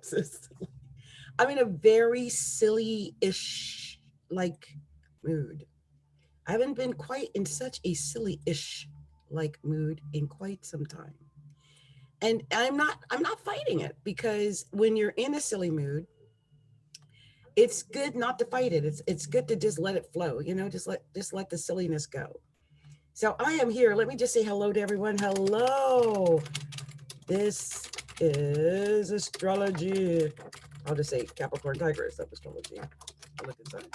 synopsis. I'm in a very silly-ish like mood. I haven't been quite in such a silly-ish like mood in quite some time. And I'm not fighting it, because when you're in a silly mood, it's good not to fight it. It's good to just let it flow, just let the silliness go. So I am here. Let me just say hello to everyone. Hello. This is Astrology. I'll just say Capricorntigress of Astrology. I'll look inside.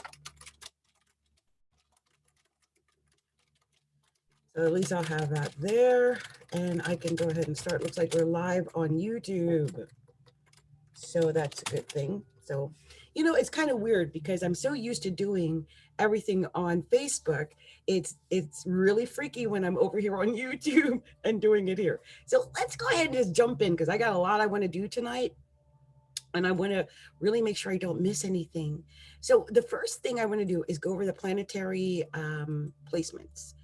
So at least I'll have that there, and I can go ahead and start. Looks like we're live on YouTube. So that's a good thing. So, it's kind of weird because I'm so used to doing everything on Facebook. It's really freaky when I'm over here on YouTube and doing it here. So let's go ahead and just jump in, because I got a lot I want to do tonight. And I want to really make sure I don't miss anything. So the first thing I want to do is go over the planetary placements,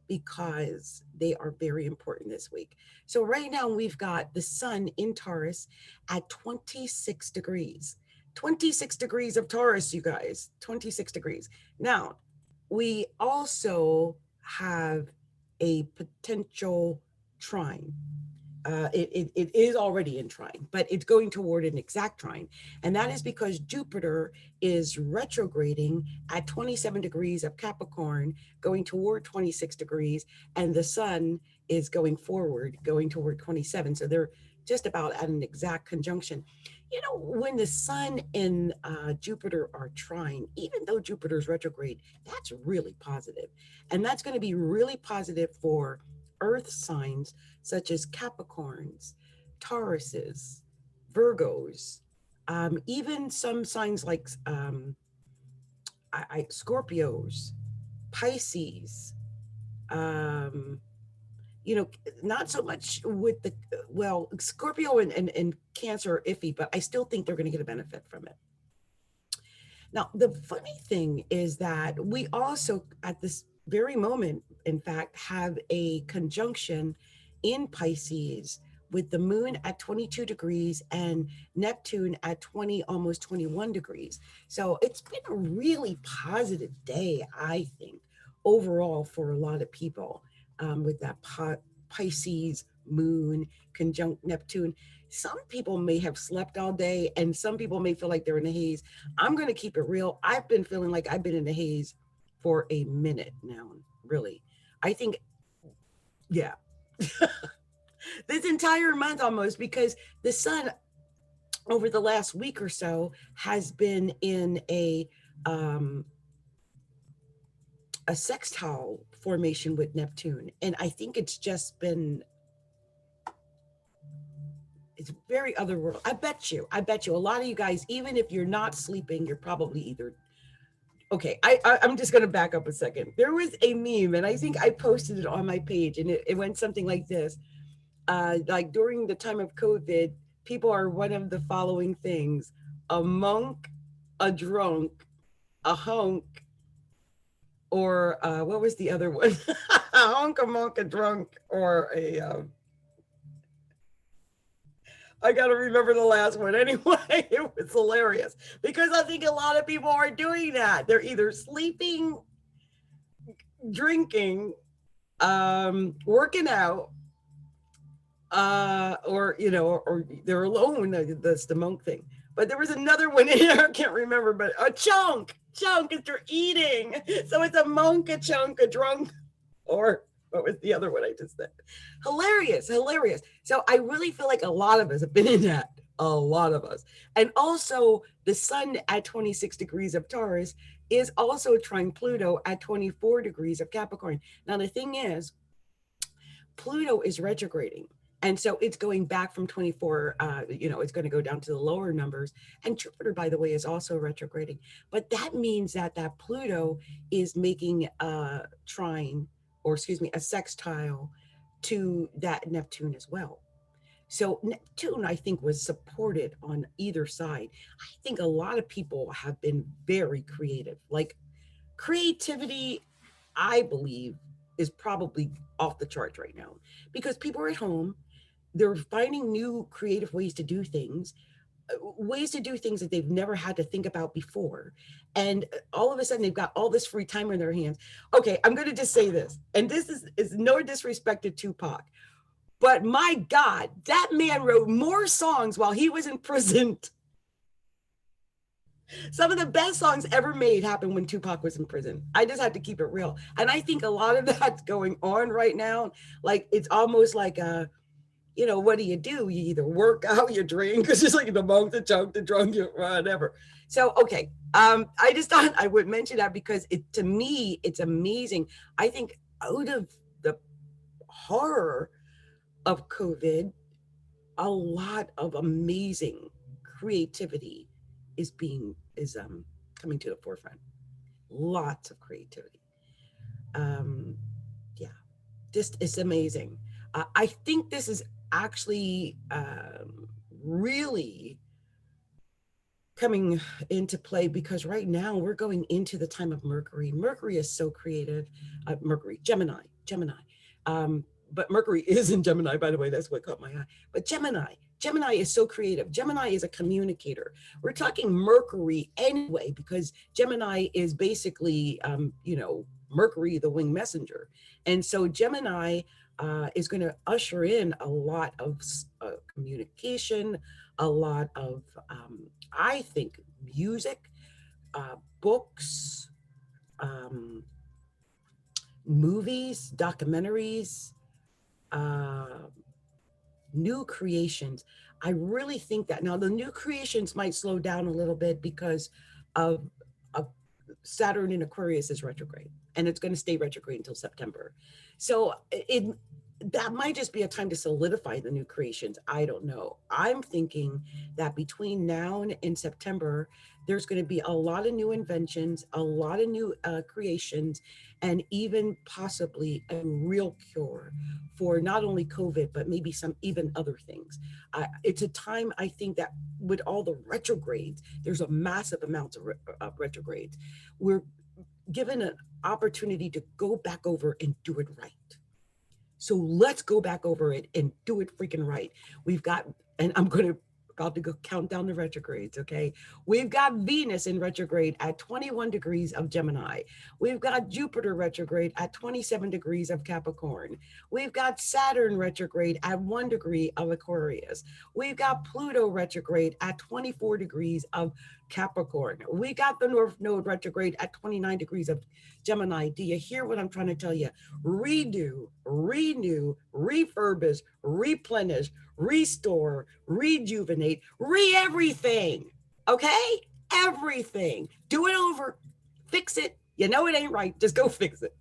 because they are very important this week. So right now we've got the sun in Taurus at 26 degrees. 26 degrees of Taurus, you guys, 26 degrees. Now, we also have a potential trine. It is already in trine, but it's going toward an exact trine. And that is because Jupiter is retrograding at 27 degrees of Capricorn, going toward 26 degrees, and the sun is going forward, going toward 27. So they're just about at an exact conjunction. When the sun and Jupiter are trine, even though Jupiter's retrograde, that's really positive. And that's going to be really positive for earth signs such as Capricorns, Tauruses, Virgos, even some signs like Scorpios, Pisces, um, not so much with Scorpio and Cancer are iffy, but I still think they're going to get a benefit from it. Now, the funny thing is that we also, at this very moment, in fact, have a conjunction in Pisces with the moon at 22 degrees and Neptune at 20, almost 21 degrees. So it's been a really positive day, I think, overall for a lot of people, with that Pisces moon conjunct Neptune. Some people may have slept all day, and some people may feel like they're in a haze. I'm going to keep it real. I've been feeling like I've been in a haze for a minute now, really. I think, yeah, this entire month almost, because the sun over the last week or so has been in a sextile formation with Neptune. And I think it's just been, it's very otherworldly. I bet you a lot of you guys, even if you're not sleeping, you're probably either, okay, I'm just going to back up a second. There was a meme, and I think I posted it on my page, and it went something like this. Like during the time of COVID, people are one of the following things: a monk, a drunk, a hunk, or what was the other one? A hunk, a monk, a drunk, or a I got to remember the last one anyway. It was hilarious because I think a lot of people are doing that. They're either sleeping, drinking, working out, or they're alone. That's the monk thing. But there was another one in here, I can't remember, but a chunk is you're eating. So it's a monk, a chunk, a drunk, or what was the other one I just said? Hilarious. So I really feel like a lot of us have been in that. A lot of us. And also the sun at 26 degrees of Taurus is also trying Pluto at 24 degrees of Capricorn. Now the thing is, Pluto is retrograding. And so it's going back from 24, it's going to go down to the lower numbers. And Jupiter, by the way, is also retrograding. But that means that Pluto is making a trine, or excuse me, a sextile to that Neptune as well. So Neptune, I think, was supported on either side. I think a lot of people have been very creative. Like creativity, I believe, is probably off the charts right now because people are at home. They're finding new creative ways to do things. ways to do things that they've never had to think about before. And all of a sudden they've got all this free time in their hands. Okay, I'm going to just say this, and this is no disrespect to Tupac, but my God, that man wrote more songs while he was in prison. Some of the best songs ever made happened when Tupac was in prison. I just have to keep it real. And I think a lot of that's going on right now. Like, it's almost like a, what do? You either work out, you drink, because it's like the monk, the chunk, the drunk, whatever. So, okay. I just thought I would mention that because to me, it's amazing. I think out of the horror of COVID, a lot of amazing creativity is coming to the forefront. Lots of creativity. Um, yeah, just it's amazing. I think this is actually really coming into play because right now we're going into the time of Mercury. Mercury is so creative. Gemini. But Mercury is in Gemini, by the way. That's what caught my eye. But Gemini is so creative. Gemini is a communicator. We're talking Mercury anyway, because Gemini is basically, Mercury, the winged messenger. And so Gemini is going to usher in a lot of communication, a lot of, I think, music, books, um, movies, documentaries, uh, new creations. I really think that now the new creations might slow down a little bit because of Saturn in Aquarius is retrograde, and it's going to stay retrograde until September. So that might just be a time to solidify the new creations. I don't know. I'm thinking that between now and in September, there's going to be a lot of new inventions, a lot of new creations, and even possibly a real cure for not only COVID, but maybe some even other things. It's a time, I think, that with all the retrogrades, there's a massive amount of retrogrades. We're given an opportunity to go back over and do it right. So let's go back over it and do it freaking right. We've got, and I'm going to about to go count down the retrogrades, okay? We've got Venus in retrograde at 21 degrees of Gemini. We've got Jupiter retrograde at 27 degrees of Capricorn. We've got Saturn retrograde at 1 degree of Aquarius. We've got Pluto retrograde at 24 degrees of Capricorn. We got the North Node retrograde at 29 degrees of Gemini. Do you hear what I'm trying to tell you? Redo, renew, refurbish, replenish, restore, rejuvenate, everything. Okay? Everything. Do it over. Fix it. You know it ain't right. Just go fix it.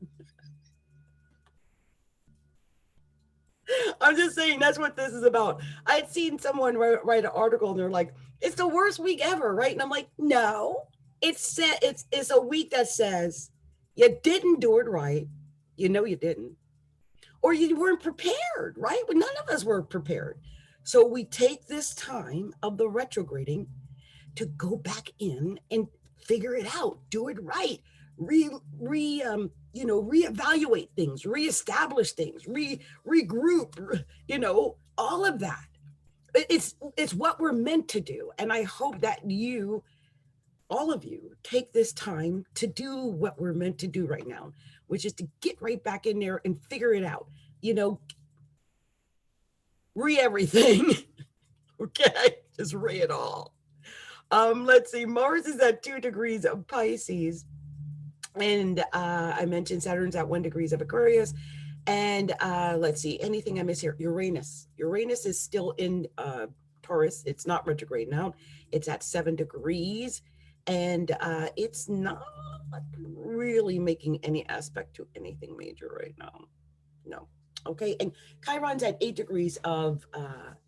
I'm just saying that's what this is about. I'd seen someone write an article and they're like, it's the worst week ever, right? And I'm like, no, it's a week that says you didn't do it right. You know you didn't. Or you weren't prepared, right? But none of us were prepared. So we take this time of the retrograding to go back in and figure it out, do it right, reevaluate things, reestablish things, regroup, all of that. It's what we're meant to do. And I hope that all of you, take this time to do what we're meant to do right now, which is to get right back in there and figure it out. Everything. Okay, just it all. Let's see. Mars is at 2 degrees of Pisces, and I mentioned Saturn's at 1 degrees of Aquarius. And let's see, anything I miss here? Uranus. Uranus is still in Taurus. It's not retrograde now. It's at 7 degrees, and it's not really making any aspect to anything major right now. No. Okay, and Chiron's at 8 degrees of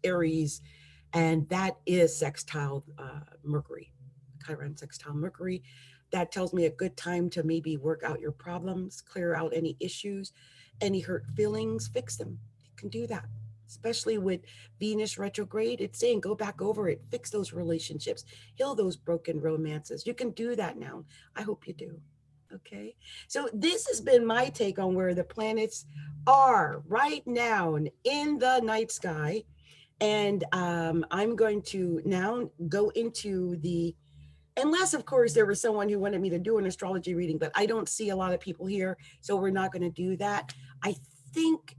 Aries, and that is sextile Mercury. Chiron sextile Mercury. That tells me a good time to maybe work out your problems, clear out any issues, any hurt feelings, fix them. You can do that, especially with Venus retrograde. It's saying go back over it, fix those relationships, heal those broken romances. You can do that now. I hope you do. Okay, so this has been my take on where the planets are right now in the night sky. And I'm going to now go into the, unless of course there was someone who wanted me to do an astrology reading, but I don't see a lot of people here, so we're not going to do that. I think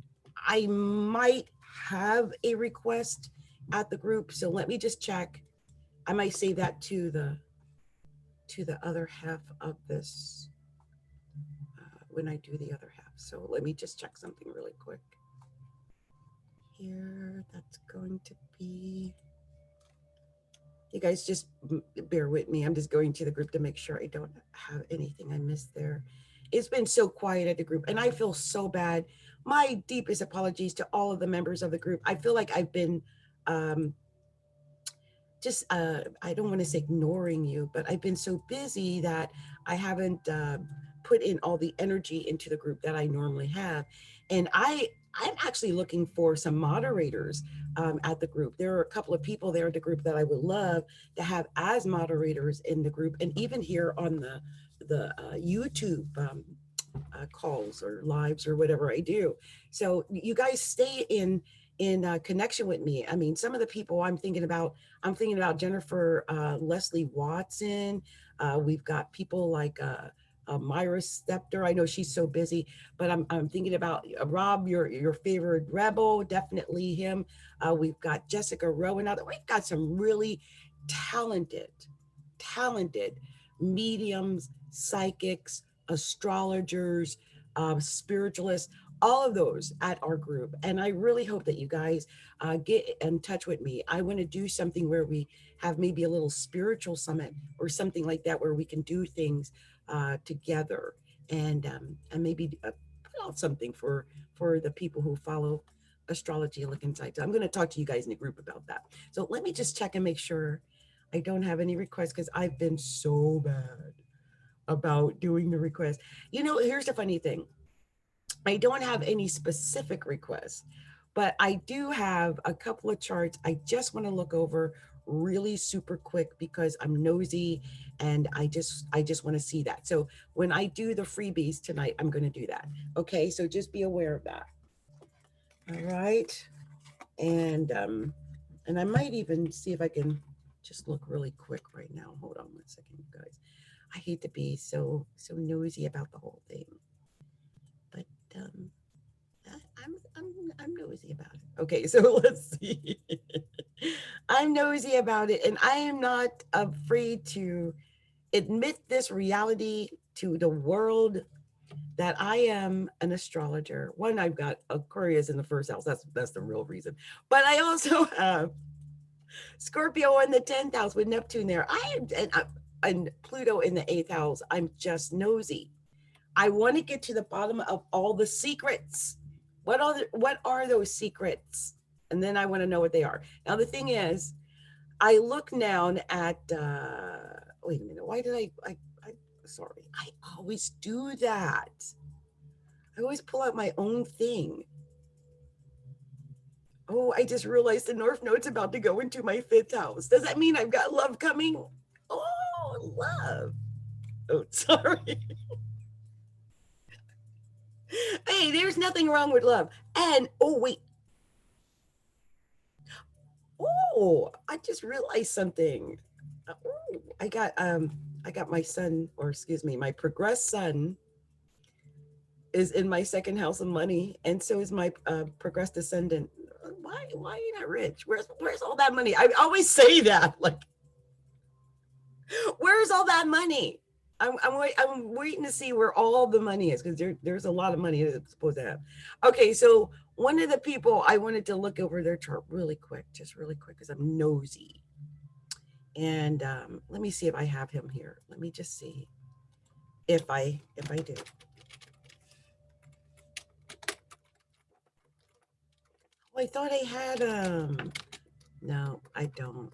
I might have a request at the group, so let me just check. I might save that to the other half of this when I do the other half. So let me just check something really quick here. That's going to be, you guys just bear with me. I'm just going to the group to make sure I don't have anything I missed there. It's been so quiet at the group and I feel so bad. My deepest apologies to all of the members of the group. I feel like I've been um, just, I don't want to say ignoring you, but I've been so busy that I haven't put in all the energy into the group that I normally have. And I'm actually looking for some moderators at the group. There are a couple of people there at the group that I would love to have as moderators in the group, and even here on the YouTube calls or lives or whatever I do. So you guys stay in connection with me. I mean, some of the people I'm thinking about Jennifer Leslie Watson. We've got people like Myra Stepter. I know she's so busy, but I'm thinking about Rob, your favorite rebel, definitely him. We've got Jessica Rowe and other. We've got some really talented, talented mediums, psychics, astrologers, spiritualists, all of those at our group. And I really hope that you guys get in touch with me. I want to do something where we have maybe a little spiritual summit or something like that, where we can do things together and maybe put out something for the people who follow astrology and look inside. So I'm going to talk to you guys in the group about that. So let me just check and make sure I don't have any requests, because I've been so bad about doing the request. You know, here's the funny thing. I don't have any specific requests, but I do have a couple of charts I just want to look over really super quick because I'm nosy and I just want to see that. So when I do the freebies tonight, I'm going to do that. Okay, so just be aware of that. All right. And I might even see if I can just look really quick right now. Hold on one second, you guys. I hate to be so nosy about the whole thing, but um, I'm nosy about it. Okay, so let's see. I'm nosy about it, and I am not afraid to admit this reality to the world that I am an astrologer. One, I've got Aquarius in the first house. That's the real reason. But I also have Scorpio in the 10th house with Neptune there. And Pluto in the 8th house. I'm just nosy. I want to get to the bottom of all the secrets. What are those secrets? And then I want to know what they are. Now the thing is, I look now at wait a minute, why did I sorry. I always do that. I always pull out my own thing. Oh, I just realized the North Node's about to go into my 5th house. Does that mean I've got love coming? Oh, love. Oh, sorry. Hey, there's nothing wrong with love. And oh wait. Oh, I just realized something. Oh, I got my son, or excuse me, my progressed son is in my 2nd house of money, and so is my progressed descendant. Why ain't I rich? Where's all that money? I always say that. Like, where's all that money? I'm waiting to see where all the money is, because there's a lot of money that it's supposed to have. Okay, so one of the people I wanted to look over their chart really quick, just really quick, because I'm nosy. And let me see if I have him here. Let me just see if I do. Oh, I thought I had no, I don't.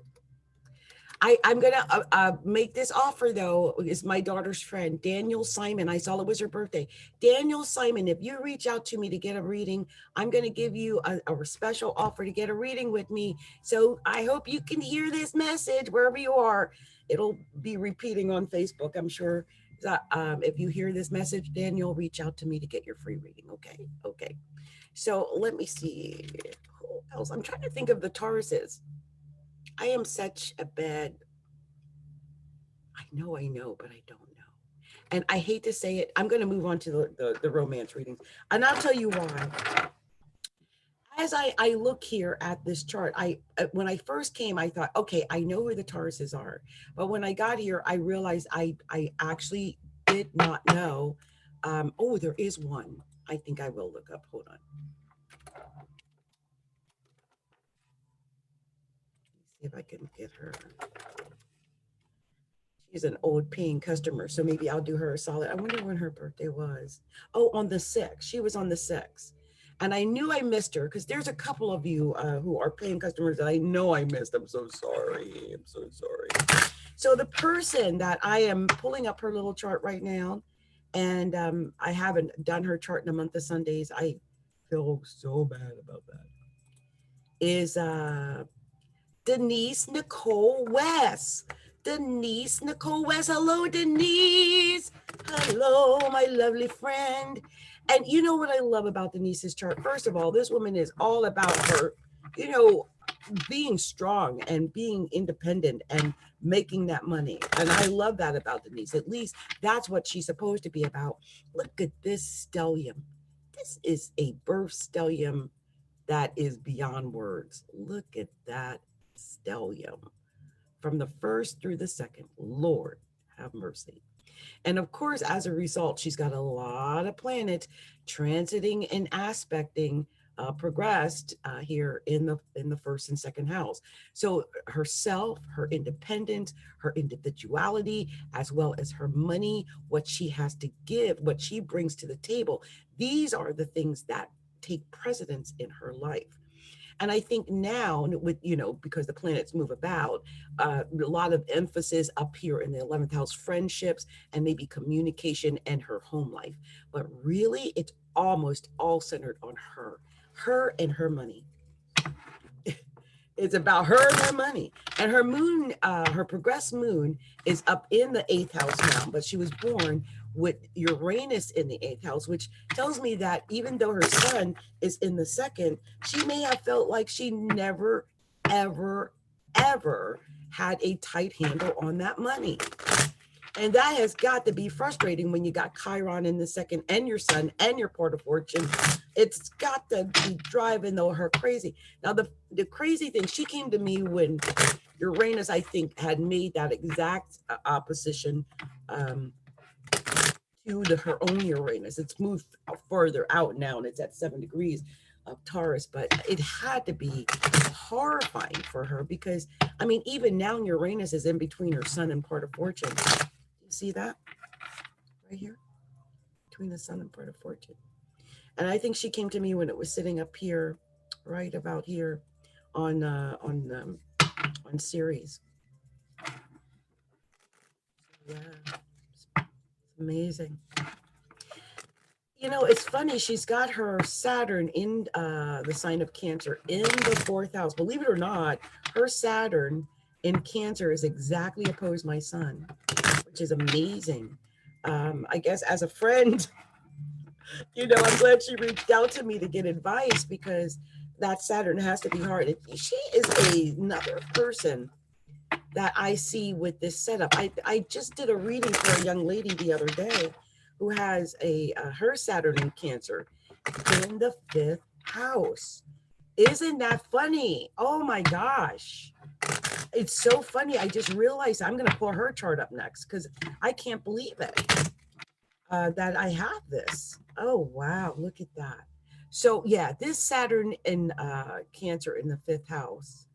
I'm gonna make this offer though. Is my daughter's friend Daniel Simon. I saw it was her birthday. Daniel Simon, if you reach out to me to get a reading, I'm gonna give you a special offer to get a reading with me. So I hope you can hear this message wherever you are. It'll be repeating on Facebook, I'm sure. If you hear this message, Daniel, reach out to me to get your free reading. Okay. So let me see who else. I'm trying to think of the Tauruses. I am such a bad, I know, but I don't know. And I hate to say it, I'm going to move on to the romance readings. And I'll tell you why. As I look here at this chart, when I first came, I thought, okay, I know who the Tauruses are. But when I got here, I realized I actually did not know. Oh, there is one. I think I will look up. Hold on. See if I can get her. She's an old paying customer, so maybe I'll do her a solid. I wonder when her birthday was. Oh, on the 6th. She was on the 6th. And I knew I missed her because there's a couple of you who are paying customers that I know I missed. I'm so sorry. I'm so sorry. So the person that I am pulling up her little chart right now, and I haven't done her chart in a month of Sundays. I feel so bad about that. Is Denise Nicole West. Denise Nicole West. Hello, Denise. Hello, my lovely friend. And you know what I love about Denise's chart? First of all, this woman is all about her, you know, being strong and being independent and making that money. And I love that about Denise. At least that's what she's supposed to be about. Look at this stellium. This is a birth stellium that is beyond words. Look at that stellium from the first through the second. Lord, have mercy. And of course, as a result, she's got a lot of planets transiting and aspecting progressed here in the first and second house. So herself, her independence, her individuality, as well as her money, what she has to give, what she brings to the table. These are the things that take precedence in her life. And I think now, with because the planets move about, a lot of emphasis up here in the 11th house, friendships and maybe communication and her home life. But really, it's almost all centered on her and her money. It's about her and her money. And her moon, her progressed moon is up in the 8th house now, but she was born with Uranus in the 8th house, which tells me that even though her sun is in the second, she may have felt like she never, ever, ever had a tight handle on that money. And that has got to be frustrating when you got Chiron in the second and your sun and your port of fortune. It's got to be driving though her crazy. Now the crazy thing, she came to me when Uranus, I think, had made that exact opposition to her own Uranus. It's moved further out now and it's at 7 degrees of Taurus, but it had to be horrifying for her because, I mean, even now Uranus is in between her sun and part of fortune. You see that right here between the sun and part of fortune? And I think she came to me when it was sitting up here, right about here on Ceres. Yeah, it's amazing. It's funny. She's got her Saturn in the sign of Cancer in the 4th house. Believe it or not, her Saturn in Cancer is exactly opposed my sun, which is amazing. I guess as a friend, I'm glad she reached out to me to get advice because that Saturn has to be hard. She is another person that I see with this setup. I just did a reading for a young lady the other day who has her Saturn in Cancer in the 5th house. Isn't that funny? Oh my gosh. It's so funny. I just realized I'm going to pull her chart up next because I can't believe it that I have this. Oh, wow. Look at that. So, yeah, this Saturn in Cancer in the 5th house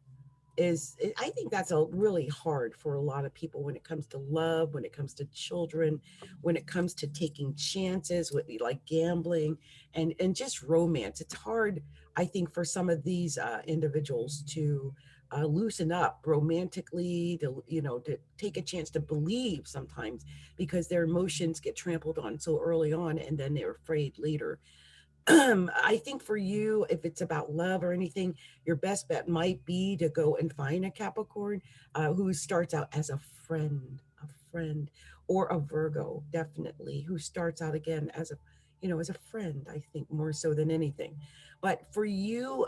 I think that's a really hard for a lot of people when it comes to love, when it comes to children, when it comes to taking chances with like gambling and just romance. It's hard, I think, for some of these individuals to loosen up romantically, to take a chance to believe sometimes because their emotions get trampled on so early on and then they're afraid later. I think for you, if it's about love or anything, your best bet might be to go and find a Capricorn who starts out as a friend, or a Virgo, definitely, who starts out again as as a friend, I think more so than anything. But for you,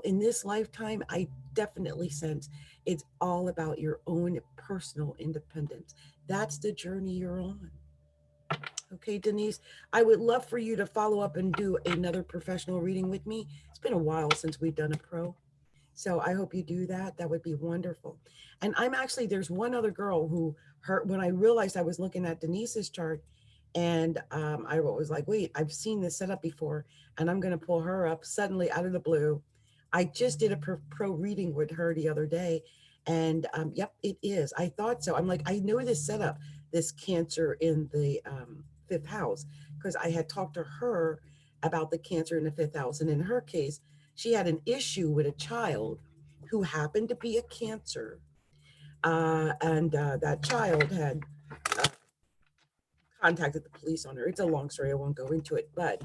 in this lifetime, I definitely sense it's all about your own personal independence. That's the journey you're on. Okay, Denise, I would love for you to follow up and do another professional reading with me. It's been a while since we've done a pro. So I hope you do that. That would be wonderful. And I'm actually, there's one other girl who, when I realized I was looking at Denise's chart, and I was like, wait, I've seen this set up before, and I'm going to pull her up suddenly out of the blue. I just did a pro reading with her the other day. And yep, it is. I thought so. I'm like, I know this setup, this Cancer in the fifth house, because I had talked to her about the Cancer in the fifth house. And in her case, she had an issue with a child who happened to be a Cancer. And that child had contacted the police on her. It's a long story. I won't go into it, but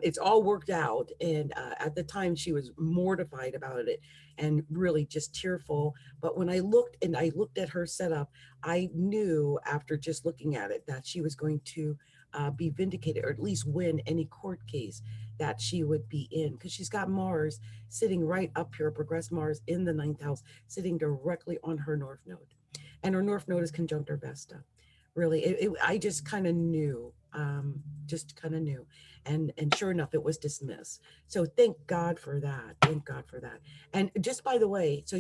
it's all worked out. And at the time, she was mortified about it and really just tearful. But when I looked at her setup, I knew after just looking at it that she was going to be vindicated, or at least win any court case that she would be in, because she's got Mars sitting right up here, progressed Mars in the ninth house, sitting directly on her North Node. And her North Node is conjunct her Vesta. Really, I just kind of knew, and sure enough, it was dismissed. So thank God for that. Thank God for that. And just by the way, so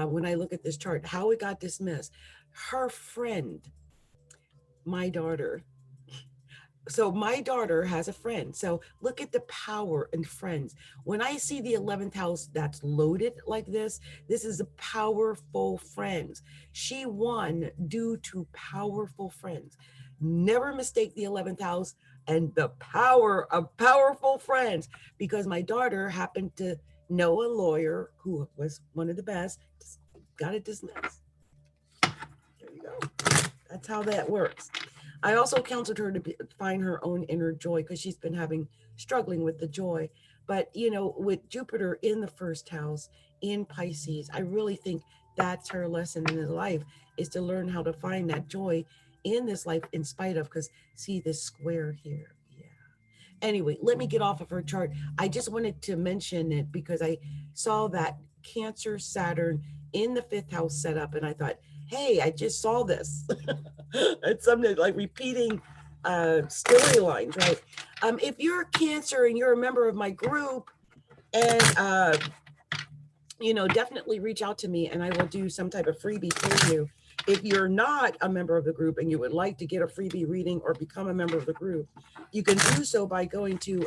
when I look at this chart, how it got dismissed, her friend, my daughter, so my daughter has a friend. So look at the power in friends. When I see the 11th house that's loaded like this is a powerful friends. She won due to powerful friends. Never mistake the 11th house and the power of powerful friends, because my daughter happened to know a lawyer who was one of the best, got it dismissed. There you go. That's how that works. I also counseled her to find her own inner joy, because she's been struggling with the joy. But, with Jupiter in the first house in Pisces, I really think that's her lesson in life, is to learn how to find that joy in this life in spite of, because see this square here. Yeah. Anyway, let me get off of her chart. I just wanted to mention it because I saw that Cancer Saturn in the fifth house setup, and I thought, hey, I just saw this. It's something like repeating storylines, right? If you're a Cancer and you're a member of my group, and definitely reach out to me, and I will do some type of freebie for you. If you're not a member of the group and you would like to get a freebie reading or become a member of the group, you can do so by going to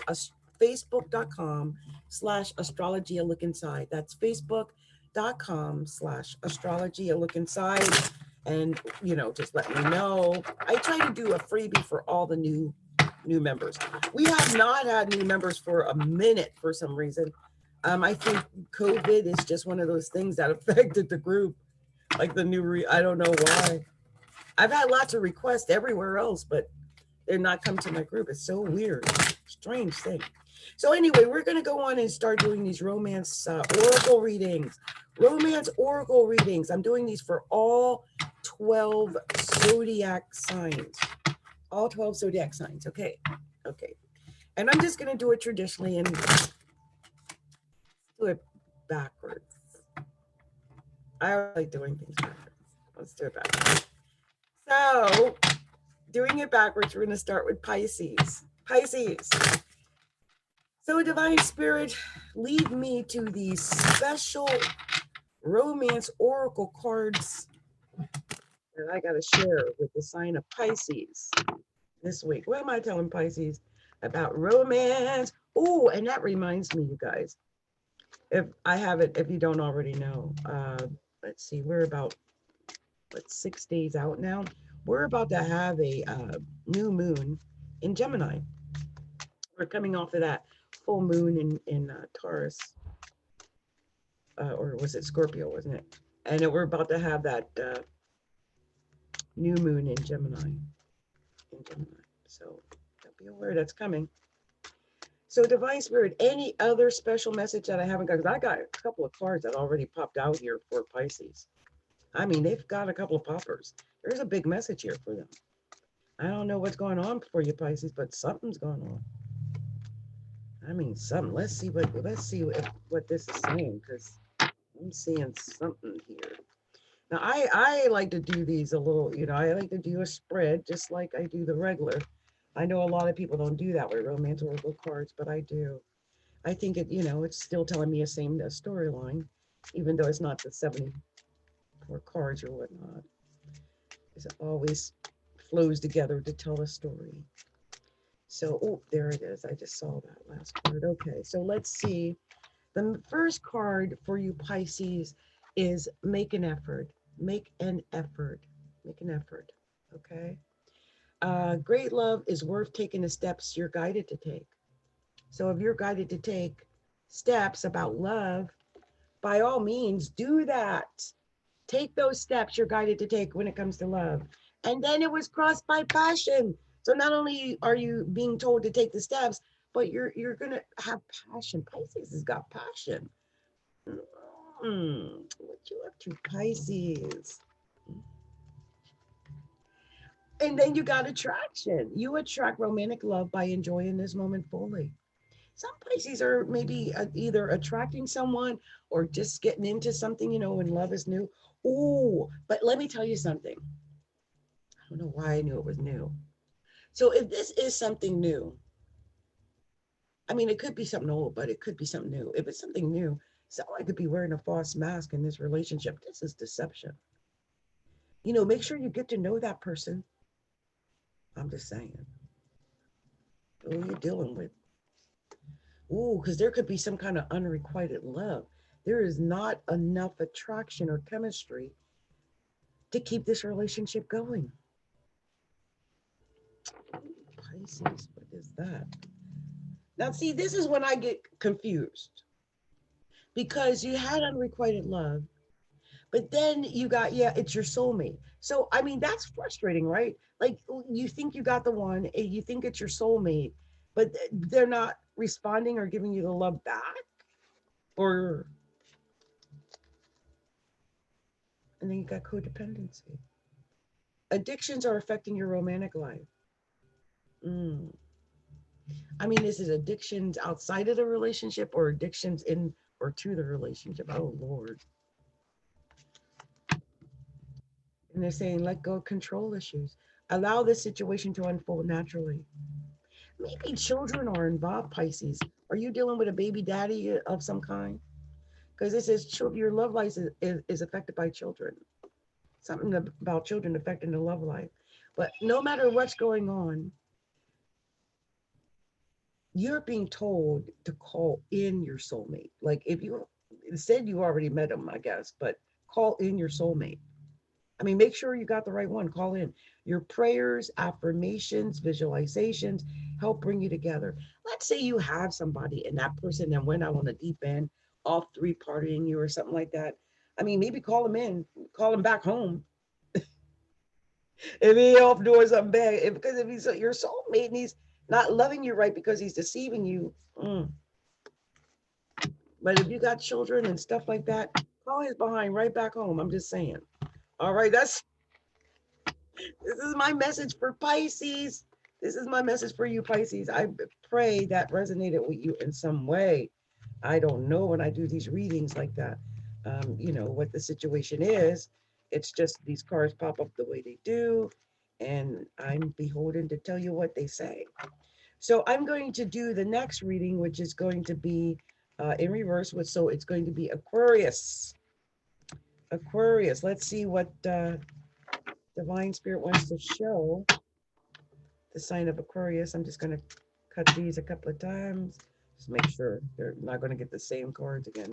facebook.com/astrology a look inside. That's facebook.com/astrology a look inside. And, just let me know. I try to do a freebie for all the new members. We have not had new members for a minute for some reason. I think COVID is just one of those things that affected the group, like the new, I don't know why. I've had lots of requests everywhere else, but they're not come to my group. It's so weird, strange thing. So anyway, we're going to go on and start doing these romance oracle readings. Romance oracle readings. I'm doing these for all 12 zodiac signs. All 12 zodiac signs. Okay. Okay. And I'm just going to do it traditionally and do it backwards. I like doing things backwards. Let's do it backwards. So, doing it backwards, we're going to start with Pisces. Pisces. So, Divine Spirit, lead me to these special romance oracle cards that I got to share with the sign of Pisces this week. What am I telling Pisces about romance? Oh, and that reminds me, you guys, if you don't already know, let's see, we're about 6 days out now. We're about to have a new moon in Gemini. We're coming off of that full moon in Taurus, or was it Scorpio, wasn't it? And we're about to have that new moon in Gemini. So be aware that's coming. So Divine Spirit, any other special message that I haven't got? Because I got a couple of cards that already popped out here for Pisces. I mean, they've got a couple of poppers. There's a big message here for them. I don't know what's going on for you, Pisces, but something's going on. I mean, something. Let's see what this is saying, because I'm seeing something here. Now, I like to do these a little, I like to do a spread just like I do the regular. I know a lot of people don't do that with romance oracle cards, but I do. I think it's still telling me a storyline, even though it's not the 74 cards or whatnot. It always flows together to tell a story. So, oh, there it is. I just saw that last card. Okay, so let's see. The first card for you Pisces is make an effort. Make an effort. Make an effort. Okay. Great love is worth taking the steps you're guided to take. So if you're guided to take steps about love, by all means, do that. Take those steps you're guided to take when it comes to love. And then it was crossed by passion. So not only are you being told to take the steps, but you're gonna have passion. Pisces has got passion. What you up to, Pisces? And then you got attraction. You attract romantic love by enjoying this moment fully. Some Pisces are maybe either attracting someone or just getting into something, when love is new. Oh, but let me tell you something. I don't know why I knew it was new. So if this is something new, I mean, it could be something old, but it could be something new. If it's something new, someone could be wearing a false mask in this relationship. This is deception. Make sure you get to know that person. I'm just saying. Who are you dealing with? Ooh, because there could be some kind of unrequited love. There is not enough attraction or chemistry to keep this relationship going. Pisces, what is that? Now, see, this is when I get confused because you had unrequited love, but then you got, yeah, it's your soulmate. So, I mean, that's frustrating, right? Like, you think you got the one, you think it's your soulmate, but they're not responding or giving you the love back, or, and then you got codependency. Addictions are affecting your romantic life. Mm. I mean, is it addictions outside of the relationship or addictions in or to the relationship? Oh, Lord. And they're saying, let go of control issues. Allow this situation to unfold naturally. Maybe children are involved, Pisces. Are you dealing with a baby daddy of some kind? Because this is your love life is affected by children. Something about children affecting the love life. But no matter what's going on, you're being told to call in your soulmate. Like if you said you already met him, I guess, but call in your soulmate. I mean, make sure you got the right one. Call in. Your prayers, affirmations, visualizations help bring you together. Let's say you have somebody and that person then went out on a deep end, off three partying you or something like that. I mean, maybe call him in, call him back home. If he off doing something bad, because if he's your soulmate and he's not loving you right because he's deceiving you. But if you got children and stuff like that, call his behind right back home. I'm just saying. All right, this is my message for Pisces. This is my message for you, Pisces. I pray that resonated with you in some way. I don't know when I do these readings like that, what the situation is. It's just these cards pop up the way they do, and I'm beholden to tell you what they say. So I'm going to do the next reading, which is going to be in reverse. So it's going to be Aquarius. Aquarius. Let's see what Divine Spirit wants to show the sign of Aquarius. I'm just going to cut these a couple of times. Just make sure they're not going to get the same cards again.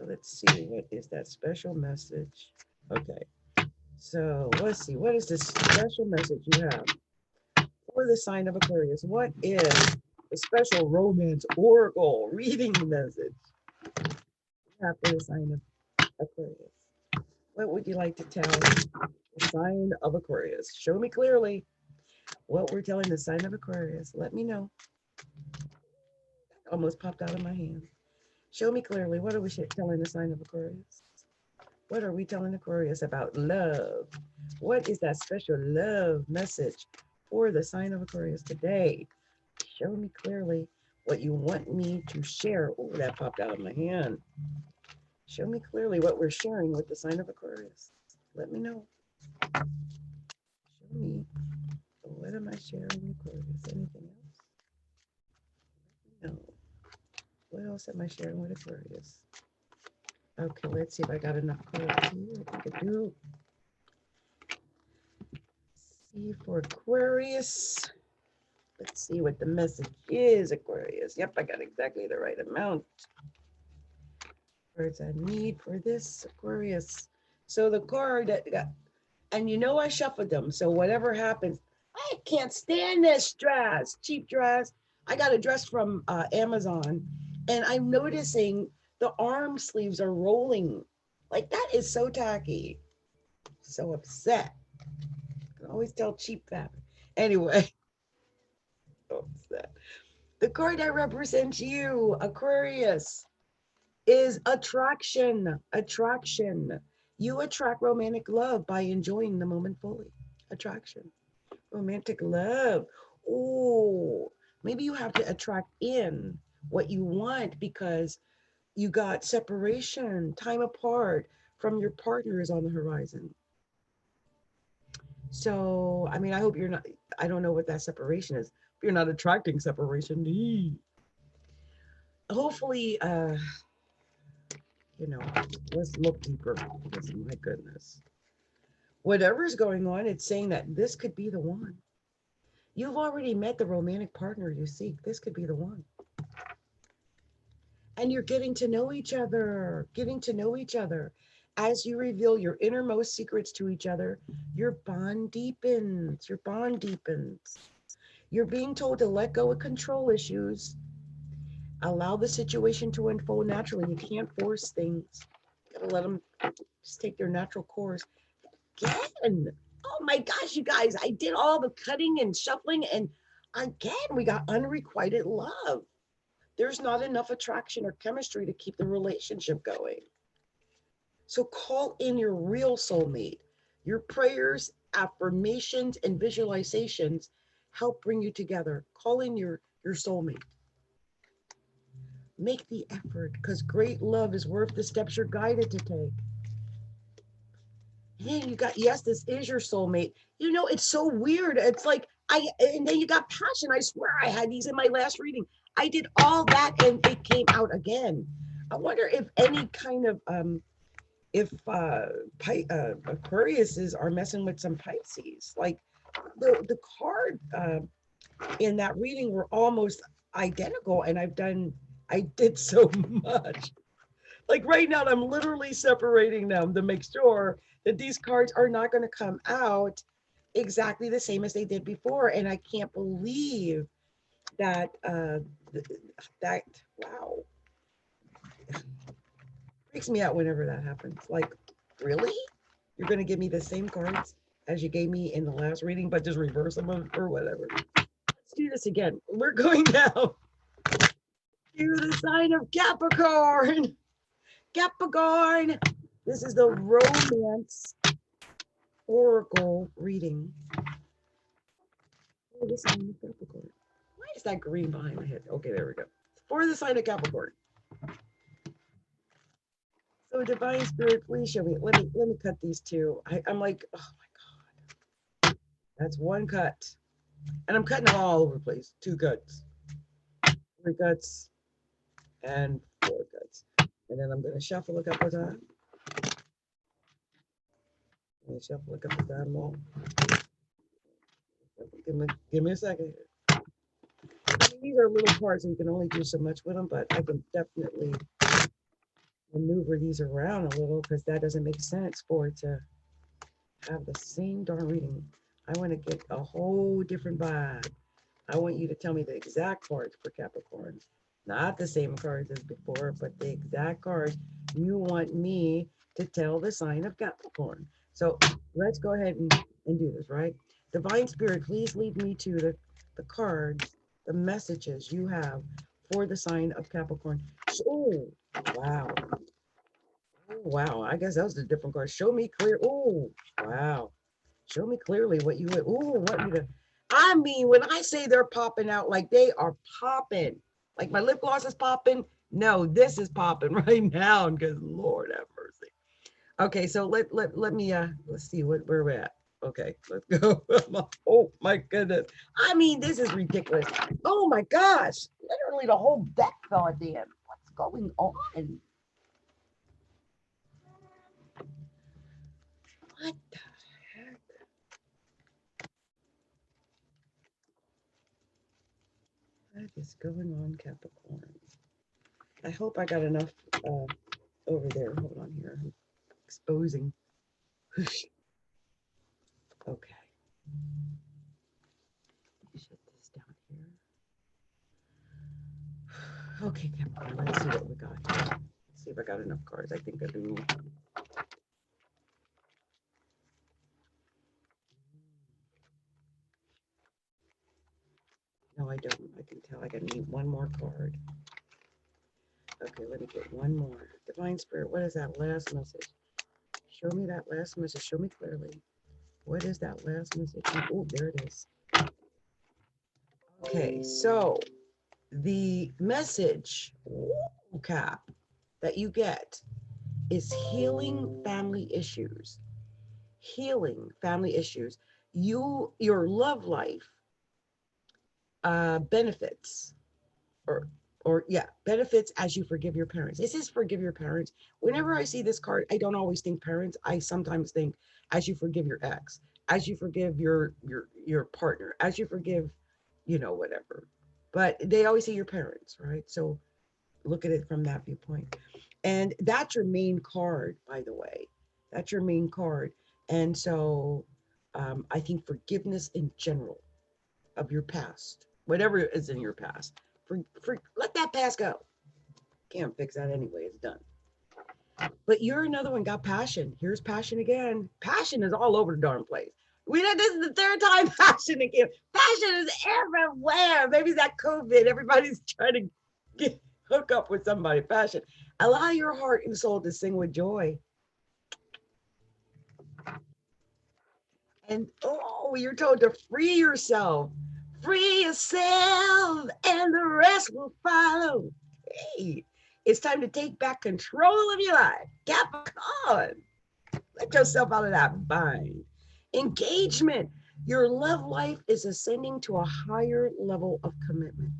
Let's see. What is that special message? Okay. So let's see. What is this special message you have for the sign of Aquarius? What is a special romance oracle reading message you have for the sign of Aquarius? What would you like to tell the sign of Aquarius? Show me clearly what we're telling the sign of Aquarius. Let me know. Almost popped out of my hand. Show me clearly. What are we telling the sign of Aquarius? What are we telling Aquarius about love? What is that special love message for the sign of Aquarius today? Show me clearly what you want me to share. Oh, that popped out of my hand. Show me clearly what we're sharing with the sign of Aquarius. Let me know. Show me. What am I sharing with Aquarius? Anything else? No. What else am I sharing with Aquarius? Okay, let's see if I got enough cards here. I think I do. See for Aquarius. Let's see what the message is, Aquarius. Yep, I got exactly the right amount. Words I need for this, Aquarius. So the card that got, and you know I shuffled them. So whatever happens, I can't stand this dress, cheap dress. I got a dress from Amazon, and I'm noticing the arm sleeves are rolling. Like that is so tacky. So upset. I can always tell cheap fabric. Anyway, so upset. The card that represents you, Aquarius, is attraction. Attraction. You attract romantic love by enjoying the moment fully. Attraction. Romantic love. Oh, maybe you have to attract in what you want because you got separation, time apart from your partners on the horizon. So, I mean, I hope you're not, I don't know what that separation is. You're not attracting separation. Hopefully, you know, let's look deeper. Because, my goodness. Whatever's going on, it's saying that this could be the one. You've already met the romantic partner you seek. This could be the one. And you're getting to know each other, getting to know each other. As you reveal your innermost secrets to each other, your bond deepens. Your bond deepens. You're being told to let go of control issues. Allow the situation to unfold naturally. You can't force things. You gotta let them just take their natural course. Again, oh my gosh, you guys, I did all the cutting and shuffling, and again, we got unrequited love. There's not enough attraction or chemistry to keep the relationship going. So call in your real soulmate. Your prayers, affirmations, and visualizations help bring you together. Call in your soulmate. Make the effort because great love is worth the steps you're guided to take. Yeah, you got, yes, this is your soulmate. You know, it's so weird. It's like, and then you got passion. I swear I had these in my last reading. I did all that and it came out again. I wonder if any kind of, if Aquariuses are messing with some Pisces. Like the card in that reading were almost identical. And I did so much. Like right now, I'm literally separating them to make sure that these cards are not going to come out exactly the same as they did before. And I can't believe that, that, wow, freaks me out whenever that happens. Like, really? You're going to give me the same cards as you gave me in the last reading, but just reverse them or whatever. Let's do this again. We're going now to the sign of Capricorn. Capricorn. This is the romance oracle reading for the sign of Capricorn. Why is that green behind my head? Okay, there we go. For the sign of Capricorn. So divine spirit, please show me. Let me cut these two. I'm like, oh my God. That's one cut. And I'm cutting them all over the place. Two cuts, three cuts, and four cuts. And then I'm gonna shuffle a couple of times. Shuffle a couple of times more. Give me a second. These are little parts, and you can only do so much with them, but I can definitely maneuver these around a little because that doesn't make sense for it to have the same darn reading. I want to get a whole different vibe. I want you to tell me the exact cards for Capricorn. Not the same cards as before, but the exact cards you want me to tell the sign of Capricorn. So let's go ahead and do this, right? Divine Spirit, please lead me to the cards, the messages you have for the sign of Capricorn. Oh, wow. Oh, wow. I guess that was a different card. Show me clear. Oh, wow. Show me clearly what you would. Oh, what you. I mean, when I say they're popping out, like they are popping. Like my lip gloss is popping. No, this is popping right now. Because Lord have mercy. Okay, so let me let's see where we're at. Okay, let's go. Oh my goodness. I mean, this is ridiculous. Oh my gosh. Literally the whole deck fell at the end. What's going on? What the heck? What is going on, Capricorn? I hope I got enough uh, over there. Hold on here. I'm exposing. Okay. Shut this down here. Okay, Capricorn, let's see what we got. Let's see if I got enough cards. I think I do. No, I don't. I can tell I gotta need one more card. Okay, let me get one more. Divine Spirit, what is that last message? Show me that last message. Show me clearly. What is that last message? Oh, there it is. Okay, so the message, Cap, that you get is healing family issues. Healing family issues. Your love life benefits or yeah, benefits as you forgive your parents. This is forgive your parents. Whenever I see this card, I don't always think parents. I sometimes think as you forgive your ex, as you forgive your partner, as you forgive, whatever. But they always say your parents, right? So look at it from that viewpoint. And that's your main card, by the way. That's your main card. And so I think forgiveness in general of your past, whatever is in your past, let that past go. Can't fix that anyway. It's done. But you're another one got passion. Here's passion again. Passion is all over the darn place. We know this is the third time passion again. Passion is everywhere. Maybe it's that COVID. Everybody's trying to hook up with somebody. Passion. Allow your heart and soul to sing with joy. And oh, you're told to free yourself. Free yourself, and the rest will follow. Hey, it's time to take back control of your life. Capricorn, let yourself out of that bind. Engagement. Your love life is ascending to a higher level of commitment.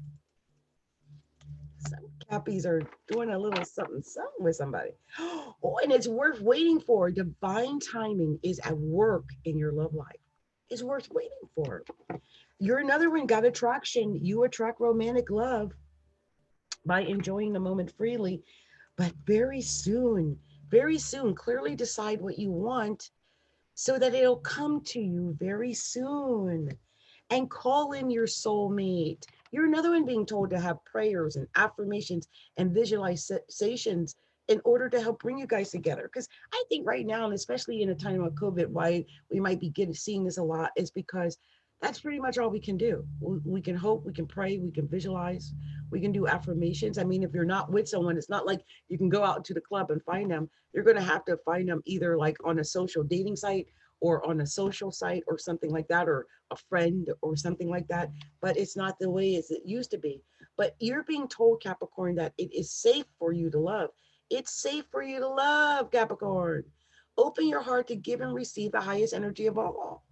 Some Cappies are doing a little something, something with somebody. Oh, and it's worth waiting for. Divine timing is at work in your love life. It's worth waiting for. You're another one, got attraction. You attract romantic love by enjoying the moment freely, but very soon, clearly decide what you want so that it'll come to you very soon. And call in your soulmate. You're another one being told to have prayers and affirmations and visualizations in order to help bring you guys together. Because I think right now, and especially in a time of COVID, why we might be seeing this a lot is because that's pretty much all we can do. We can hope, we can pray, we can visualize, we can do affirmations. I mean, if you're not with someone, it's not like you can go out to the club and find them. You're going to have to find them either like on a social dating site or on a social site or something like that, or a friend or something like that. But it's not the way as it used to be. But you're being told, Capricorn, that it is safe for you to love. It's safe for you to love, Capricorn. Open your heart to give and receive the highest energy of all.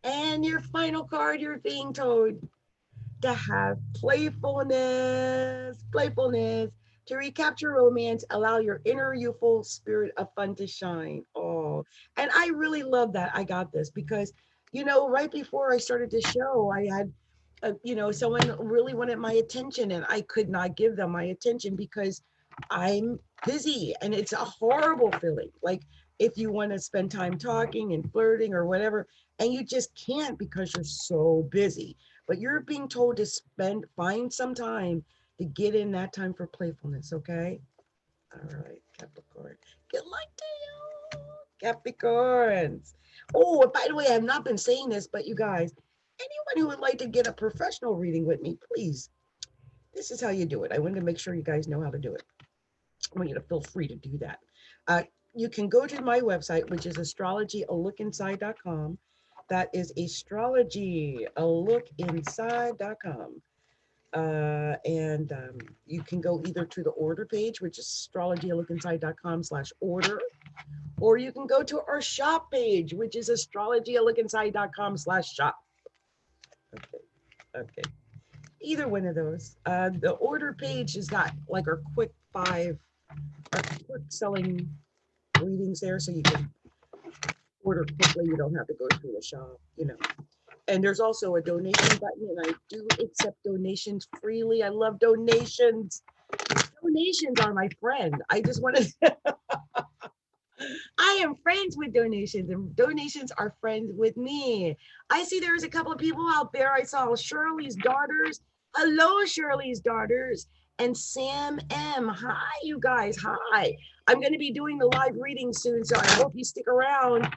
And your final card, you're being told to have playfulness, to recapture romance, allow your inner youthful spirit of fun to shine. Oh, and I really love that I got this because, right before I started the show, I had, someone really wanted my attention and I could not give them my attention because I'm busy and it's a horrible feeling. Like if you want to spend time talking and flirting or whatever, and you just can't because you're so busy. But you're being told to find some time to get in that time for playfulness, okay? All right, Capricorn. Good luck to you, Capricorns. Oh, and by the way, I have not been saying this, but you guys, anyone who would like to get a professional reading with me, please, this is how you do it. I wanted to make sure you guys know how to do it. I want you to feel free to do that. Uh, you can go to my website, which is astrologyalookinside.com. That is astrologyalookinside.com. And you can go either to the order page, which is astrologyalookinside.com/order, or you can go to our shop page, which is astrologyalookinside.com/shop. Okay. Okay. Either one of those. The order page has got like our quick selling readings there, so you can order quickly. You don't have to go through the shop, you know. And there's also a donation button, and I do accept donations freely. I love donations. Donations are my friend. I just want to, I am friends with donations, and donations are friends with me. I see there's a couple of people out there. I saw Shirley's daughters. Hello, Shirley's daughters. And Sam M. Hi, you guys. Hi. I'm going to be doing the live reading soon, so I hope you stick around.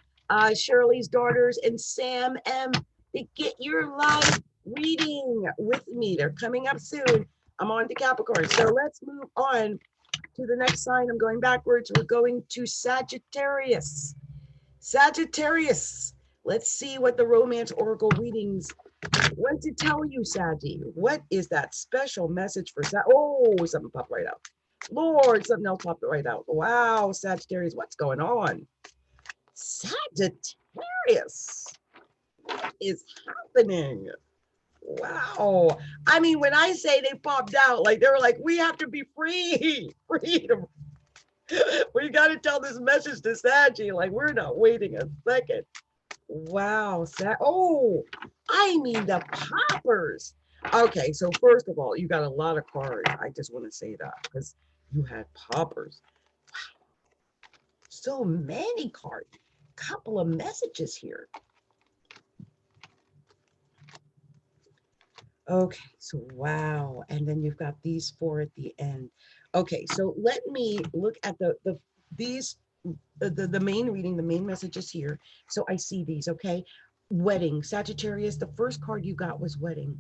Shirley's daughters and Sam M. to get your live reading with me. They're coming up soon. I'm on to Capricorn. So let's move on to the next sign. I'm going backwards. We're going to Sagittarius. Sagittarius. Let's see what the romance oracle readings want to tell you, Saggy. What is that special message for Sag? Oh, something popped right out. Lord, something else popped right out. Wow, Sagittarius, what's going on? Sagittarius. What is happening? Wow. I mean, when I say they popped out, like they were like, we have to be free. Freedom. We got to tell this message to Saggy. Like, we're not waiting a second. Wow. Oh, I mean the poppers. Okay, so first of all, you got a lot of cards. I just want to say that because you had poppers. Wow. So many cards. Couple of messages here. Okay, so wow. And then you've got these four at the end. Okay, so let me look at these the main reading, the main messages here. So I see these, okay? Wedding, Sagittarius, the first card you got was wedding.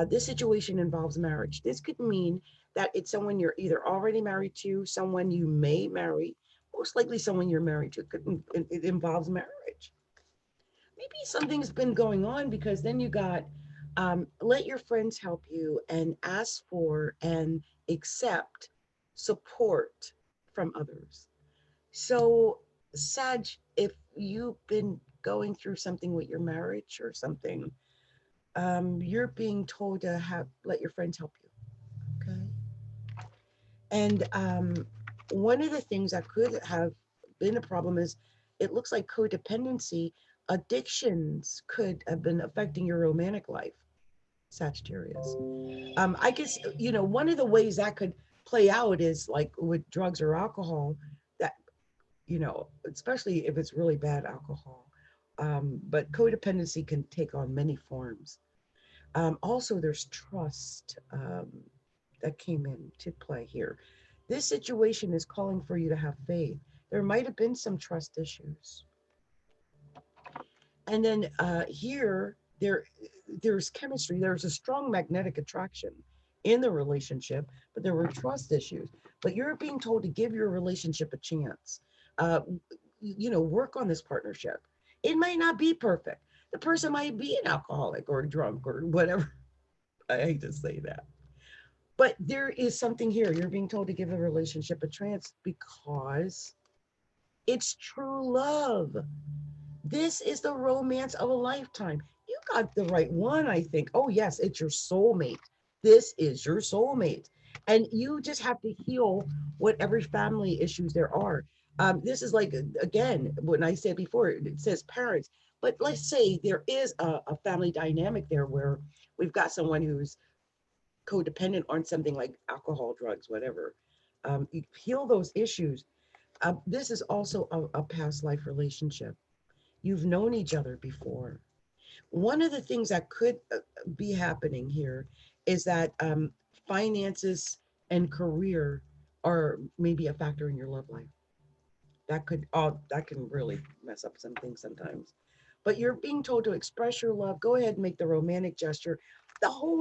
This situation involves marriage. This could mean that it's someone you're either already married to, someone you may marry, most likely someone you're married to. It involves marriage. Maybe something's been going on because then you got let your friends help you and ask for and accept support from others. So, Sag, if you've been going through something with your marriage or something, you're being told to let your friends help you. Okay. And one of the things that could have been a problem is it looks like codependency, addictions could have been affecting your romantic life, Sagittarius. I guess, you know, one of the ways that could play out is like with drugs or alcohol, that, you know, especially if it's really bad alcohol. But codependency can take on many forms. Also, there's trust that came into play here. This situation is calling for you to have faith. There might have been some trust issues. And then there's chemistry. There's a strong magnetic attraction in the relationship, but there were trust issues. But you're being told to give your relationship a chance. Uh, you know, work on this partnership. It might not be perfect. The person might be an alcoholic or a drunk or whatever. I hate to say that. But there is something here. You're being told to give the relationship a chance because it's true love. This is the romance of a lifetime. You got the right one, I think. Oh, yes, it's your soulmate. This is your soulmate. And you just have to heal whatever family issues there are. This is like, again, when I said before, it says parents, but let's say there is a family dynamic there where we've got someone who's codependent on something like alcohol, drugs, whatever. You heal those issues. This is also a past life relationship. You've known each other before. One of the things that could be happening here is that finances and career are maybe a factor in your love life. That can really mess up some things sometimes. but you're being told to express your love. Go ahead and make the romantic gesture.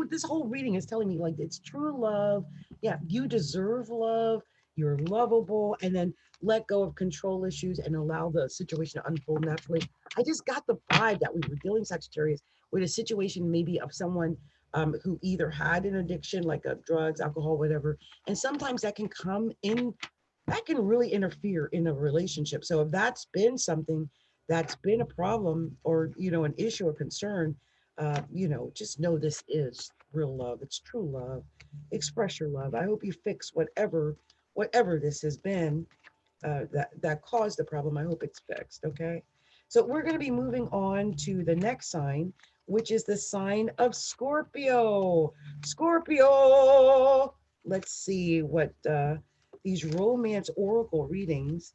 This whole reading is telling me like it's true love. Yeah, you deserve love. You're lovable, and then let go of control issues and allow the situation to unfold naturally. I just got the vibe that we were dealing, Sagittarius, with a situation maybe of someone who either had an addiction like drugs, alcohol, whatever, and sometimes that can come in, that can really interfere in a relationship. So if that's been something that's been a problem, or an issue or concern, just know this is real love. It's true love. Express your love. I hope you fix whatever this has been, that caused the problem. I hope it's fixed. Okay. So we're going to be moving on to the next sign, which is the sign of Scorpio. Scorpio. Let's see what these romance oracle readings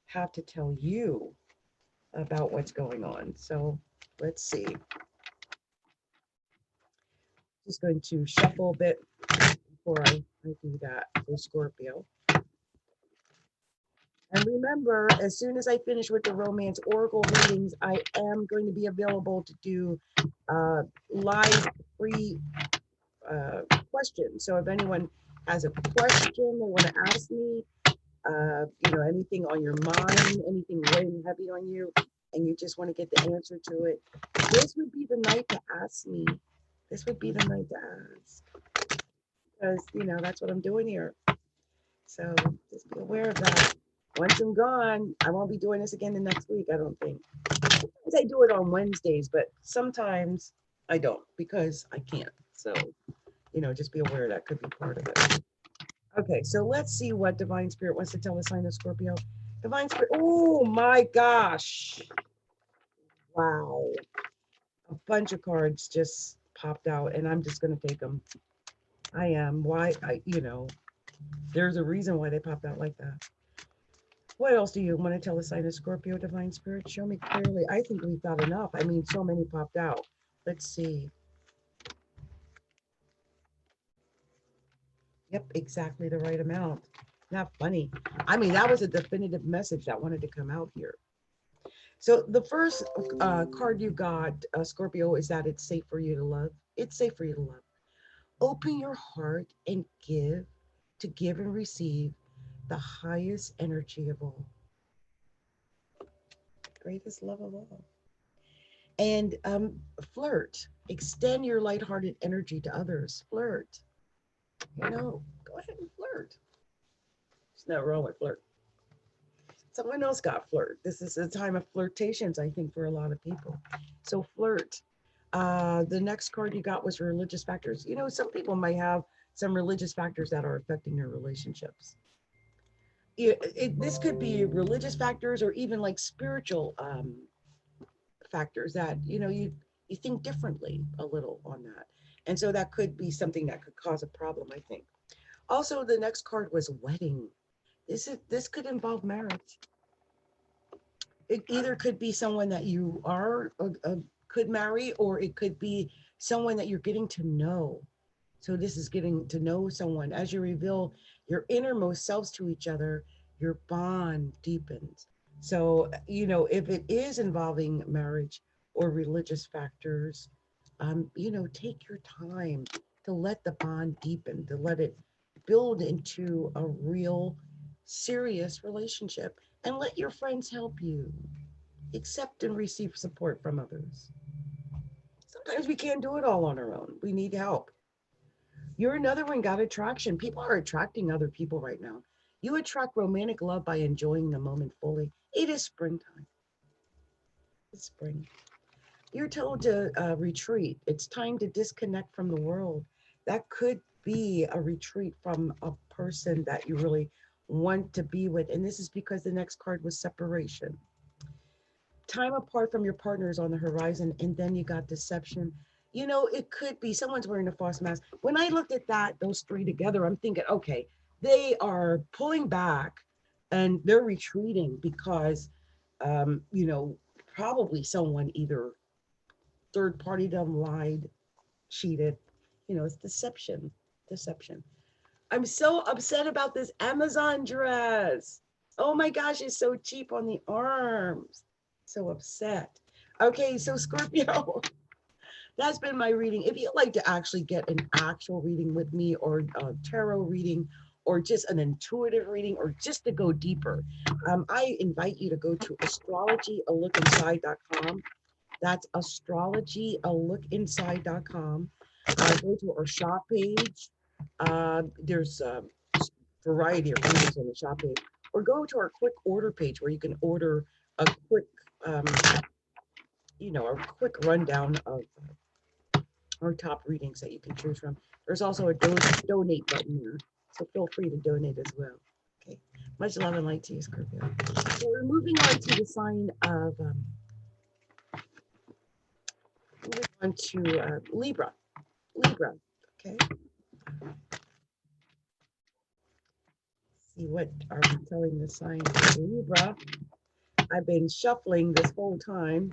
have to tell you about what's going on. So let's see. Just going to shuffle a bit before I do that for Scorpio. And remember, as soon as I finish with the romance oracle readings, I am going to be available to do live free questions. So if anyone has a question they want to ask me, anything on your mind, anything weighing heavy on you, and you just want to get the answer to it, this would be the night to ask me. This would be the night to ask, because that's what I'm doing here. So just be aware of that. Once I'm gone, I won't be doing this again the next week, I don't think. Sometimes I do it on Wednesdays, but sometimes I don't because I can't. So, just be aware that could be part of it. Okay, so let's see what Divine Spirit wants to tell the sign of Scorpio. Divine Spirit, oh my gosh. Wow. A bunch of cards just popped out, and I'm just going to take them. I am. Why? There's a reason why they popped out like that. What else do you want to tell the sign of Scorpio, Divine Spirit? Show me clearly. I think we've got enough. I mean, so many popped out. Let's see. Yep, exactly the right amount. Not funny. I mean, that was a definitive message that wanted to come out here. So the first card you got, Scorpio, is that it's safe for you to love. It's safe for you to love. Open your heart and give and receive the highest energy of all. Greatest love of all. And flirt. Extend your lighthearted energy to others. Flirt. Go ahead and flirt. There's nothing wrong with flirt. Someone else got flirt. This is a time of flirtations, I think, for a lot of people. So flirt. The next card you got was religious factors. Some people might have some religious factors that are affecting their relationships. This could be religious factors or even like spiritual factors that you think differently a little on that, and so that could be something that could cause a problem, I think. Also, the next card was wedding. This could involve marriage. It either could be someone that you could marry, or it could be someone that you're getting to know. So this is getting to know someone. As you reveal your innermost selves to each other, your bond deepens. So, if it is involving marriage or religious factors, take your time to let the bond deepen, to let it build into a real serious relationship, and let your friends help you. Accept and receive support from others. Sometimes we can't do it all on our own. We need help. You're another one, got attraction. People are attracting other people right now. You attract romantic love by enjoying the moment fully. It is springtime. It's spring. You're told to retreat. It's time to disconnect from the world. That could be a retreat from a person that you really want to be with. And this is because the next card was separation. Time apart from your partner is on the horizon, and then you got deception. It could be someone's wearing a false mask. When I looked at those three together, I'm thinking, okay, they are pulling back and they're retreating because, probably someone either third party them, lied, cheated. It's deception. Deception. I'm so upset about this Amazon dress. Oh my gosh, it's so cheap on the arms. So upset. Okay, so Scorpio, that's been my reading. If you'd like to actually get an actual reading with me, or a tarot reading, or just an intuitive reading, or just to go deeper, I invite you to go to astrologyalookinside.com. That's astrologyalookinside.com. Go to our shop page. There's a variety of readings on the shop page. Or go to our quick order page where you can order a quick, um, a quick rundown of our top readings that you can choose from. There's also a donate button there, so feel free to donate as well. Okay, much love and light to you, Scorpio. So we're moving on to the sign of moving on to Libra. Libra. Okay, see what are we telling the sign of Libra. I've been shuffling this whole time,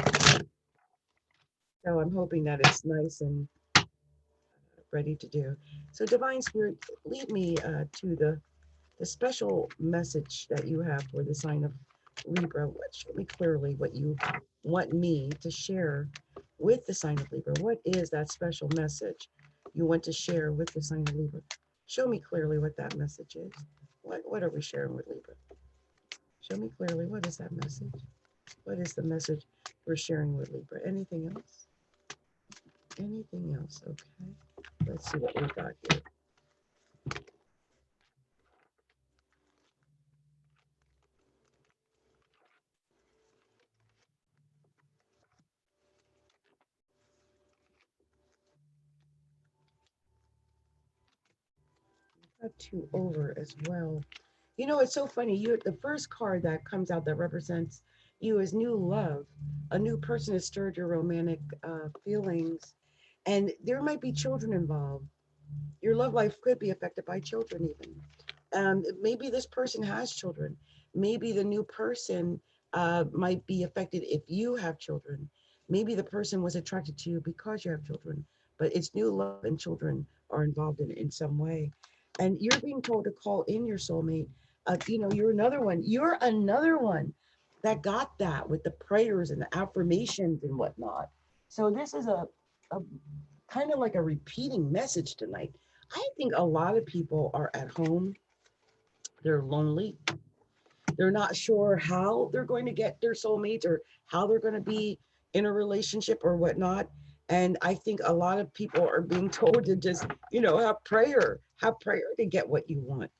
so I'm hoping that it's nice and ready to do. So, Divine Spirit, lead me to the special message that you have for the sign of Libra. Show me clearly what you want me to share with the sign of Libra. What is that special message you want to share with the sign of Libra? Show me clearly what that message is. What are we sharing with Libra? Show me clearly what is that message? What is the message we're sharing with Libra? Anything else? Anything else? Okay. Let's see what we got here. Got two over as well. You know, it's so funny. You The first card that comes out that represents you as new love. A new person has stirred your romantic feelings, and there might be children involved. Your love life could be affected by children, even. Maybe this person has children. Maybe the new person might be affected if you have children. Maybe the person was attracted to you because you have children, but it's new love and children are involved in some way. And you're being told to call in your soulmate. You're another one. You're another one that got that with the prayers and the affirmations and whatnot. So this is a kind of like a repeating message tonight. I think a lot of people are at home, they're lonely, they're not sure how they're going to get their soulmates or how they're going to be in a relationship or whatnot. And I think a lot of people are being told to just, have prayer to get what you want.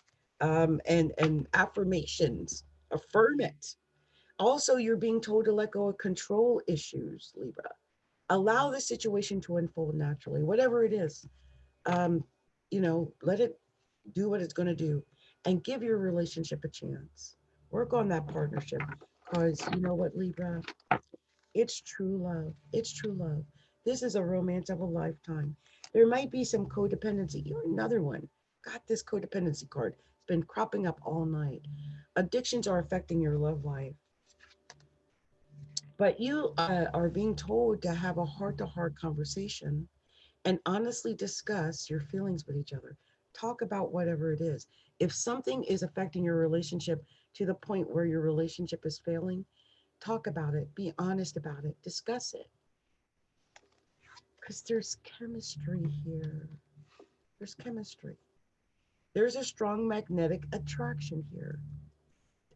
And affirmations, affirm it. Also, you're being told to let go of control issues, Libra. Allow the situation to unfold naturally, whatever it is. um, let it do what it's going to do and give your relationship a chance. Work on that partnership because you know what, Libra? It's true love. It's true love. This is a romance of a lifetime. There might be some codependency. You're another one. Got this codependency card. It's been cropping up all night. Addictions are affecting your love life. But you are being told to have a heart to heart conversation and honestly discuss your feelings with each other. Talk about whatever it is. If something is affecting your relationship to the point where your relationship is failing, talk about it, be honest about it, discuss it. Because there's chemistry here. There's chemistry. There's a strong magnetic attraction here.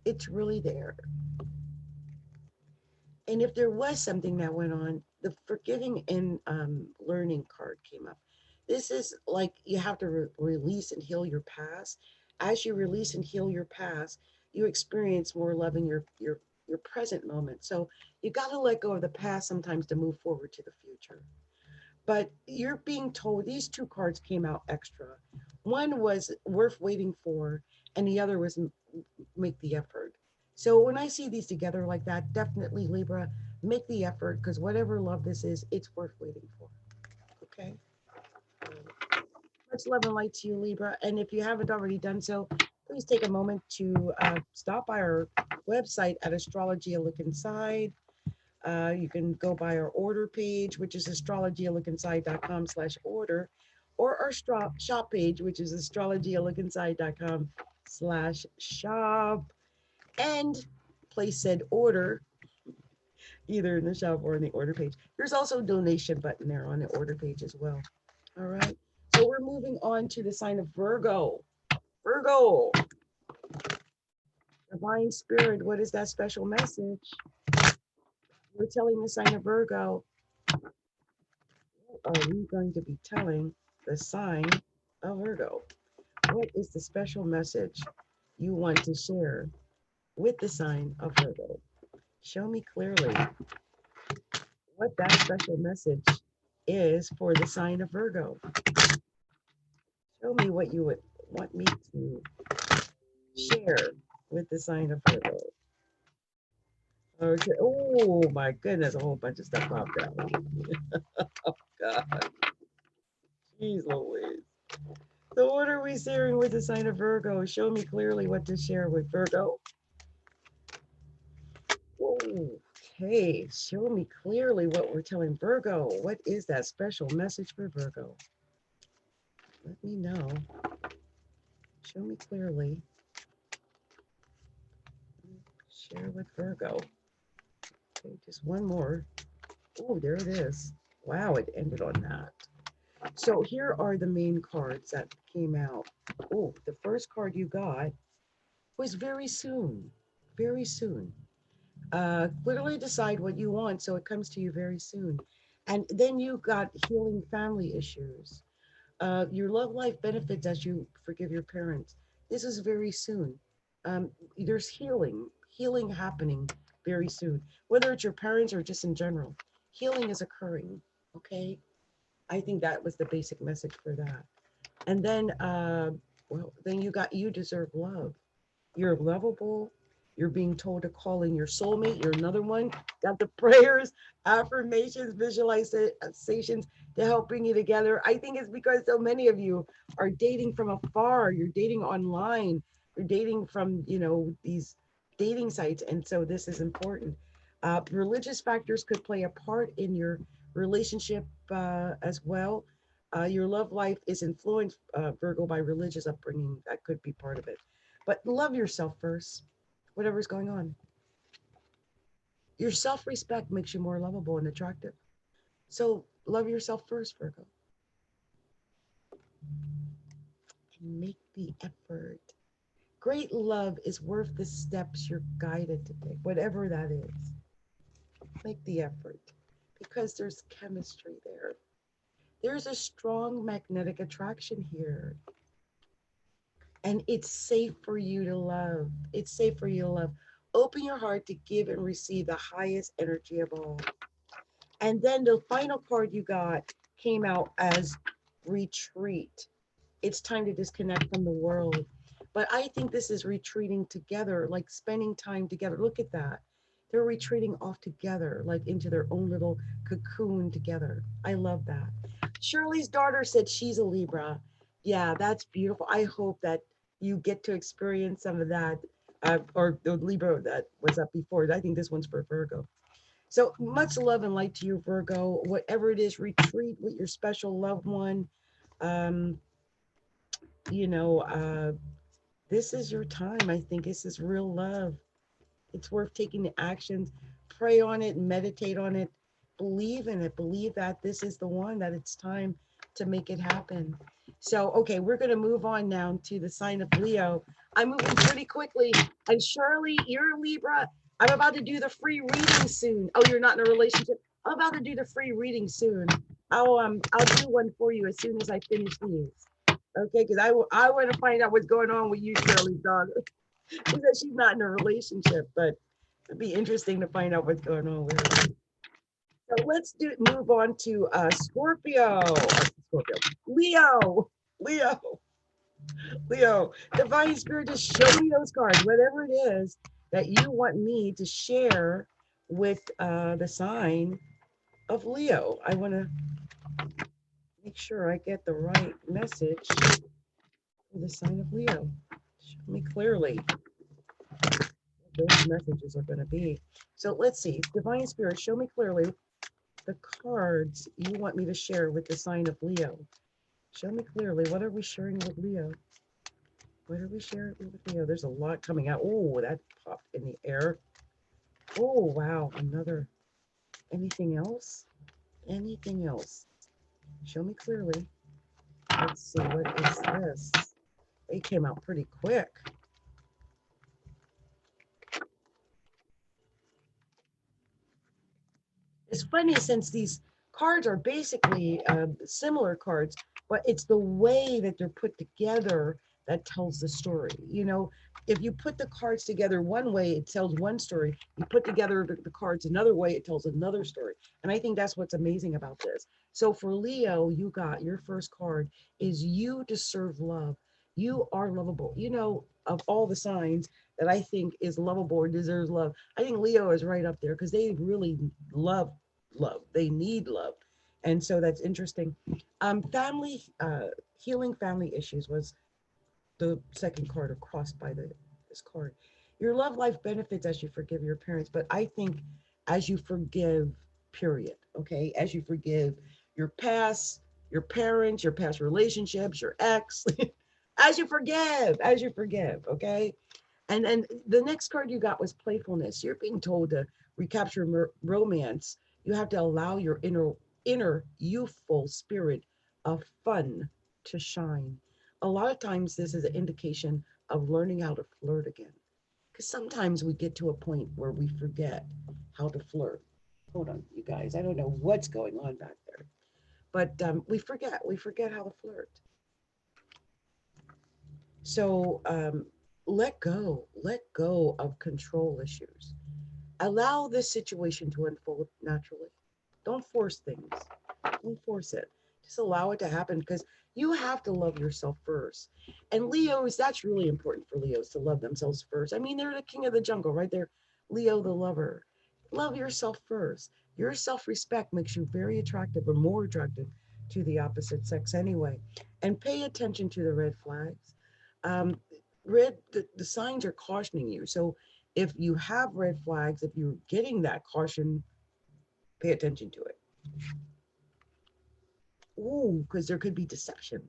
It's really there. And if there was something that went on, the forgiving and learning card came up. This is like you have to release and heal your past. As you release and heal your past, you experience more love in your present moment. So you got to let go of the past sometimes to move forward to the future. But you're being told these two cards came out extra. One was worth waiting for, and the other was make the effort. So when I see these together like that, definitely Libra, make the effort because whatever love this is, it's worth waiting for. Okay. Much love and light to you, Libra. And if you haven't already done so, please take a moment to stop by our website at Astrology A Look Inside. You can go by our order page, which is astrologyalookinside.com/order, or our shop page, which is astrologyalookinside.com/shop. And place said order either in the shop or in the order page. There's also a donation button there on the order page as well. All right. So we're moving on to the sign of Virgo. Virgo, divine spirit, what is that special message? We're telling the sign of Virgo. What are we going to be telling the sign of Virgo? What is the special message you want to share with the sign of Virgo? Show me clearly what that special message is for the sign of Virgo. Show me what you would want me to share with the sign of Virgo. Okay. Oh my goodness, a whole bunch of stuff popped out. God, jeez Louise. So what are we sharing with the sign of Virgo? Show me clearly what to share with Virgo. Okay, show me clearly what we're telling Virgo. What is that special message for Virgo? Let me know. Show me clearly. Share with Virgo. Okay, just one more. Oh, there it is. Wow, it ended on that. So here are the main cards that came out. Oh, the first card you got was very soon. Very soon. Clearly decide what you want so it comes to you very soon. And then you got healing family issues. Your love life benefits as you forgive your parents. This is very soon. There's healing happening very soon, whether it's your parents or just in general. Healing is occurring. Okay. I think that was the basic message for that. And then, well, then you deserve love. You're lovable. You're being told to call in your soulmate. You're another one. Got the prayers, affirmations, visualizations to help bring you together. I think it's because so many of you are dating from afar. You're dating online. You're dating from, these dating sites. And so this is important. Religious factors could play a part in your relationship as well. Your love life is influenced, Virgo, by religious upbringing. That could be part of it. But love yourself first, whatever's going on. Your self respect makes you more lovable and attractive. So love yourself first, Virgo, and make the effort. Great love is worth the steps you're guided to take, whatever that is. Make the effort because there's chemistry there. There's a strong magnetic attraction here. And it's safe for you to love. It's safe for you to love. Open your heart to give and receive the highest energy of all. And then the final card you got came out as retreat. It's time to disconnect from the world. But I think this is retreating together, like spending time together. Look at that. They're retreating off together, like into their own little cocoon together. I love that. Shirley's daughter said she's a Libra. Yeah, that's beautiful. I hope that you get to experience some of that, or the Libra that was up before. I think this one's for Virgo. So much love and light to you, Virgo. Whatever it is, retreat with your special loved one. Um, you know, uh, this is your time. I think this is real love. It's worth taking the actions. Pray on it, meditate on it, believe in it. Believe that this is the one, that it's time to make it happen. So, okay, we're going to move on now to the sign of Leo. I'm moving pretty quickly. And Shirley, you're a Libra. I'm about to do the free reading soon. Oh, you're not in a relationship? I'm about to do the free reading soon. I'll do one for you as soon as I finish these. Okay, because I want to find out what's going on with you, Shirley, dog. She said she's not in a relationship, but it'd be interesting to find out what's going on with her. So let's move on to Scorpio. Scorpio. Leo. Leo. Leo. Divine Spirit, just show me those cards, whatever it is that you want me to share with the sign of Leo. I want to make sure I get the right message for the sign of Leo. Show me clearly what those messages are going to be. So let's see. Divine Spirit, show me clearly the cards you want me to share with the sign of Leo. Show me clearly. What are we sharing with Leo? What are we sharing with Leo? There's a lot coming out. Oh, that popped in the air. Oh, wow. Another. Anything else? Anything else? Show me clearly. Let's see, what is this? They came out pretty quick. It's funny since these cards are basically similar cards, but it's the way that they're put together that tells the story. You know, if you put the cards together one way, it tells one story. You put together the cards another way, it tells another story. And I think that's what's amazing about this. So for Leo, you got your first card is you deserve love. You are lovable. You know, of all the signs that I think is lovable or deserves love, I think Leo is right up there because they really love love. They need love. And so that's interesting. Family healing family issues was the second card across by this card. Your love life benefits as you forgive your parents, but I think as you forgive, period. Okay, as you forgive your past, your parents, your past relationships, your ex, as you forgive. Okay, and then the next card you got was playfulness. You're being told to recapture romance. You have to allow your inner youthful spirit of fun to shine. A lot of times this is an indication of learning how to flirt again. Because sometimes we get to a point where we forget how to flirt. Hold on, you guys. I don't know what's going on back there. But we forget how to flirt. So let go of control issues. Allow this situation to unfold naturally. Don't force things. Don't force it. Just allow it to happen because you have to love yourself first. And Leos, that's really important for Leos to love themselves first. I mean, they're the king of the jungle, right there. Leo, the lover. Love yourself first. Your self respect makes you very attractive or more attractive to the opposite sex anyway. And pay attention to the red flags. The signs are cautioning you. So if you have red flags, if you're getting that caution, pay attention to it. Ooh, because there could be deception.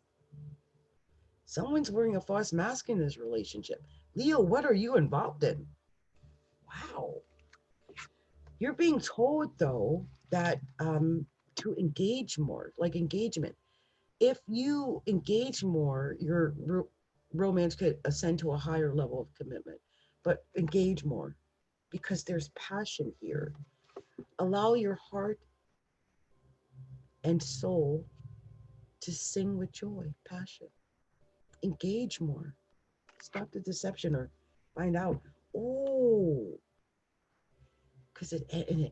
Someone's wearing a false mask in this relationship. Leo, what are you involved in? Wow. You're being told, though, that to engage more, like engagement. If you engage more, your romance could ascend to a higher level of commitment. But engage more because there's passion here. Allow your heart and soul to sing with joy, passion. Engage more. Stop the deception or find out. Oh, because it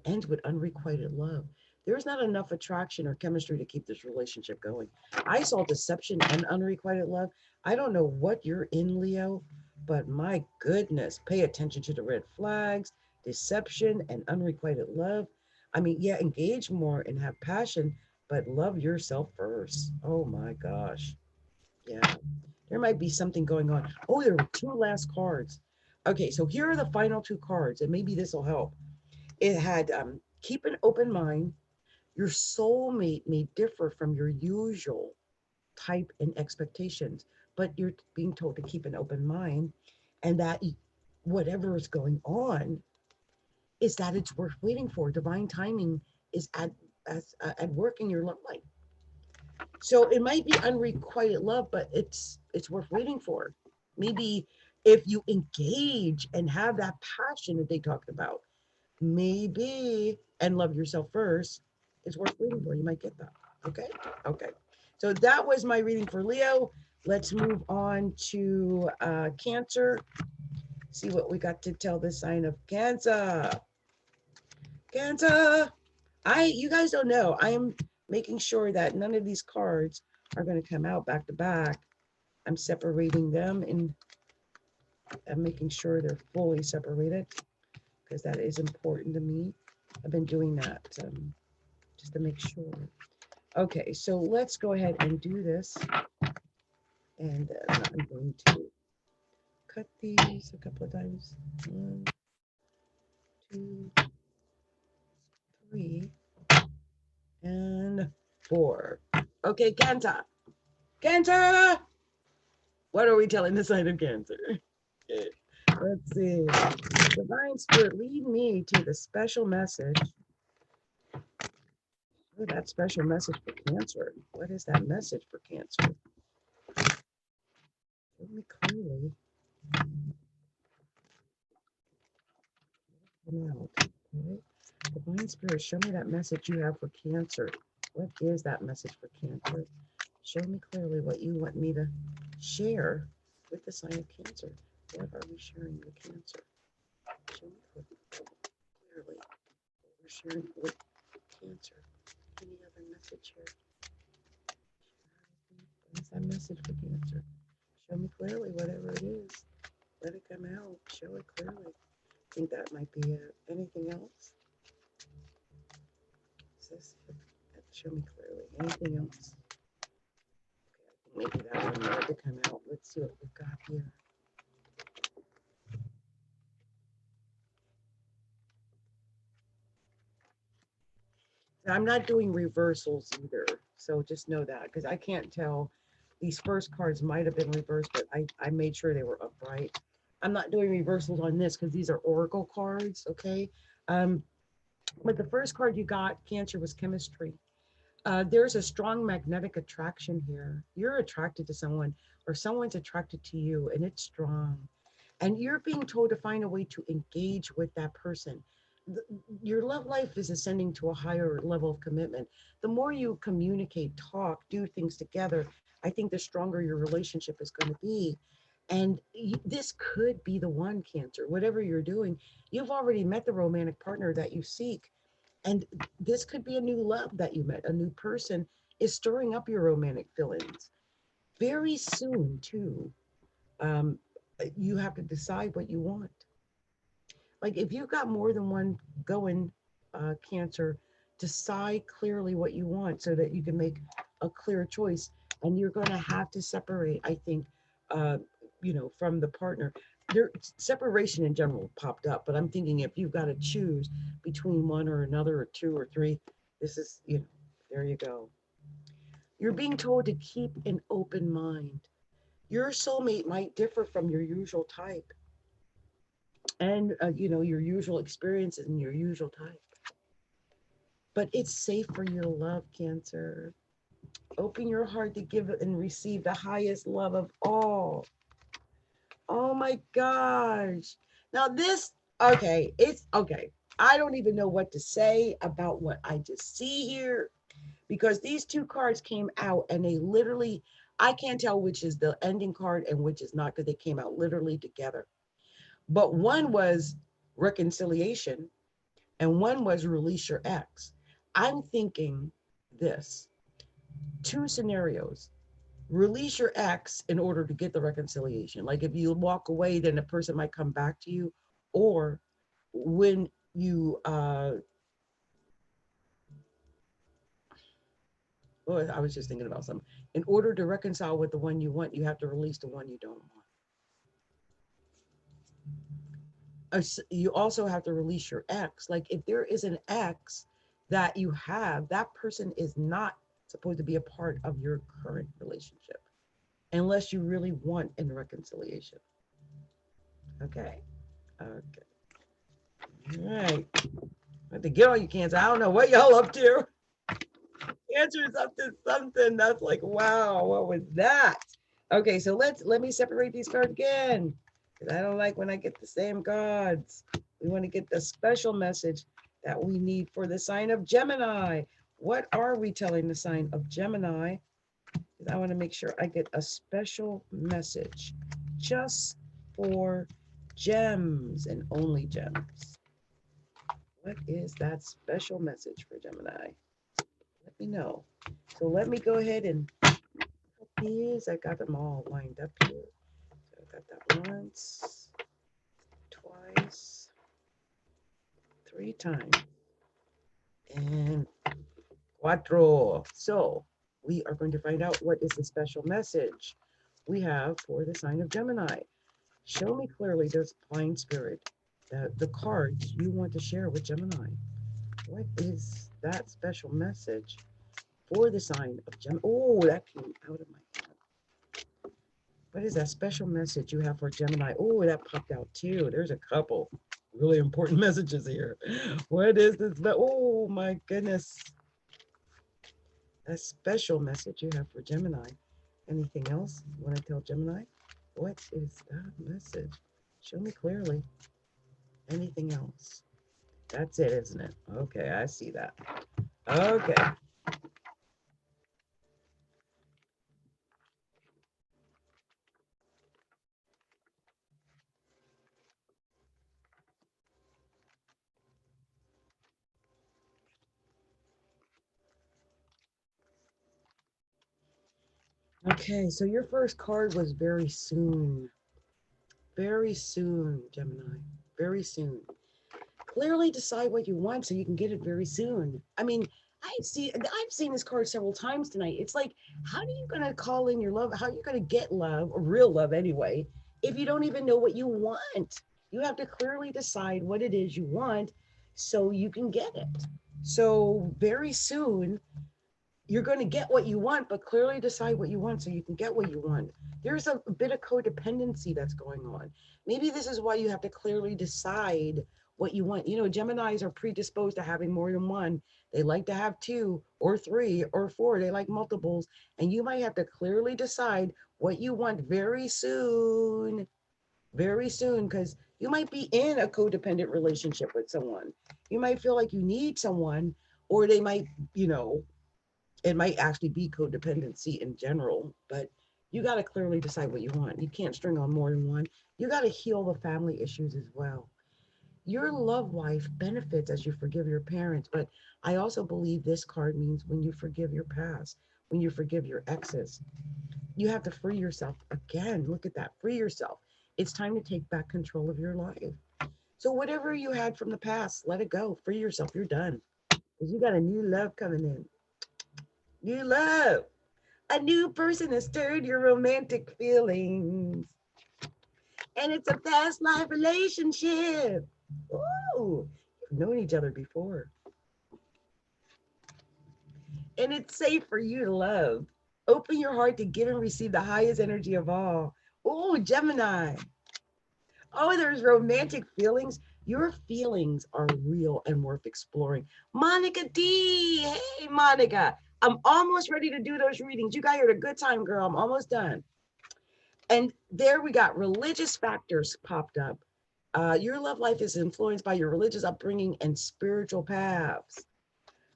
ends with unrequited love. There's not enough attraction or chemistry to keep this relationship going. I saw deception and unrequited love. I don't know what you're in, Leo, but my goodness, pay attention to the red flags, deception, and unrequited love. I mean, yeah, engage more and have passion, but love yourself first. Oh my gosh. Yeah, there might be something going on. Oh, there were two last cards. Okay, so here are the final two cards, and maybe this will help. It had keep an open mind. Your soulmate may differ from your usual type and expectations, but you're being told to keep an open mind and that whatever is going on is that it's worth waiting for. Divine timing is at work in your love life. So it might be unrequited love, but it's worth waiting for. Maybe if you engage and have that passion that they talked about, maybe and love yourself first, it's worth waiting for. You might get that. Okay. Okay. So that was my reading for Leo. Let's move on to Cancer. See what we got to tell the sign of Cancer. Cancer. You guys don't know. I am making sure that none of these cards are going to come out back to back. I'm separating them and I'm making sure they're fully separated because that is important to me. I've been doing that just to make sure. Okay, so let's go ahead and do this. And I'm going to cut these a couple of times. 1, 2, 3, and 4. Okay, Cancer. Cancer! What are we telling the sign of Cancer? Okay, let's see. Divine Spirit, lead me to the special message Oh, that special message for Cancer. What is that message for Cancer? Show me clearly. Come out. Okay. Divine Spirit, show me that message you have for Cancer. What is that message for Cancer? Show me clearly what you want me to share with the sign of Cancer. What are we sharing with Cancer? Show me clearly what we're sharing with Cancer. Any other message here? What is that message for Cancer? Show me clearly whatever it is. Let it come out. Show it clearly. I think that might be it. Anything else? Is this it? Show me clearly. Anything else? Okay, I think maybe that one needed to come out. Let's see what we've got here. I'm not doing reversals either. So just know that because I can't tell. These first cards might have been reversed, but I made sure they were upright. I'm not doing reversals on this because these are oracle cards, okay? But the first card you got, Cancer, was chemistry. There's a strong magnetic attraction here. You're attracted to someone or someone's attracted to you, and it's strong. And you're being told to find a way to engage with that person. Your love life is ascending to a higher level of commitment. The more you communicate, talk, do things together, I think the stronger your relationship is going to be. And this could be the one, Cancer. Whatever you're doing, you've already met the romantic partner that you seek. And this could be a new love that you met. A new person is stirring up your romantic feelings very soon, too. Um, you have to decide what you want. Like if you've got more than one going, Cancer, decide clearly what you want so that you can make a clear choice. And you're going to have to separate, I think, uh, from the partner. There, separation in general popped up, but I'm thinking if you've got to choose between one or another, or two or three, this is, there you go. You're being told to keep an open mind. Your soulmate might differ from your usual type and your usual experiences and your usual type, but it's safe for you to love, Cancer. Open your heart to give and receive the highest love of all. Oh my gosh. Now this, okay, it's okay. I don't even know what to say about what I just see here because these two cards came out and they literally, I can't tell which is the ending card and which is not because they came out literally together. But one was reconciliation and one was release your ex. I'm thinking this two scenarios: release your ex in order to get the reconciliation. Like if you walk away, then the person might come back to you, or when you, well, I was just thinking about something. In order to reconcile with the one you want, you have to release the one you don't want. You also have to release your ex. Like if there is an ex that you have, that person is not supposed to be a part of your current relationship unless you really want a reconciliation. Okay. Okay. All right. I have to get on you, Cancer. I don't know what y'all up to. Cancer is up to something that's like, wow, what was that? Okay, so let me separate these cards again. Because I don't like when I get the same cards. We want to get the special message that we need for the sign of Gemini. What are we telling the sign of Gemini? Because I want to make sure I get a special message just for gems and only gems. What is that special message for Gemini? Let me know. So let me go ahead and these. I got them all lined up here. So I got that once, twice, three times, and cuatro. So we are going to find out what is the special message we have for the sign of Gemini. Show me clearly, there's Divine Spirit, the cards you want to share with Gemini. What is that special message for the sign of Gemini? Oh, that came out of my hand. What is that special message you have for Gemini? Oh, that popped out too. There's a couple really important messages here. What is this? Oh my goodness. A special message you have for Gemini. Anything else you want to tell Gemini? What is that message? Show me clearly. Anything else? That's it, isn't it? Okay, I see that. Okay. Okay, so your first card was very soon. Very soon, Gemini. Very soon. Clearly decide what you want so you can get it very soon. I mean, I've seen this card several times tonight. It's like, how are you gonna call in your love? How are you gonna get love, or real love anyway, if you don't even know what you want? You have to clearly decide what it is you want so you can get it. So very soon you're going to get what you want, but clearly decide what you want so you can get what you want. There's a bit of codependency that's going on. Maybe this is why you have to clearly decide what you want. You know, Geminis are predisposed to having more than one. They like to have two or three or four. They like multiples. And you might have to clearly decide what you want very soon, because you might be in a codependent relationship with someone. You might feel like you need someone, or they might, you know, it might actually be codependency in general, but you got to clearly decide what you want. You can't string on more than one. You got to heal the family issues as well. Your love life benefits as you forgive your parents, but I also believe this card means when you forgive your past, when you forgive your exes, you have to free yourself again. Look at that, free yourself. It's time to take back control of your life. So whatever you had from the past, let it go. Free yourself. You're done. Because you got a new love coming in. New love. A new person has stirred your romantic feelings. And it's a past life relationship. Ooh, you've known each other before. And it's safe for you to love. Open your heart to give and receive the highest energy of all. Oh, Gemini. Oh, there's romantic feelings. Your feelings are real and worth exploring. Monica D. Hey, Monica. I'm almost ready to do those readings. You got here at a good time, girl. I'm almost done. And there we got religious factors popped up. Your love life is influenced by your religious upbringing and spiritual paths.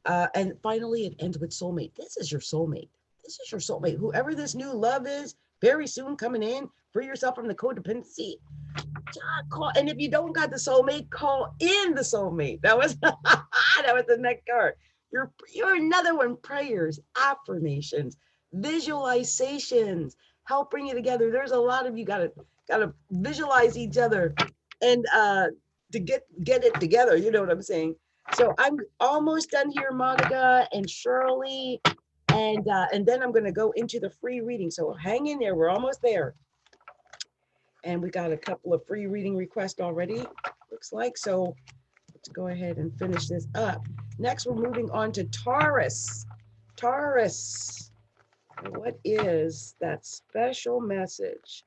And finally, it ends with soulmate. This is your soulmate. This is your soulmate. Whoever this new love is, very soon coming in, free yourself from the codependency. Call, and if you don't got the soulmate, call in the soulmate. That was that was the next card. You're another one. Prayers, affirmations, visualizations help bring you together. There's a lot of you gotta visualize each other and to get it together. You know what I'm saying? So I'm almost done here, Monica and Shirley, and then I'm gonna go into the free reading. So hang in there. We're almost there. And we got a couple of free reading requests already, looks like. So let's go ahead and finish this up. Next, we're moving on to Taurus. Taurus, what is that special message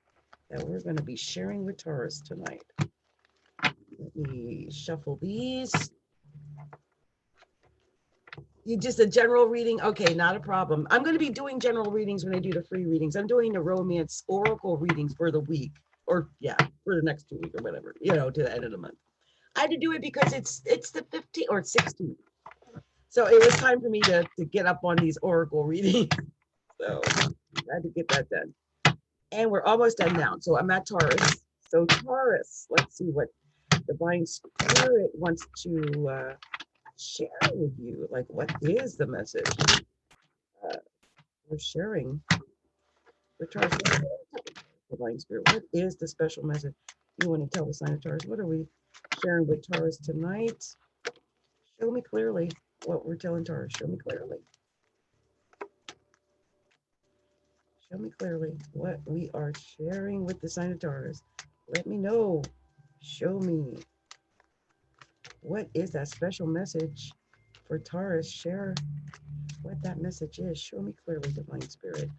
that we're going to be sharing with Taurus tonight? Let me shuffle these. You just a general reading? Okay, not a problem. I'm going to be doing general readings when I do the free readings. I'm doing the romance oracle readings for the week, or yeah, for the next 2 weeks or whatever, you know, to the end of the month. I had to do it because it's the 15th or 16th. So it was time for me to get up on these oracle readings. So I had to get that done. And we're almost done now. So I'm at Taurus. So Taurus, let's see what Divine Spirit wants to share with you. Like, what is the message we're sharing for Taurus? Divine Spirit, what is the special message you want to tell the sign of Taurus? What are we sharing with Taurus tonight? Show me clearly what we're telling Taurus. Show me clearly. Show me clearly what we are sharing with the sign of Taurus. Let me know. Show me. What is that special message for Taurus? Share what that message is. Show me clearly, Divine Spirit.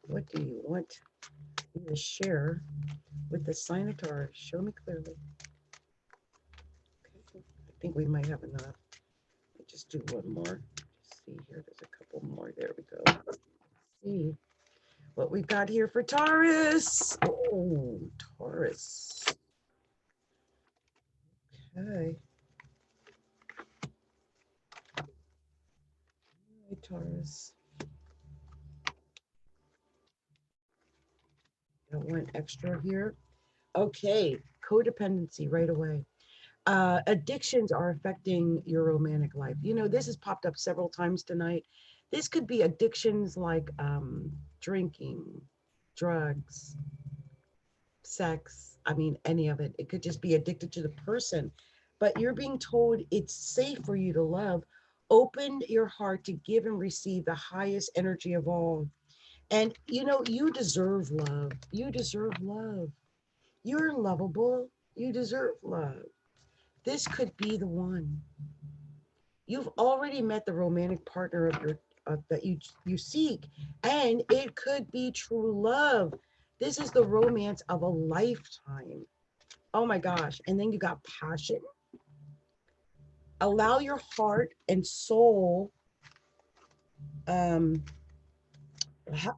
What do you want me to share with the sign of Taurus? Show me clearly. Okay. I think we might have enough. Let's just do one more. see here. There's a couple more. There we go. Let's see what we've got here for Taurus. Oh, Taurus. Okay. Hey, Taurus. Got one extra here. Okay, codependency right away. Addictions are affecting your romantic life. You know, this has popped up several times tonight. This could be addictions like drinking, drugs, sex. I mean, any of it. It could just be addicted to the person. But you're being told it's safe for you to love. Open your heart to give and receive the highest energy of all. And, you know, you deserve love. You deserve love. You're lovable. You deserve love. This could be the one. You've already met the romantic partner of your that you seek, and it could be true love. This is the romance of a lifetime. Oh my gosh. And then you got passion. Allow your heart and soul, um,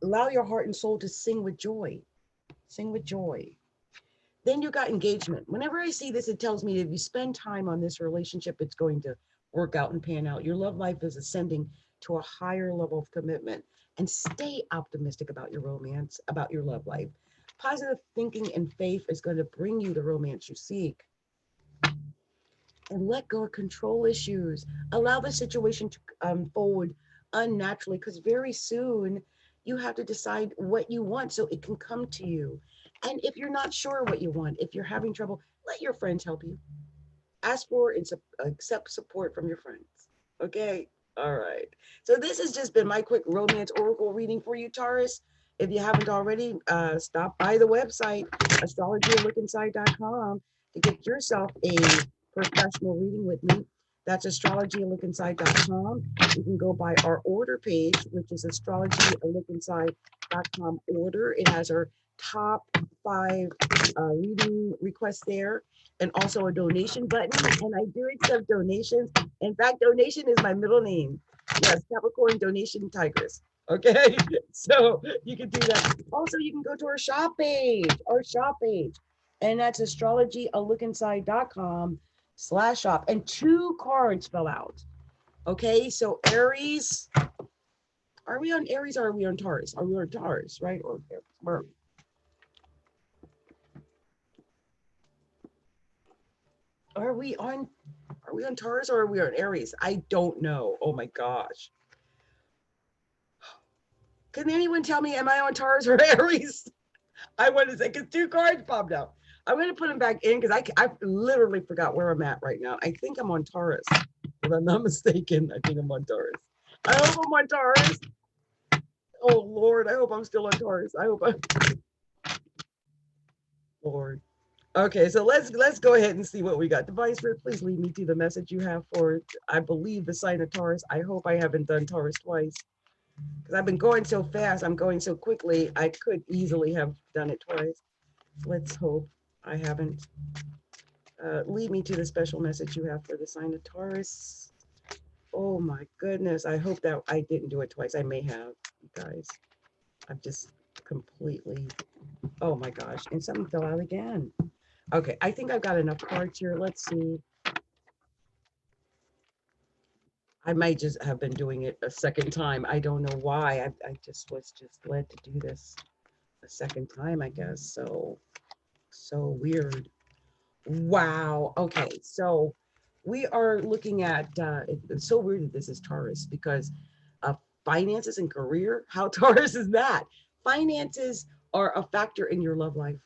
allow your heart and soul to sing with joy. Sing with joy. Then you got engagement. Whenever I see this, it tells me that if you spend time on this relationship, it's going to work out and pan out. Your love life is ascending to a higher level of commitment. And stay optimistic about your romance, about your love life. Positive thinking and faith is going to bring you the romance you seek. And let go of control issues. Allow the situation to unfold unnaturally, because very soon you have to decide what you want so it can come to you. And if you're not sure what you want, if you're having trouble, let your friends help you. Ask for and accept support from your friends. Okay? All right. So this has just been my quick romance oracle reading for you, Taurus. If you haven't already, stop by the website, astrologyalookinside.com, to get yourself a professional reading with me. That's astrologyalookinside.com. You can go by our order page, which is astrologyalookinside.com order. It has our top 5 reading requests there, and also a donation button. And I do accept donations. In fact, donation is my middle name. Yes, Capricorn Donation Tigress. Okay, so you can do that. Also, you can go to our shop page, and that's astrologyalookinside.com/shop. And 2 cards fell out. Okay, so Aries, are we on Aries or are we on Taurus? Are we on Taurus, right? Or where? Are we on Taurus or are we on Aries? I don't know. Oh my gosh. Can anyone tell me, am I on Taurus or Aries? I want to say, because 2 cards popped out. I'm going to put them back in because I literally forgot where I'm at right now. I think I'm on Taurus. If I'm not mistaken, I think I'm on Taurus. I hope I'm on Taurus. Oh, Lord, I hope I'm still on Taurus. I hope I'm... Lord. Okay, so let's go ahead and see what we got. Divine Spirit, please lead me to the message you have for, I believe, the sign of Taurus. I hope I haven't done Taurus twice, because I've been going so fast. I'm going so quickly. I could easily have done it twice. Let's hope I haven't. Lead me to the special message you have for the sign of Taurus. Oh my goodness. I hope that I didn't do it twice. I may have, you guys. I've just completely, oh my gosh. And something fell out again. Okay, I think I've got enough cards here. Let's see. I might just have been doing it a second time. I don't know why. I just was led to do this a second time, I guess. So weird. Wow. Okay, so we are looking at, it's so weird that this is Taurus, because finances and career, how Taurus is that? Finances are a factor in your love life.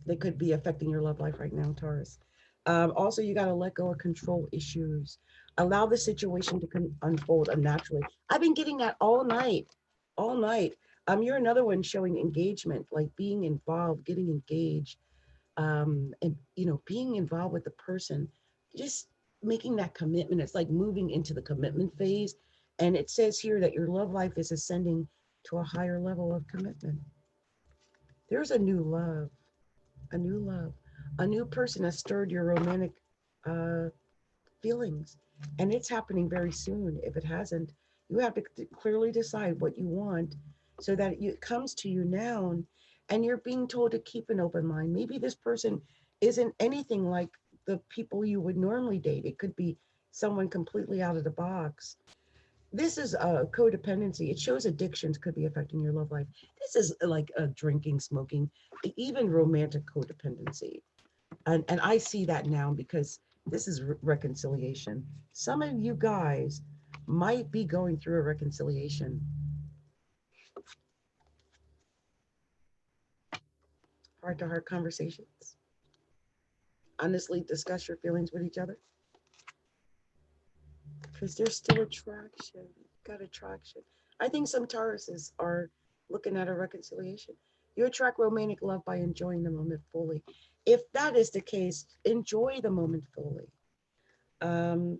They could be affecting your love life right now, Taurus. Also, you got to let go of control issues. Allow the situation to unfold unnaturally. I've been getting that all night, all night. You're another one showing engagement, like being involved, getting engaged, and being involved with the person, just making that commitment. It's like moving into the commitment phase. And it says here that your love life is ascending to a higher level of commitment. There's a new love. A new love, a new person has stirred your romantic feelings, and it's happening very soon. If it hasn't, You have to clearly decide what you want so that it comes to you now, and you're being told to keep an open mind. Maybe this person isn't anything like the people you would normally date. It could be someone completely out of the box. This is a codependency. It shows addictions could be affecting your love life. This is like a drinking, smoking, even romantic codependency. And I see that now because this is reconciliation. Some of you guys might be going through a reconciliation, heart to heart conversations. Honestly, discuss your feelings with each other because there's still attraction. Got attraction. I think some Tauruses are looking at a reconciliation. You attract romantic love by enjoying the moment fully. If that is the case, enjoy the moment fully. Um,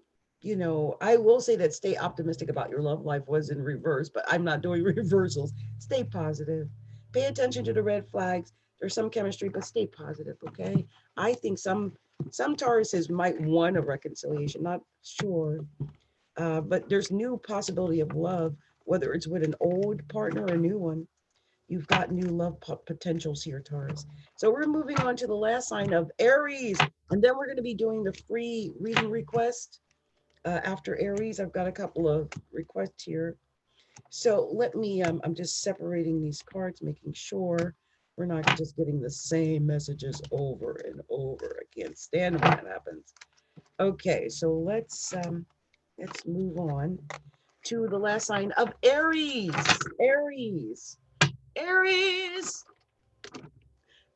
I will say that stay optimistic about your love life was in reverse, but I'm not doing reversals. Stay positive. Pay attention to the red flags. There's some chemistry, but stay positive, okay? I think some Tauruses might want a reconciliation, not sure, but there's new possibility of love, whether it's with an old partner or a new one. You've got new love potentials here, Taurus. So we're moving on to the last sign of Aries, and then we're going to be doing the free reading request after Aries. I've got a couple of requests here. So let me, I'm just separating these cards, making sure we're not just getting the same messages over and over. I can't stand when that happens. Okay, so let's move on to the last sign of Aries. Aries. Aries.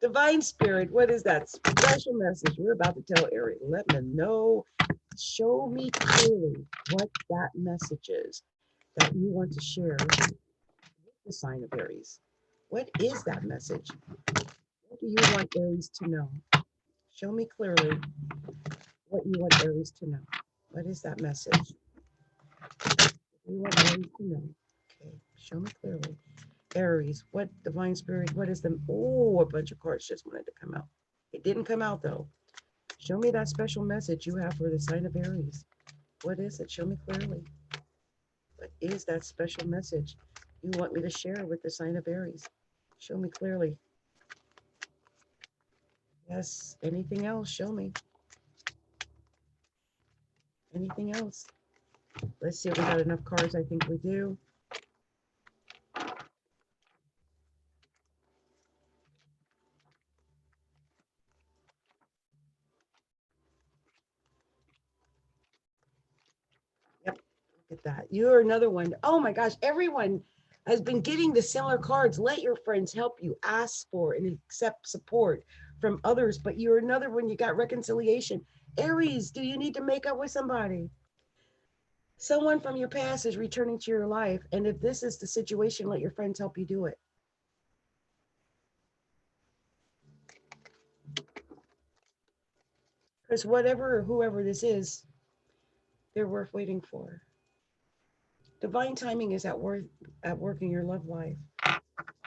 Divine Spirit, what is that special message we're about to tell Aries? Let me know. Show me clearly what that message is that you want to share with the sign of Aries. What is that message? What do you want Aries to know? Show me clearly what you want Aries to know. What is that message? You want Aries to know. Okay, show me clearly. Aries, what divine spirit, what is the, oh, a bunch of cards just wanted to come out. It didn't come out though. Show me that special message you have for the sign of Aries. What is it? Show me clearly. What is that special message you want me to share with the sign of Aries? Show me clearly. Yes. Anything else? Show me. Anything else? Let's see if we got enough cards. I think we do. Yep. Look at that. You're another one. Oh my gosh. Everyone has been getting the similar cards. Let your friends help you. Ask for and accept support from others. But you're another one. You got reconciliation. Aries, do you need to make up with somebody? Someone from your past is returning to your life. And if this is the situation, let your friends help you do it. Because whatever or whoever this is, they're worth waiting for. Divine timing is at work in your love life.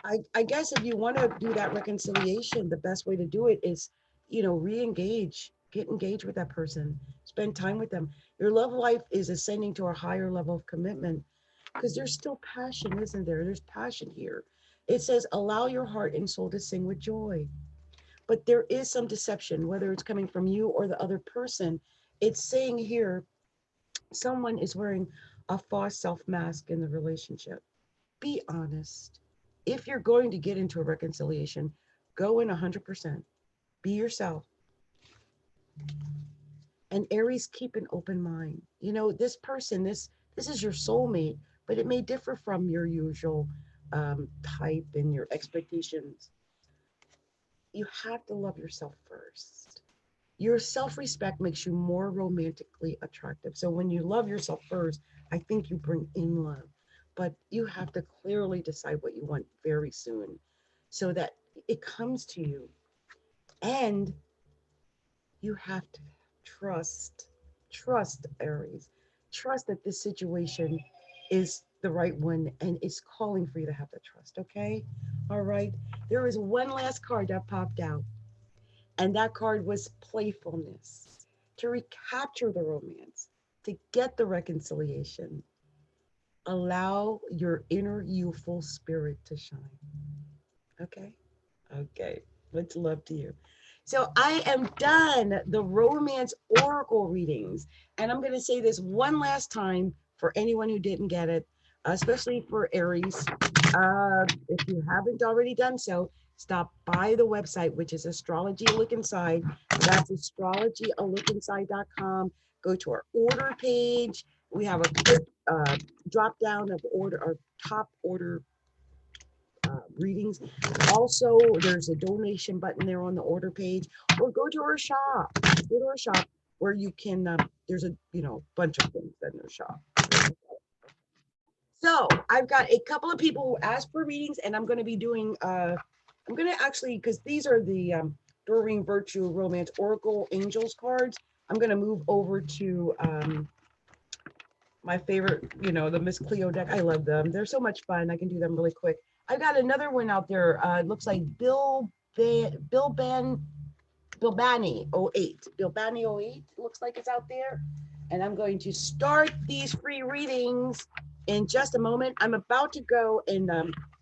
I guess if you want to do that reconciliation, the best way to do it is, re-engage, get engaged with that person, spend time with them. Your love life is ascending to a higher level of commitment because there's still passion, isn't there? There's passion here. It says, allow your heart and soul to sing with joy. But there is some deception, whether it's coming from you or the other person. It's saying here, someone is wearing a false self mask in the relationship. Be honest. If you're going to get into a reconciliation, go in 100%. Be yourself. And Aries, keep an open mind. This person, this is your soulmate, but it may differ from your usual type and your expectations. You have to love yourself first. Your self-respect makes you more romantically attractive. So when you love yourself first, I think you bring in love. But you have to clearly decide what you want very soon so that it comes to you. And you have to trust Aries. Trust that this situation is the right one and it's calling for you to have the trust, okay? All right. There is one last card that popped out. And that card was playfulness, to recapture the romance, to get the reconciliation. Allow your inner youthful spirit to shine. Okay. Okay. Much love to you. So I am done the romance oracle readings. And I'm going to say this one last time for anyone who didn't get it, especially for Aries. If you haven't already done so, stop by the website, which is Astrology A Look Inside. That's astrologyalookinside.com. Go to our order page. We have a quick drop down of order, our top order readings. Also, there's a donation button there on the order page, or go to our shop. Go to our shop where you can. There's a bunch of things in their shop. So I've got a couple of people who asked for readings, and I'm going to be doing. I'm going to actually, because these are the Doreen Virtue Romance Oracle Angels cards. I'm going to move over to my favorite, the Miss Cleo deck. I love them. They're so much fun. I can do them really quick. I've got another one out there. It looks like Bilbani 08. Bilbani 08 looks like it's out there. And I'm going to start these free readings in just a moment. I'm about to go and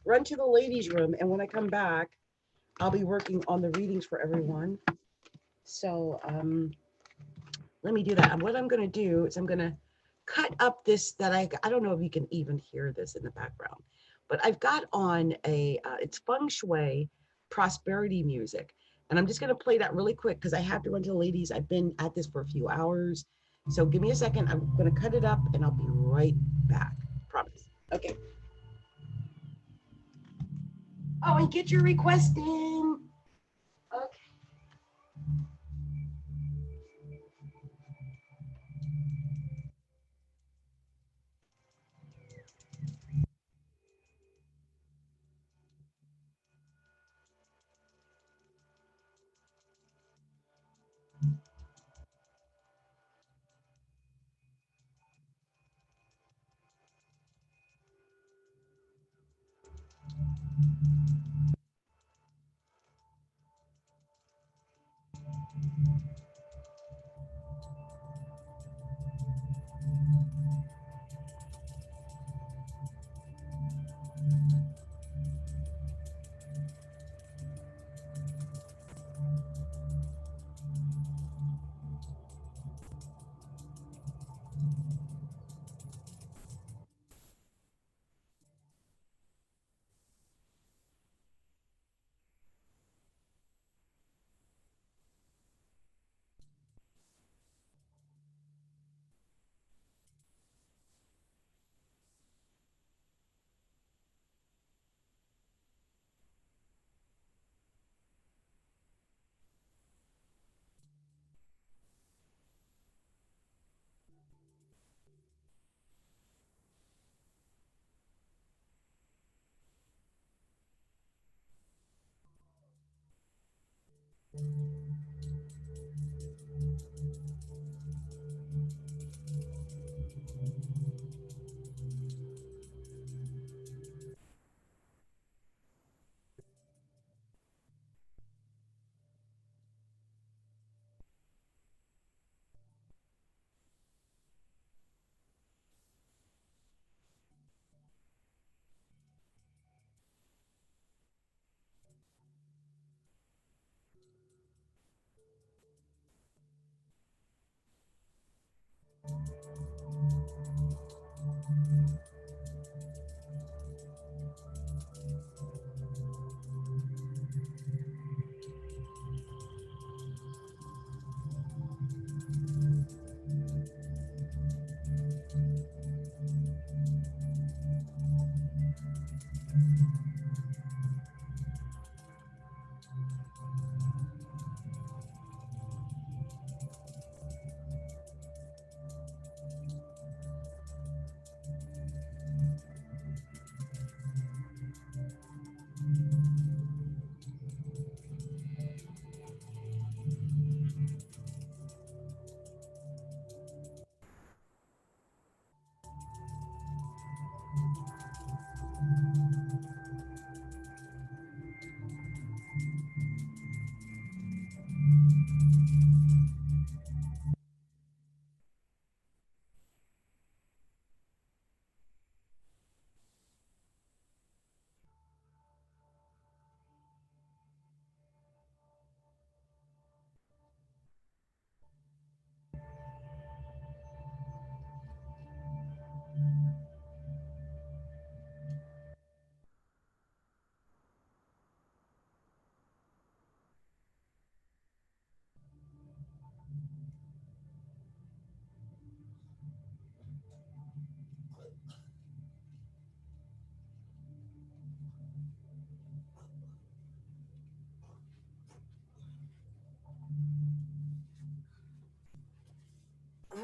run to the ladies' room. And when I come back, I'll be working on the readings for everyone. So let me do that. And what I'm going to do is I'm going to cut up this that I don't know if you can even hear this in the background, but I've got on it's feng shui prosperity music. And I'm just going to play that really quick because I have to run to the ladies. I've been at this for a few hours. So give me a second. I'm going to cut it up and I'll be right back. Promise. Okay. Oh, and get your request in. Okay.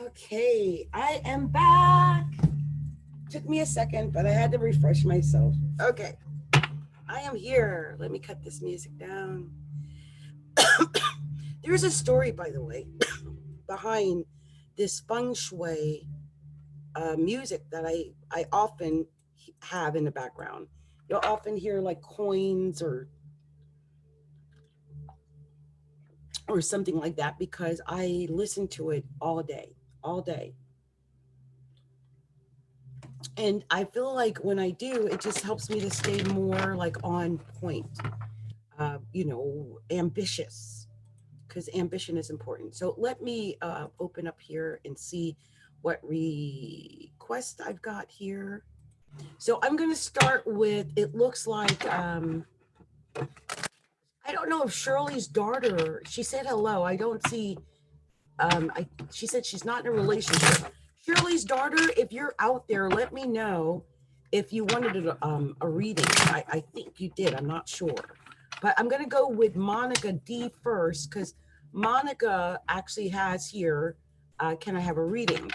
Okay, I am back. Took me a second, but I had to refresh myself. Okay, I am here. Let me cut this music down. There's a story, by the way, behind this feng shui music that I often have in the background. You'll often hear like coins or something like that because I listen to it all day, all day. And I feel like when I do, it just helps me to stay more like on point, ambitious, because ambition is important. So let me open up here and see what request I've got here. So I'm going to start with, it looks like, I don't know if Shirley's daughter, she said hello. I don't see, she said she's not in a relationship. Shirley's daughter, if you're out there, let me know if you wanted a reading. I think you did. I'm not sure. But I'm going to go with Monica D first because Monica actually has here, can I have a reading?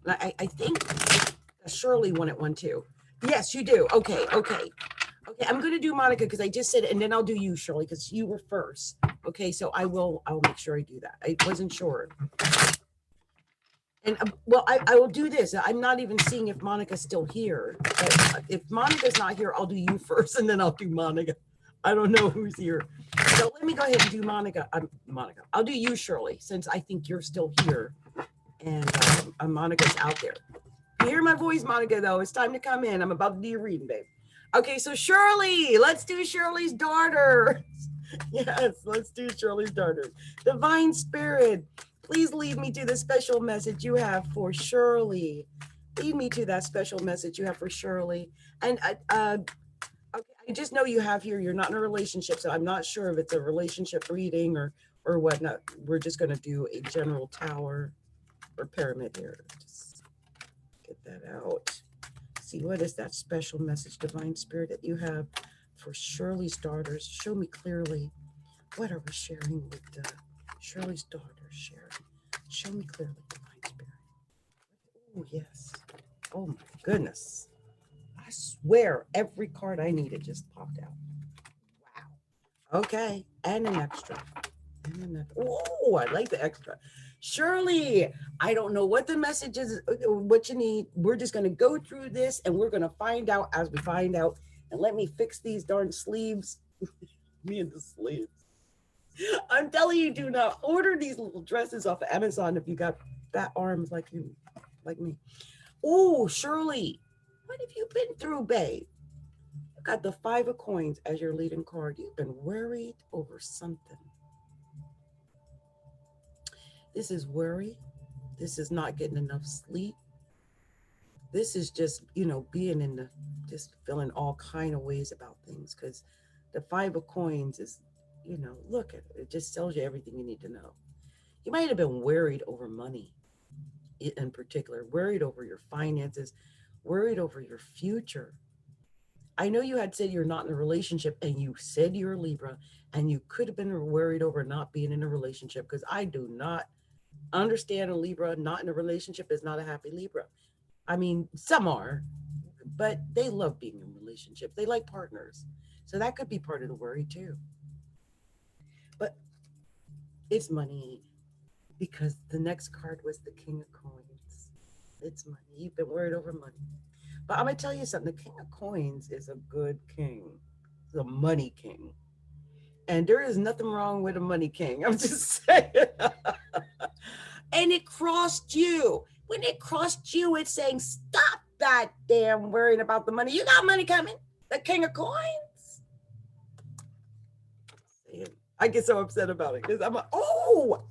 I think Shirley wanted one too. Yes, you do. Okay, okay. Okay, I'm going to do Monica because I just said it, and then I'll do you, Shirley, because you were first. Okay, so I'll make sure I do that. I wasn't sure. And well, I will do this. I'm not even seeing if Monica's still here. But if Monica's not here, I'll do you first, and then I'll do Monica. I don't know who's here. So let me go ahead and do Monica. Monica. I'll do you, Shirley, since I think you're still here, and Monica's out there. You hear my voice, Monica, though. It's time to come in. I'm about to do your reading, babe. Okay, so Shirley, let's do Shirley's daughter. Yes, let's do Shirley's daughter. Divine Spirit, please lead me to the special message you have for Shirley. Lead me to that special message you have for Shirley. And okay, I just know you have here, you're not in a relationship, so I'm not sure if it's a relationship reading or whatnot. We're just going to do a general tower or pyramid here. Just get that out. See, what is that special message, Divine Spirit, that you have for Shirley's daughters? Show me clearly. What are we sharing with Shirley's daughters? Sharing. Show me clearly, Divine Spirit. Oh, yes. Oh, my goodness. I swear every card I needed just popped out. Wow. Okay. And an extra. Oh, I like the extra. Shirley, I don't know what the message is, what you need. We're just going to go through this and we're going to find out as we find out. And let me fix these darn sleeves. Me and the sleeves. I'm telling you, do not order these little dresses off of Amazon if you got fat arms like me. Oh, Shirley, what have you been through, babe? You got the 5 of coins as your leading card. You've been worried over something. This is worry. This is not getting enough sleep. This is just, being in just feeling all kind of ways about things because the 5 of coins is, look at it. It just tells you everything you need to know. You might have been worried over money in particular, worried over your finances, worried over your future. I know you had said you're not in a relationship and you said you're a Libra and you could have been worried over not being in a relationship because I do not understand a Libra not in a relationship is not a happy Libra. I mean, some are, but they love being in relationships. They like partners. So that could be part of the worry too. But it's money because the next card was the King of Coins. It's money. You've been worried over money. But I'm going to tell you something. The King of Coins is a good king. He's a money king. And there is nothing wrong with a money king. I'm just saying. And it crossed you. When it crossed you, it's saying, stop that damn worrying about the money. You got money coming. The King of Coins. I get so upset about it because I'm like, oh,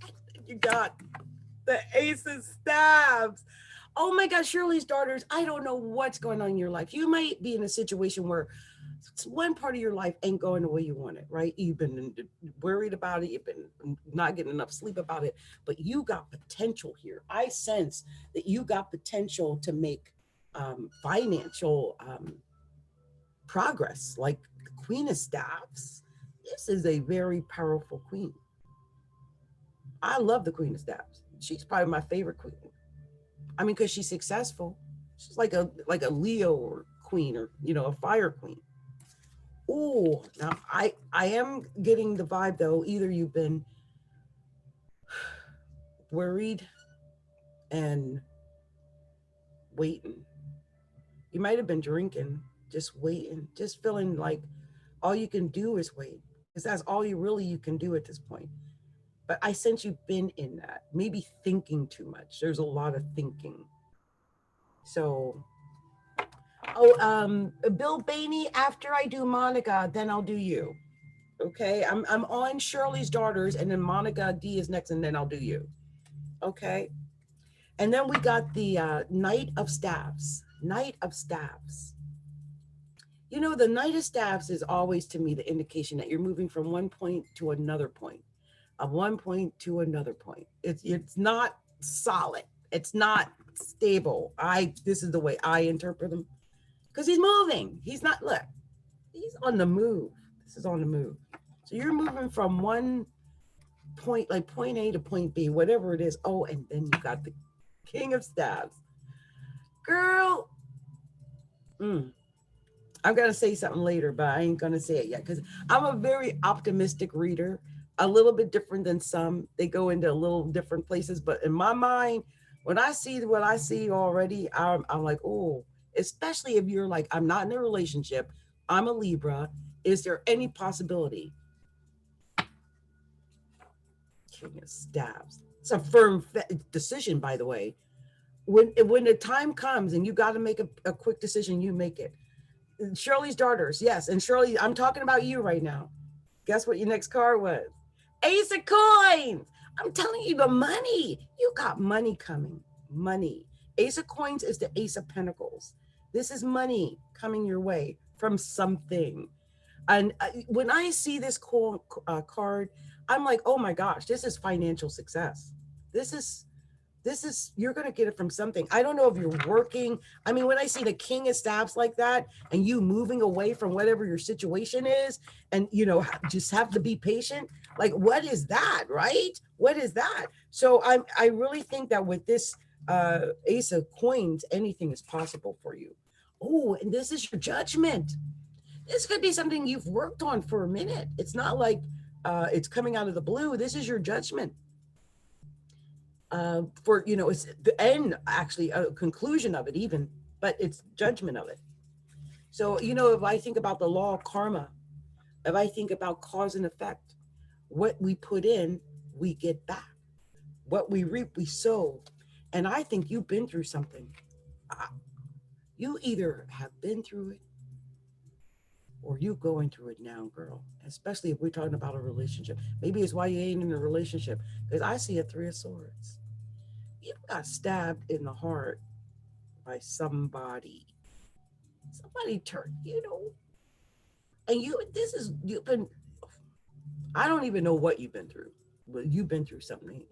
you got the Ace of Staves. Oh my God, Shirley's daughters, I don't know what's going on in your life. You might be in a situation where one part of your life ain't going the way you want it, right? You've been worried about it. You've been not getting enough sleep about it, but you got potential here. I sense that you got potential to make financial progress, like the Queen of Staffs. This is a very powerful queen. I love the Queen of Staffs. She's probably my favorite queen. I mean, because she's successful. She's like a Leo or queen, or a fire queen. Oh, now I am getting the vibe though. Either you've been worried and waiting. You might have been drinking, just waiting, just feeling like all you can do is wait, because that's all you can do at this point. But I sense you've been in that, maybe thinking too much. There's a lot of thinking. So, Bill Bainey, after I do Monica, then I'll do you. Okay, I'm on Shirley's daughters, and then Monica D is next, and then I'll do you. Okay, and then we got the Knight of Staffs. Knight of Staffs. The Knight of Staffs is always to me the indication that you're moving from one point to another point, of one point to another point. It's not solid. It's not stable. This is the way I interpret them, because he's moving. He's not. Look, he's on the move. This is on the move. So you're moving from one point, like point A to point B, whatever it is. Oh, and then you got the King of Staffs. Girl, I'm going to say something later, but I ain't going to say it yet, because I'm a very optimistic reader, a little bit different than some. They go into a little different places, but in my mind, when I see what I see already, I'm like, oh, especially if you're like, I'm not in a relationship, I'm a Libra. Is there any possibility? King of Staffs. It's a firm decision, by the way. When the time comes and you got to make a quick decision, you make it. Shirley's daughters, yes. And Shirley, I'm talking about you right now. Guess what your next card was? Ace of Coins. I'm telling you, the money. You got money coming. Money. Ace of Coins is the Ace of Pentacles. This is money coming your way from something. And when I see this card, I'm like, oh my gosh, this is financial success. This is, you're going to get it from something. I don't know if you're working. I mean, when I see the King of Staffs like that, and you moving away from whatever your situation is, and, just have to be patient, like, what is that, right? What is that? So I really think that with this Ace of Coins, anything is possible for you. Oh, and this is your Judgment. This could be something you've worked on for a minute. It's not like it's coming out of the blue. This is your Judgment. It's the end, actually, a conclusion of it even, but it's judgment of it. So, if I think about the law of karma, if I think about cause and effect, what we put in, we get back. What we reap, we sow. And I think you've been through something. You either have been through it, or you going through it now, girl, especially if we're talking about a relationship. Maybe it's why you ain't in a relationship, because I see a Three of Swords. You got stabbed in the heart by somebody. Somebody turned, and you've been, I don't even know what you've been through, but you've been through something.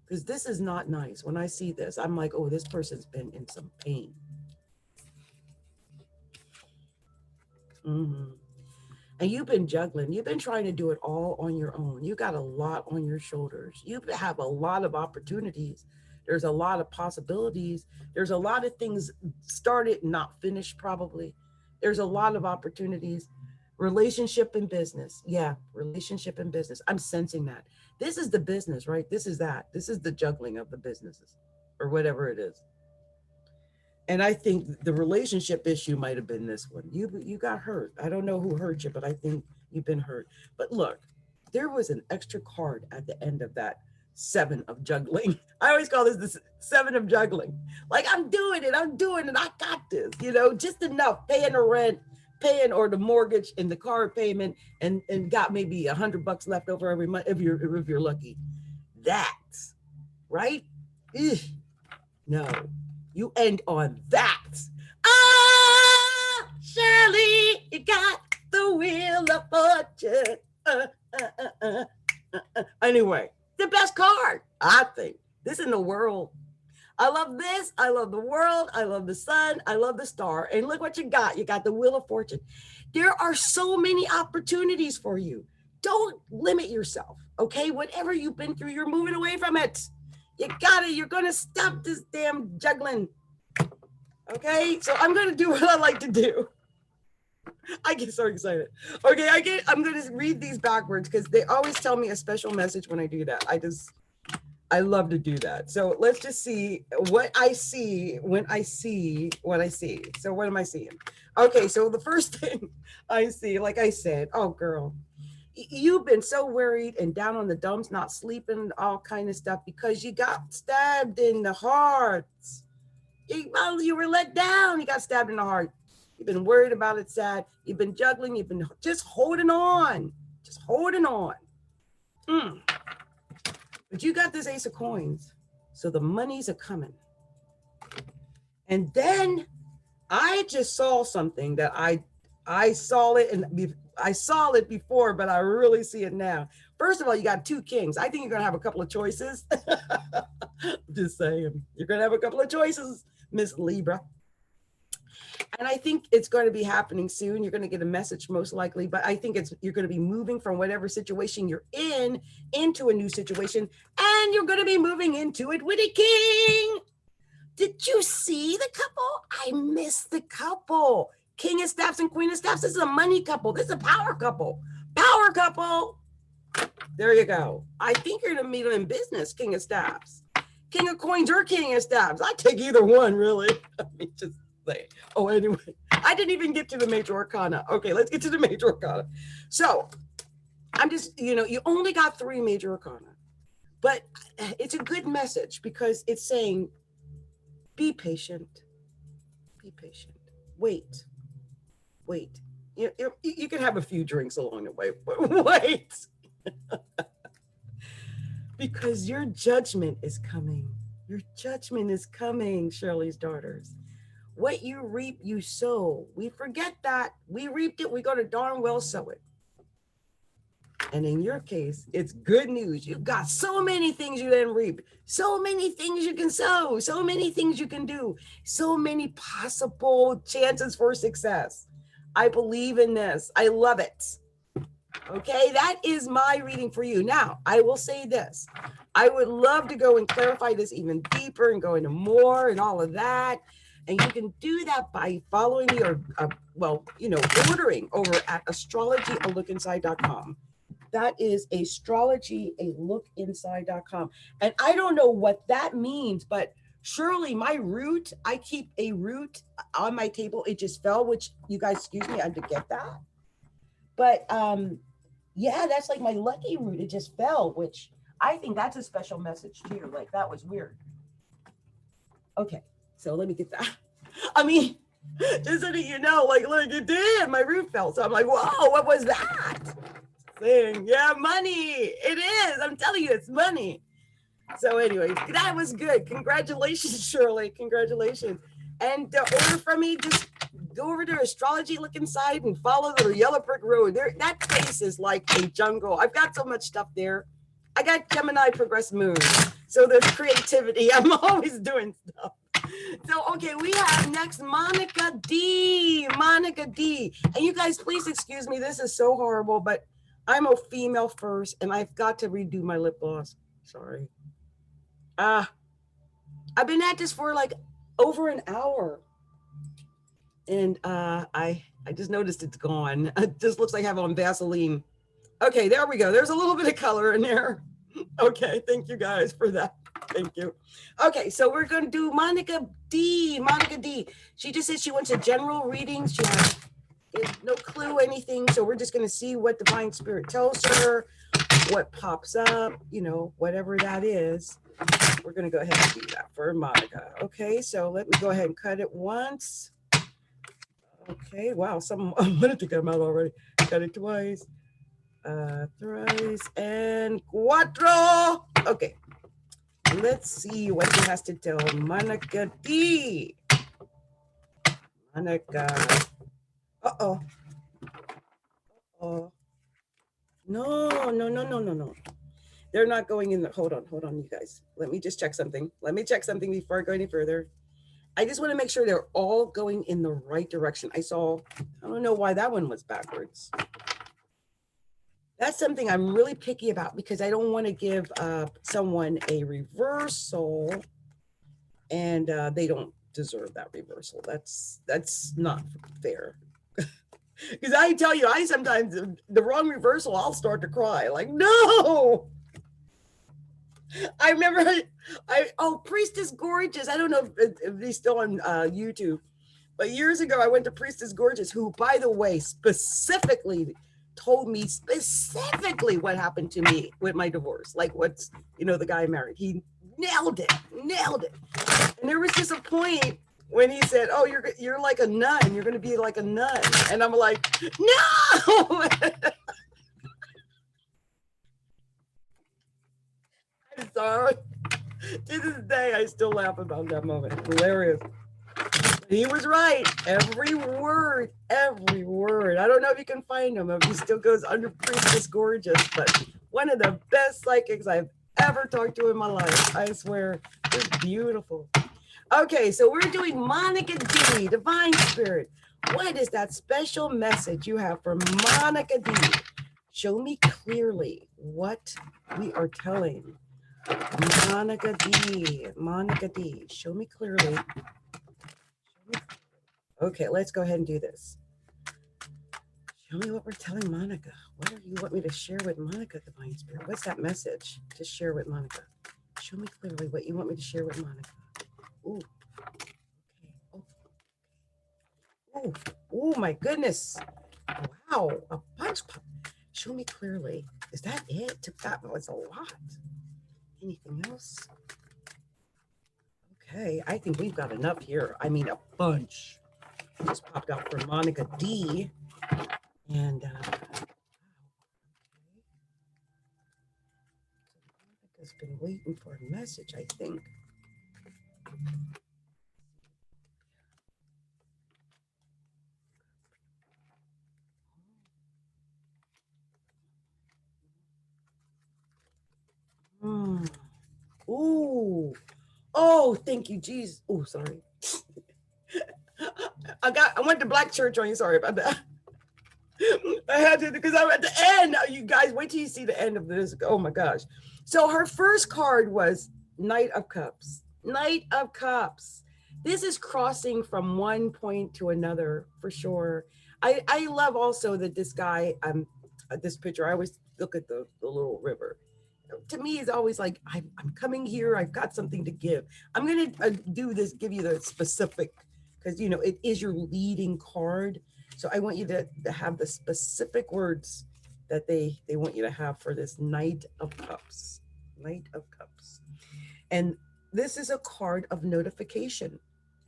Because this is not nice. When I see this, I'm like, oh, this person's been in some pain. Mm-hmm. And you've been juggling. You've been trying to do it all on your own. You got a lot on your shoulders. You have a lot of opportunities. There's a lot of possibilities. There's a lot of things started, not finished, probably. There's a lot of opportunities. Relationship and business. Yeah, relationship and business. I'm sensing that. This is the business, right? This is that. This is the juggling of the businesses, or whatever it is. And I think the relationship issue might have been this one. You got hurt. I don't know who hurt you, but I think you've been hurt. But look, there was an extra card at the end of that 7 of juggling. I always call this the 7 of juggling. Like, I'm doing it. I got this, just enough, paying the rent, or the mortgage and the car payment, and got maybe $100 left over every month if you're lucky. That's right. Ugh. No. You end on that. Ah, Shirley, you got the wheel of fortune. Anyway, the best card, I think. This in the world. I love this. I love the world. I love the sun. I love the star. And look what you got. You got the wheel of fortune. There are so many opportunities for you. Don't limit yourself, okay? Whatever you've been through, you're moving away from it. You got it. You're going to stop this damn juggling. Okay, so I'm going to do what I like to do. I get so excited. Okay, I'm going to read these backwards because they always tell me a special message when I do that. I love to do that. So let's just see what I see when I see what I see. So what am I seeing? Okay, so the first thing I see, like I said, oh girl, you've been so worried and down on the dumps, not sleeping, all kind of stuff because you got stabbed in the heart. You were let down. You got stabbed in the heart. You've been worried about it, sad. You've been juggling. You've been just holding on. Just holding on. But you got this Ace of Coins. So the monies are coming. And then I just saw something that I saw it and I saw it before, but I really see it now. First of all, you got two kings. I think you're going to have a couple of choices. Just saying. You're going to have a couple of choices, Miss Libra. And I think it's going to be happening soon. You're going to get a message most likely, but I think you're going to be moving from whatever situation you're in into a new situation, and you're going to be moving into it with a king. Did you see the couple? I missed the couple. King of Staffs and Queen of Staffs. This is a money couple. This is a power couple. Power couple. There you go. I think you're going to meet them in business, King of Staffs. King of Coins or King of Staffs. I take either one, really. I mean, just say. Oh, anyway. I didn't even get to the major arcana. Okay, let's get to the major arcana. So, I'm just, you only got 3 major arcana. But it's a good message because it's saying, be patient. Be patient. Wait. You can have a few drinks along the way, but wait. Because your judgment is coming. Your judgment is coming, Shirley's daughters. What you reap, you sow. We forget that. We reaped it. We got to darn well sow it. And in your case, it's good news. You've got so many things you didn't reap, so many things you can sow, so many things you can do, so many possible chances for success. I believe in this. I love it. Okay, that is my reading for you. Now, I will say this. I would love to go and clarify this even deeper and go into more and all of that. And you can do that by following me or, ordering over at astrologyalookinside.com. That is astrologyalookinside.com. And I don't know what that means, but surely my root, I keep a root on my table. It just fell, which you guys, excuse me, I had to get that. But yeah, that's like my lucky root. It just fell, which I think that's a special message too. Like that was weird. Okay, so let me get that. I mean, just so that you know, like, look, it did. My root fell. So I'm like, whoa, what was that? Thing. Yeah, money. It is. I'm telling you, it's money. So anyway, that was good. Congratulations, Shirley. Congratulations. And order from me, just go over to Astrology, look inside and follow the yellow brick road. There, that place is like a jungle. I've got so much stuff there. I got Gemini progress moon. So there's creativity. I'm always doing stuff. So, okay, we have next Monica D. Monica D. And you guys, please excuse me. This is so horrible, but I'm a female first, and I've got to redo my lip gloss. Sorry. I've been at this for like over an hour. And I just noticed it's gone. It just looks like I have on Vaseline. Okay, there we go. There's a little bit of color in there. Okay, thank you guys for that. Thank you. Okay, so we're going to do Monica D. Monica D. She just said she wants a general reading. She has no clue anything. So we're just going to see what Divine Spirit tells her, what pops up, whatever that is. We're going to go ahead and do that for Monica. Okay, so let me go ahead and cut it once. Okay, wow, some I wanted to come out already. Cut it twice, thrice, and cuatro. Okay, let's see what she has to tell Monica D. Monica. Uh-oh. Uh-oh. No. They're not going in the, hold on, you guys. Let me just check something. Let me check something before I go any further. I just want to make sure they're all going in the right direction. I don't know why that one was backwards. That's something I'm really picky about because I don't want to give someone a reversal and they don't deserve that reversal. That's not fair. Because I tell you, I sometimes the wrong reversal, I'll start to cry. Like, no. I remember Priestess Gorgeous. I don't know if he's still on YouTube, but years ago I went to Priestess Gorgeous, who, by the way, specifically told me specifically what happened to me with my divorce. Like what's, the guy I married. He nailed it. And there was just a point when he said, "Oh, you're like a nun. You're going to be like a nun," and I'm like, "No." I'm sorry. To this day, I still laugh about that moment. Hilarious. He was right. Every word, every word. I don't know if you can find him, if he still goes under Priestess Gorgeous, but one of the best psychics I've ever talked to in my life. I swear. It's beautiful. Okay, so we're doing Monica D, Divine Spirit. What is that special message you have for Monica D? Show me clearly what we are telling Monica D. Monica D, show me clearly. Okay, let's go ahead and do this. Show me what we're telling Monica. What do you want me to share with Monica, Divine Spirit? What's that message to share with Monica? Show me clearly what you want me to share with Monica. Ooh. Okay. Oh. Oh my goodness. Wow. A punch pop. Show me clearly. Is that it? That was a lot. Anything else? Okay. I think we've got enough here. I mean, a bunch. Just popped out for Monica D. And Monica's been waiting for a message, I think. Ooh. Oh, thank you, Jesus. Oh, sorry. I went to black church on you. Sorry about that. I had to, because I'm at the end. You guys, wait till you see the end of this. Oh my gosh. So her first card was Knight of Cups. Knight of Cups. This is crossing from one point to another for sure. I love also that this guy, this picture, I always look at the little river. To me, it's always like, I'm coming here. I've got something to give. I'm going to do this, give you the specific, because, it is your leading card. So I want you to have the specific words that they want you to have for this Knight of Cups. Knight of Cups. And this is a card of notification.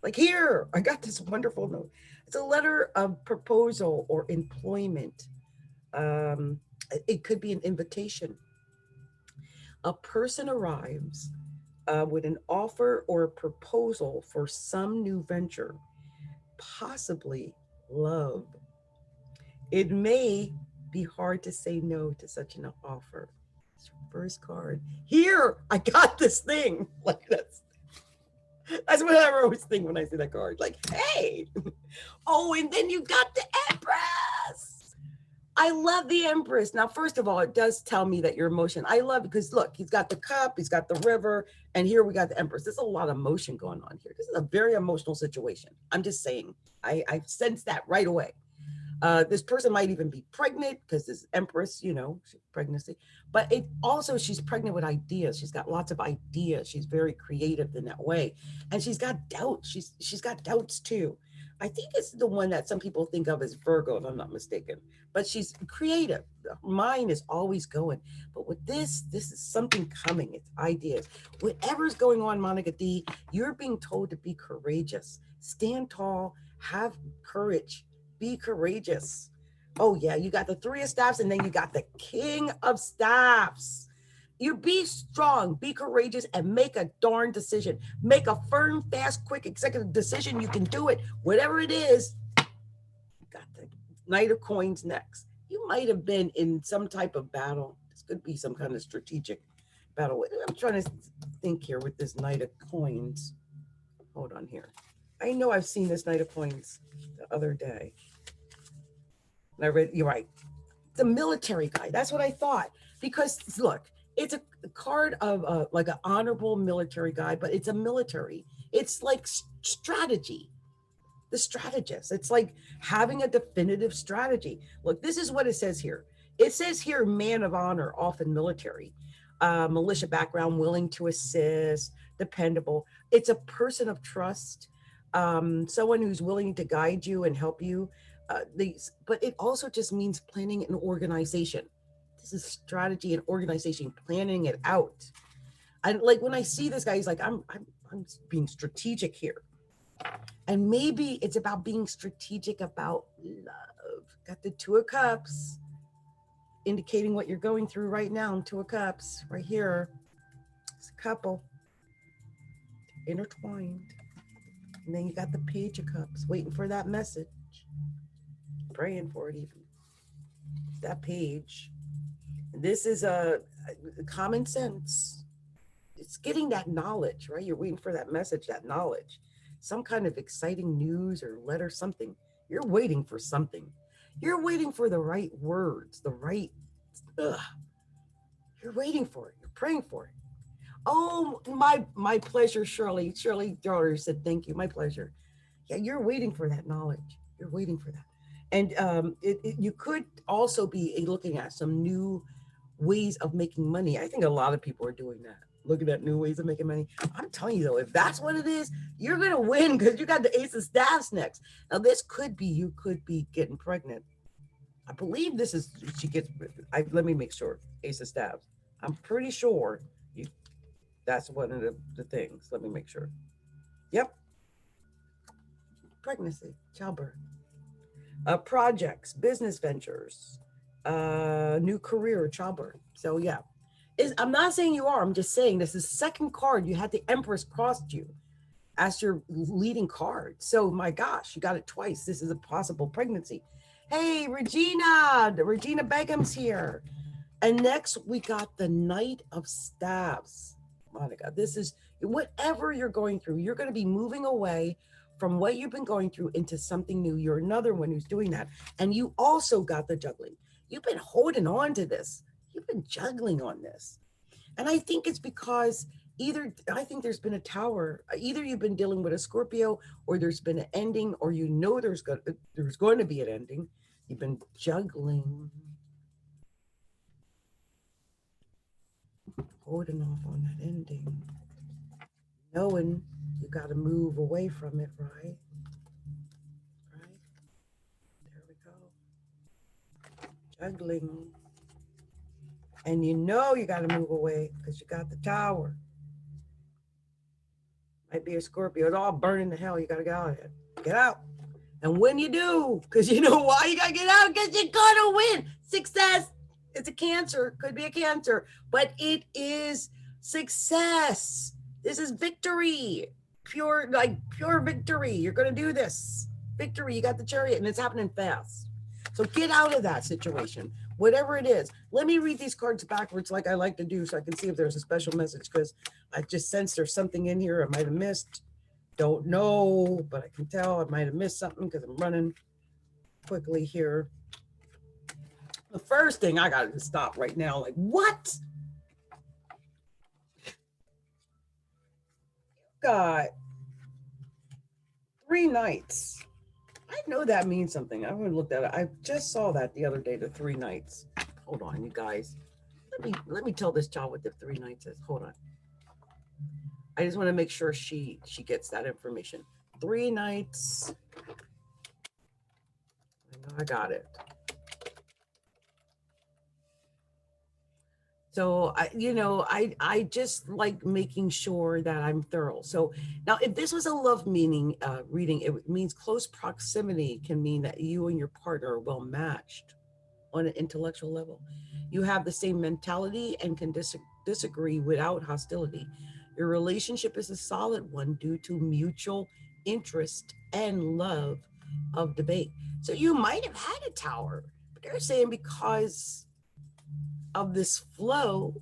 Like, here, I got this wonderful note. It's a letter of proposal or employment. It could be an invitation. A person arrives with an offer or a proposal for some new venture, possibly love. It may be hard to say no to such an offer. It's your first card. Here, I got this thing. Like that's what I always think when I see that card. Like, hey. Oh, and then you got the Empress. I love the Empress. Now, first of all, it does tell me that your emotion. I love it because look, he's got the cup, he's got the river, and here we got the Empress. There's a lot of emotion going on here. This is a very emotional situation. I'm just saying. I sense that right away. This person might even be pregnant because this Empress, pregnancy. But it also, she's pregnant with ideas. She's got lots of ideas. She's very creative in that way, and she's got doubts. She's got doubts too. I think it's the one that some people think of as Virgo, if I'm not mistaken. But she's creative. Her mind is always going. But with this is something coming. It's ideas. Whatever's going on, Monica D, you're being told to be courageous. Stand tall. Have courage. Be courageous. Oh, yeah, you got the Three of Staffs, and then you got the King of Staffs. You be strong, be courageous, and make a darn decision. Make a firm, fast, quick, executive decision. You can do it. Whatever it is, you got the Knight of Coins next. You might have been in some type of battle. This could be some kind of strategic battle. I'm trying to think here with this Knight of Coins. Hold on here. I know I've seen this Knight of Coins the other day. And I read, you're right. the military guy. That's what I thought. Because look, it's a card of like an honorable military guy, but it's a military. It's like strategy, the strategist. It's like having a definitive strategy. Look, this is what it says here. It says here, man of honor, often military, militia background, willing to assist, dependable. It's a person of trust, someone who's willing to guide you and help you. But it also just means planning and organization. This is strategy and organization, planning it out. And like when I see this guy, he's like, I'm being strategic here. And maybe it's about being strategic about love. Got the Two of Cups indicating what you're going through right now. Two of Cups right here. It's a couple intertwined. And then you got the Page of Cups waiting for that message. Praying for it even. That page. This is a common sense. It's getting that knowledge, right? You're waiting for that message, that knowledge. Some kind of exciting news or letter, something. You're waiting for something. You're waiting for the right words, the right, ugh. You're waiting for it. You're praying for it. Oh, my pleasure, Shirley. Shirley daughter said, thank you. My pleasure. Yeah, you're waiting for that knowledge. You're waiting for that. And you could also be looking at some new ways of making money. I think a lot of people are doing that, looking at new ways of making money. I'm telling you though, if that's what it is, you're gonna win because you got the Ace of Staffs next. Now this could be, you could be getting pregnant. I believe this is, she gets, let me make sure, Ace of Staffs. I'm pretty sure you, that's one of the things. Let me make sure. Yep. Pregnancy, childbirth. Projects, business ventures, new career, childbirth. So yeah, I'm not saying you are. I'm just saying this is second card. You had the Empress crossed you as your leading card. So my gosh, you got it twice. This is a possible pregnancy. Hey, Regina Begum's here. And next we got the Knight of Staffs. Monica, this is whatever you're going through. You're going to be moving away from what you've been going through into something new. You're another one who's doing that. And you also got the juggling. You've been holding on to this. You've been juggling on this. And I think it's because I think there's been a tower. Either you've been dealing with a Scorpio, or there's been an ending, or you know there's going to be an ending. You've been juggling. Holding off on that ending. Knowing you got to move away from it, right? Right? There we go. Juggling. And you know you got to move away because you got the tower. Might be a Scorpio. It's all burning to hell. You got to get out of it. Get out. And when you do, because you know why you got to get out? Because you're going to win. Success. It's a Cancer. Could be a Cancer. But it is success. This is victory. Pure victory. You're going to do this. Victory. You got the Chariot, and it's happening fast. So get out of that situation, whatever it is. Let me read these cards backwards like I like to do so I can see if there's a special message, because I just sense there's something in here I might have missed. Don't know, but I can tell I might have missed something because I'm running quickly here. The first thing I got to stop right now, like, what? Got 3 Knights. I know that means something. I haven't looked at it. I just saw that the other day, the 3 Knights. Hold on, you guys. Let me tell this child what the 3 Knights is. Hold on. I just want to make sure she gets that information. 3 Knights. I know I got it. So I just like making sure that I'm thorough. So now, if this was a love meaning reading, it means close proximity can mean that you and your partner are well matched on an intellectual level. You have the same mentality and can disagree without hostility. Your relationship is a solid one due to mutual interest and love of debate. So you might have had a tower, but they're saying because of this flow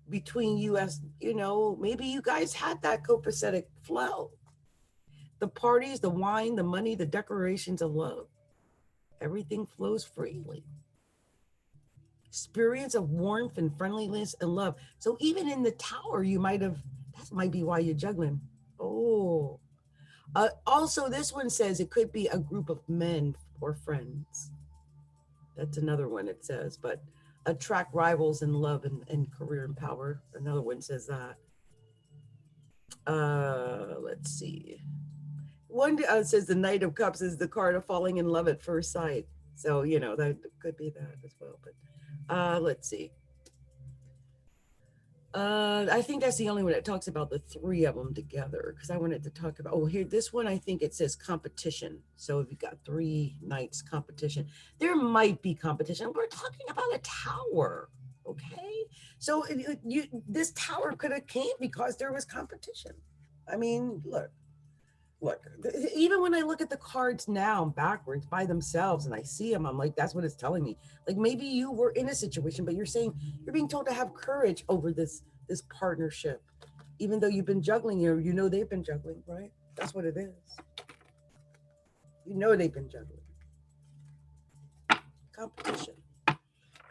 between you, as maybe you guys had that copacetic flow. The parties, the wine, the money, the decorations of love. Everything flows freely. Experience of warmth and friendliness and love. So even in the tower, you might have, that might be why you're juggling. Oh, also, this one says it could be a group of men or friends. That's another one it says, but attract rivals in love and career and power. Another one says that. Let's see. One says the Knight of Cups is the card of falling in love at first sight. So, you know, that could be that as well. But let's see. I think that's the only one that talks about the three of them together because I wanted to talk about. Oh, here, this one I think it says competition. So if you got three knights competition, there might be competition. We're talking about a tower, okay? So this tower could have came because there was competition. I mean, look, even when I look at the cards now backwards by themselves and I see them, I'm like, that's what it's telling me. Like maybe you were in a situation, but you're saying you're being told to have courage over this partnership, even though you've been juggling. You know they've been juggling, right? That's what it is. You know they've been juggling. Competition.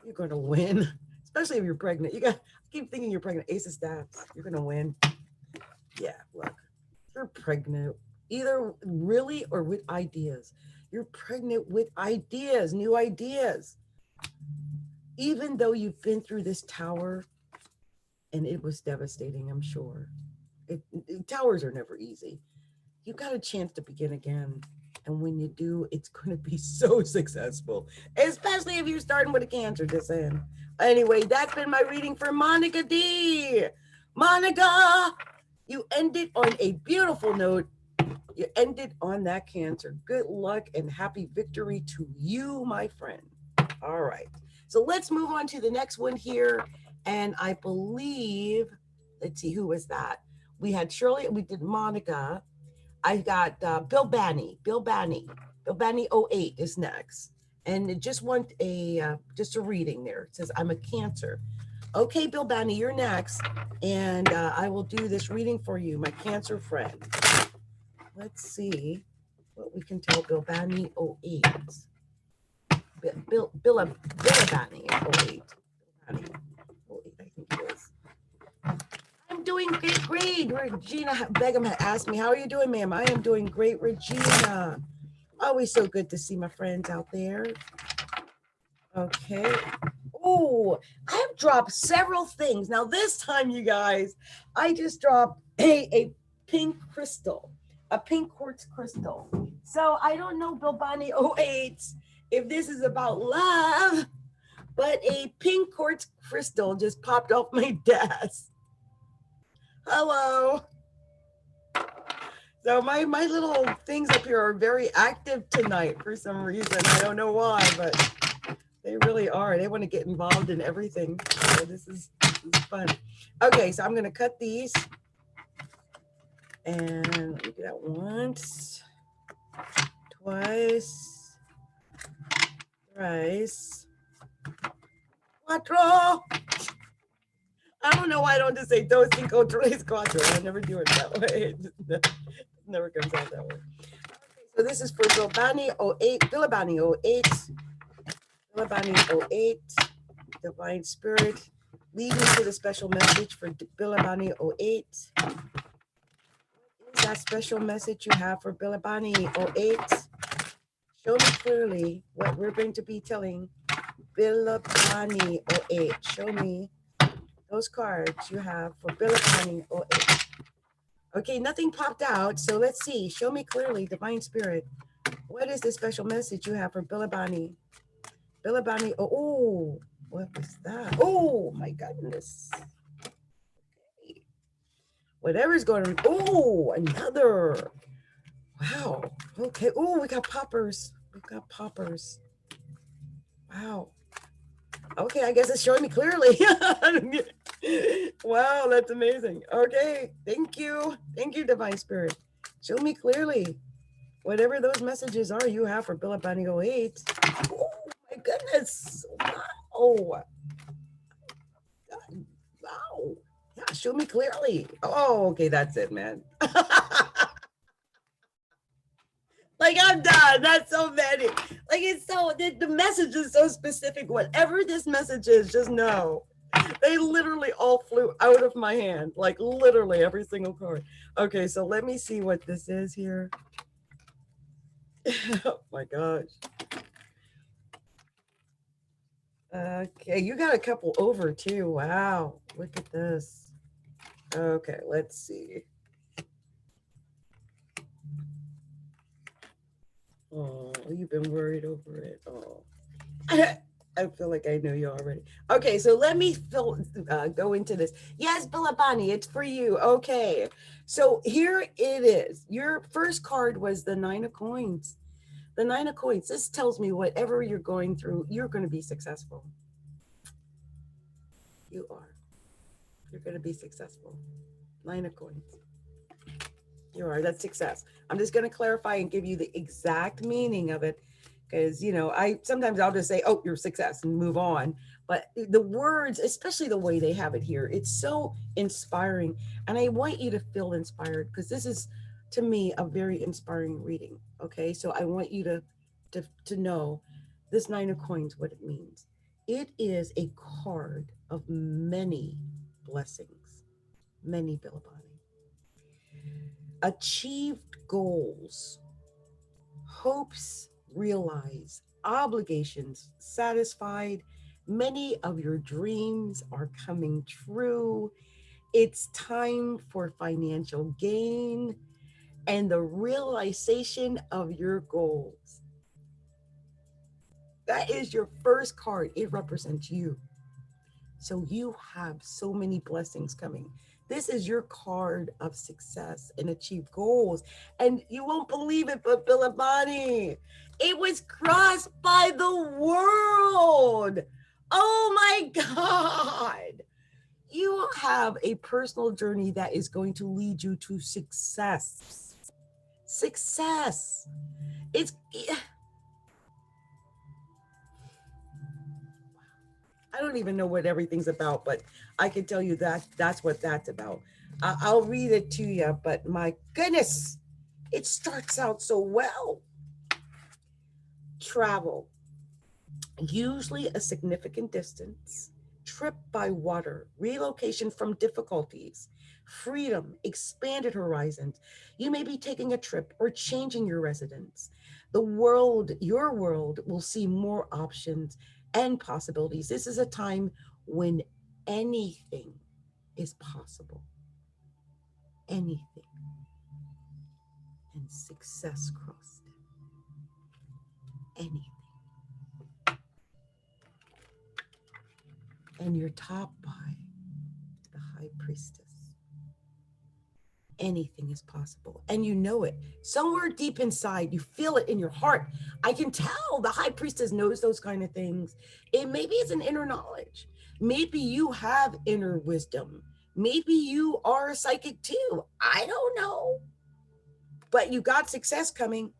You're gonna win, especially if you're pregnant. You got keep thinking you're pregnant. Ace of Staffs. You're gonna win. Yeah, look, you're pregnant either really or with ideas. You're pregnant with ideas, new ideas. Even though you've been through this tower and it was devastating, I'm sure. Towers are never easy. You got a chance to begin again. And when you do, it's going to be so successful, especially if you're starting with a Cancer, just saying. Anyway, that's been my reading for Monica D. Monica, you ended on a beautiful note. You ended on that Cancer. Good luck and happy victory to you, my friend. All right. So let's move on to the next one here. And I believe, let's see, who was that? We had Shirley, we did Monica. I got Bill Banney. Bill Banney 08 is next. And it just want just a reading there. It says, I'm a Cancer. Okay, Bill Banney, you're next. And I will do this reading for you, my Cancer friend. Let's see what we can tell Bill Banney 08. Bill Banney 08. Bill Banney 08, I think it is. I'm doing great. Regina Begum had asked me, how are you doing, ma'am? I am doing great, Regina. Always so good to see my friends out there. Okay. Oh, I have dropped several things. Now, this time, you guys, I just dropped a pink crystal, a pink quartz crystal. So I don't know, Bilbani 08, if this is about love, but a pink quartz crystal just popped off my desk. Hello. So my little things up here are very active tonight for some reason. I don't know why, but they really are. They want to get involved in everything. So this is fun. Okay, so I'm going to cut these. And let me do that once, twice, thrice, cuatro. I don't know why I don't just say dos, cinco, tres, cuatro. I never do it that way. It never comes out that way. Okay, so this is for Bilbani 08, Bilbani 08, Bilbani 08, Divine Spirit. Lead me to the special message for Bilbani 08. What is that special message you have for Bilbani 08? Show me clearly what we're going to be telling Bilbani 08. Show me those cards you have for Bilbani 08. Okay, nothing popped out, so let's see. Show me clearly, Divine Spirit. What is the special message you have for Bilbani? Bilbani, oh, what was that? Oh, my goodness. Okay. Whatever's going on. Oh, another. Wow. Okay. Oh, we got poppers. We got poppers. Wow. Okay, I guess it's showing me clearly. Wow, that's amazing. Okay, thank you. Thank you, Divine Spirit. Show me clearly whatever those messages are you have for Bill Bunny 08. Oh, my goodness. Wow. Wow. Yeah, show me clearly. Oh, okay, that's it, man. Like, I'm done. That's so many. Like, it's so, the message is so specific. Whatever this message is, just know. They literally all flew out of my hand. Like, literally every single card. Okay, so let me see what this is here. Oh my gosh. Okay, you got a couple over too. Wow. Look at this. Okay, let's see. Oh, you've been worried over it. Oh. I feel like I know you already. Okay, so let me go into this. Yes, Bilabani, it's for you. Okay, so here it is. Your first card was the Nine of Coins. The Nine of Coins. This tells me whatever you're going through, you're going to be successful. You are. You're going to be successful. Nine of Coins. You are. That's success. I'm just going to clarify and give you the exact meaning of it. Because, you know, sometimes I'll just say, oh, you're success and move on. But the words, especially the way they have it here, it's so inspiring. And I want you to feel inspired because this is, to me, a very inspiring reading. Okay. So I want you to know this Nine of Coins, what it means. It is a card of many blessings, many Bilabani. Achieved goals, hopes realized, obligations satisfied, many of your dreams are coming true. It's time for financial gain and the realization of your goals. That is your first card. It represents you. So you have so many blessings coming. This is your card of success and achieve goals. And you won't believe it, but Bilabani, it was crossed by the world. Oh my God. You have a personal journey that is going to lead you to success. Success. It's I don't even know what everything's about, but I can tell you that that's what that's about. I'll read it to you, but my goodness, it starts out so well. Travel, usually a significant distance, trip by water, relocation from difficulties, freedom, expanded horizons. You may be taking a trip or changing your residence. The world, your world, will see more options and possibilities. This is a time when anything is possible. Anything. And success crossed it. Anything. And you're topped by the High Priestess. Anything is possible. And you know it. Somewhere deep inside, you feel it in your heart. I can tell the High Priestess knows those kind of things. Maybe it's an inner knowledge. Maybe you have inner wisdom. Maybe you are a psychic too. I don't know. But you got success coming.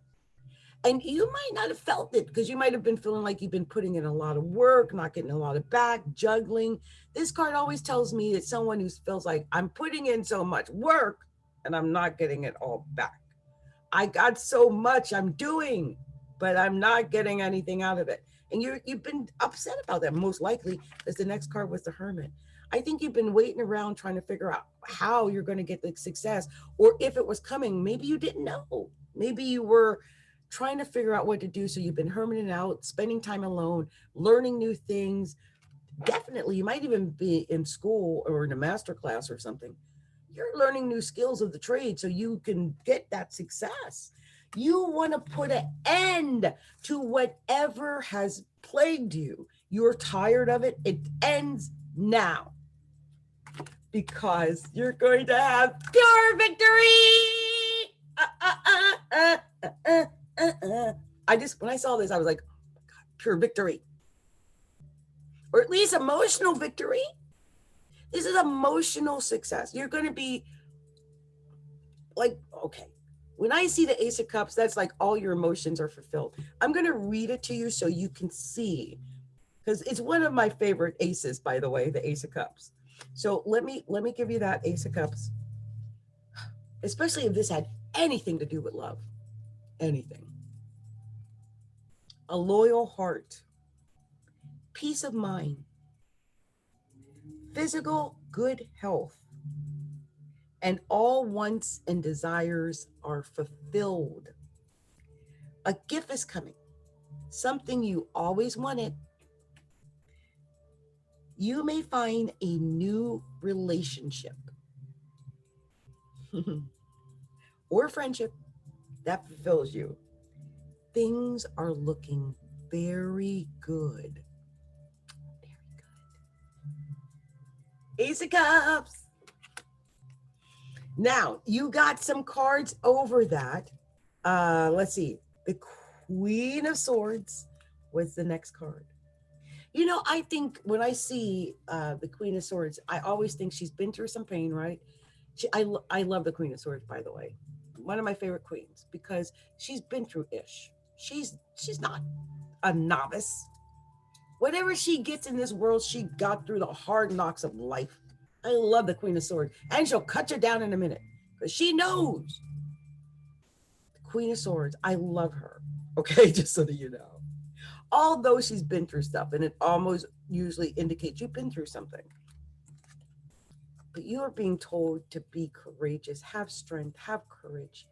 And you might not have felt it because you might have been feeling like you've been putting in a lot of work, not getting a lot of back, juggling. This card always tells me it's someone who feels like I'm putting in so much work and I'm not getting it all back. I got so much I'm doing, but I'm not getting anything out of it. And you've been upset about that, most likely, because the next card was the Hermit. I think you've been waiting around trying to figure out how you're going to get the success, or if it was coming. Maybe you didn't know. Maybe you were trying to figure out what to do. So you've been hermiting out, spending time alone, learning new things. Definitely, you might even be in school or in a master class or something. You're learning new skills of the trade so you can get that success. You want to put an end to whatever has plagued you. You're tired of it. It ends now because you're going to have pure victory. When I saw this, I was like, oh my God, pure victory. Or at least emotional victory. This is emotional success. You're going to be like, okay, when I see the Ace of Cups, that's like all your emotions are fulfilled. I'm going to read it to you so you can see, because it's one of my favorite aces, by the way, the Ace of Cups. So let me give you that Ace of Cups, especially if this had anything to do with love, anything. a loyal heart, peace of mind, physical good health, and all wants and desires are fulfilled. A gift is coming, something you always wanted. You may find a new relationship or friendship that fulfills you. Things are looking very good. Very good. Ace of Cups. Now, you got some cards over that. Let's see. The Queen of Swords was the next card. You know, I think when I see the Queen of Swords, I always think she's been through some pain, right? I love the Queen of Swords, by the way. One of my favorite queens because she's been through ish. She's not a novice. Whatever she gets in this world, she got through the hard knocks of life. I love the Queen of Swords, and she'll cut you down in a minute because she knows. The Queen of Swords, I love her. Okay, just so that you know. Although she's been through stuff, and it almost usually indicates you've been through something. But you are being told to be courageous, have strength, have courage.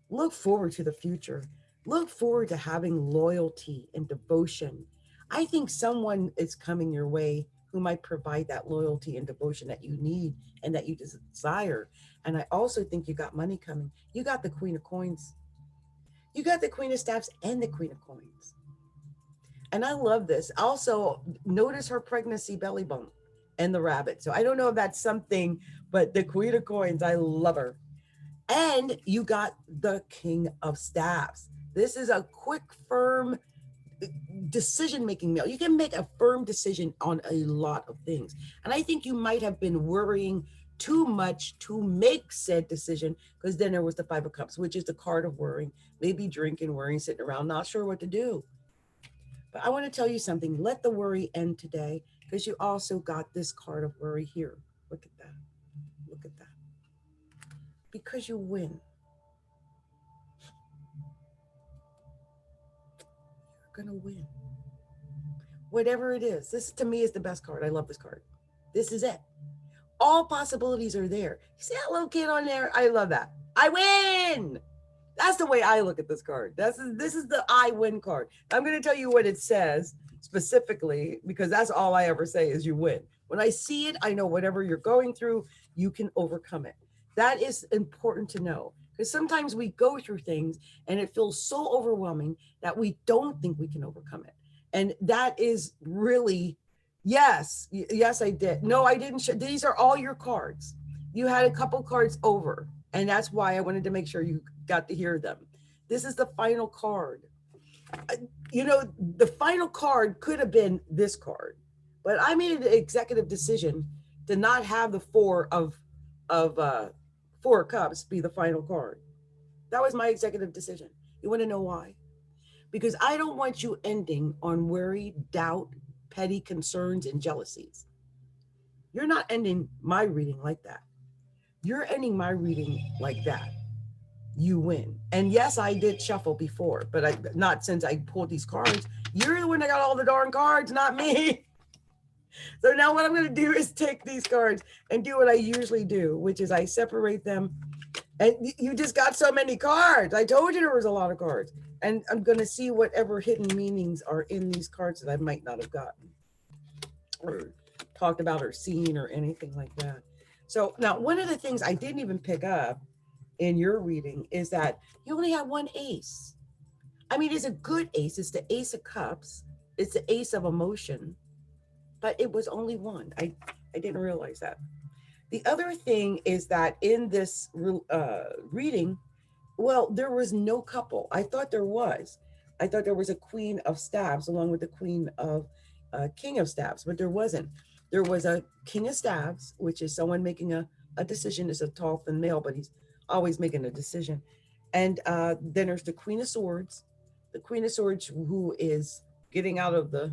Look forward to the future. Look forward to having loyalty and devotion. I think someone is coming your way who might provide that loyalty and devotion that you need and that you desire. And I also think you got money coming. You got the Queen of Coins. You got the Queen of Staffs and the Queen of Coins. And I love this. Also, notice her pregnancy belly bump and the rabbit. So I don't know if that's something, but the Queen of Coins, I love her. And you got the King of Staffs. This is a quick, firm decision making meal. You can make a firm decision on a lot of things. And I think you might have been worrying too much to make said decision because then there was the Five of Cups, which is the card of worrying, maybe drinking, worrying, sitting around, not sure what to do. But I want to tell you something. Let the worry end today because you also got this card of worry here. Look at that. Look at that. Because you win. You're going to win. Whatever it is. This to me is the best card. I love this card. This is it. All possibilities are there. You see that little kid on there? I love that. I win. That's the way I look at this card. This is the I win card. I'm going to tell you what it says specifically because that's all I ever say is you win. When I see it, I know whatever you're going through, you can overcome it. That is important to know because sometimes we go through things and it feels so overwhelming that we don't think we can overcome it. And that is really, yes, I did. No, I didn't. These are all your cards. You had a couple cards over, and that's why I wanted to make sure you got to hear them. This is the final card. You know, the final card could have been this card, but I made an executive decision to not have the of Four of Cups be the final card. That was my executive decision. You want to know why? Because I don't want you ending on worry, doubt, petty concerns, and jealousies. You're not ending my reading like that. You're ending my reading like that. You win. And yes, I did shuffle before, but not since I pulled these cards. You're the one that got all the darn cards, not me. So now what I'm going to do is take these cards and do what I usually do, which is I separate them. And you just got so many cards. I told you there was a lot of cards. And I'm going to see whatever hidden meanings are in these cards that I might not have gotten or talked about or seen or anything like that. So now one of the things I didn't even pick up in your reading is that you only have one ace. I mean, it's a good ace. It's the Ace of Cups. It's the Ace of Emotion, but it was only one. I didn't realize that. The other thing is that in this reading, well, there was no couple. I thought there was. I thought there was a Queen of Staffs along with the Queen of King of Staffs, but there wasn't. There was a King of Staffs, which is someone making a decision. It's a tall, thin male, but he's always making a decision. And then there's the Queen of Swords, who is getting out of the,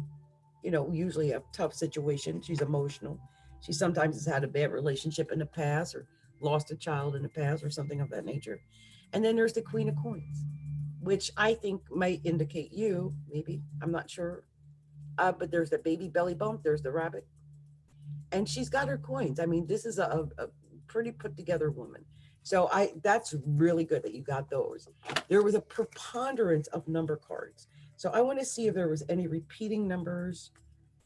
usually a tough situation. She's emotional. She sometimes has had a bad relationship in the past or lost a child in the past or something of that nature. And then there's the Queen of Coins. which I think might indicate you, maybe. I'm not sure. But there's the baby belly bump, there's the rabbit, and she's got her coins. I mean, this is a pretty put together woman. So that's really good that you got those. There was a preponderance of number cards. So I want to see if there was any repeating numbers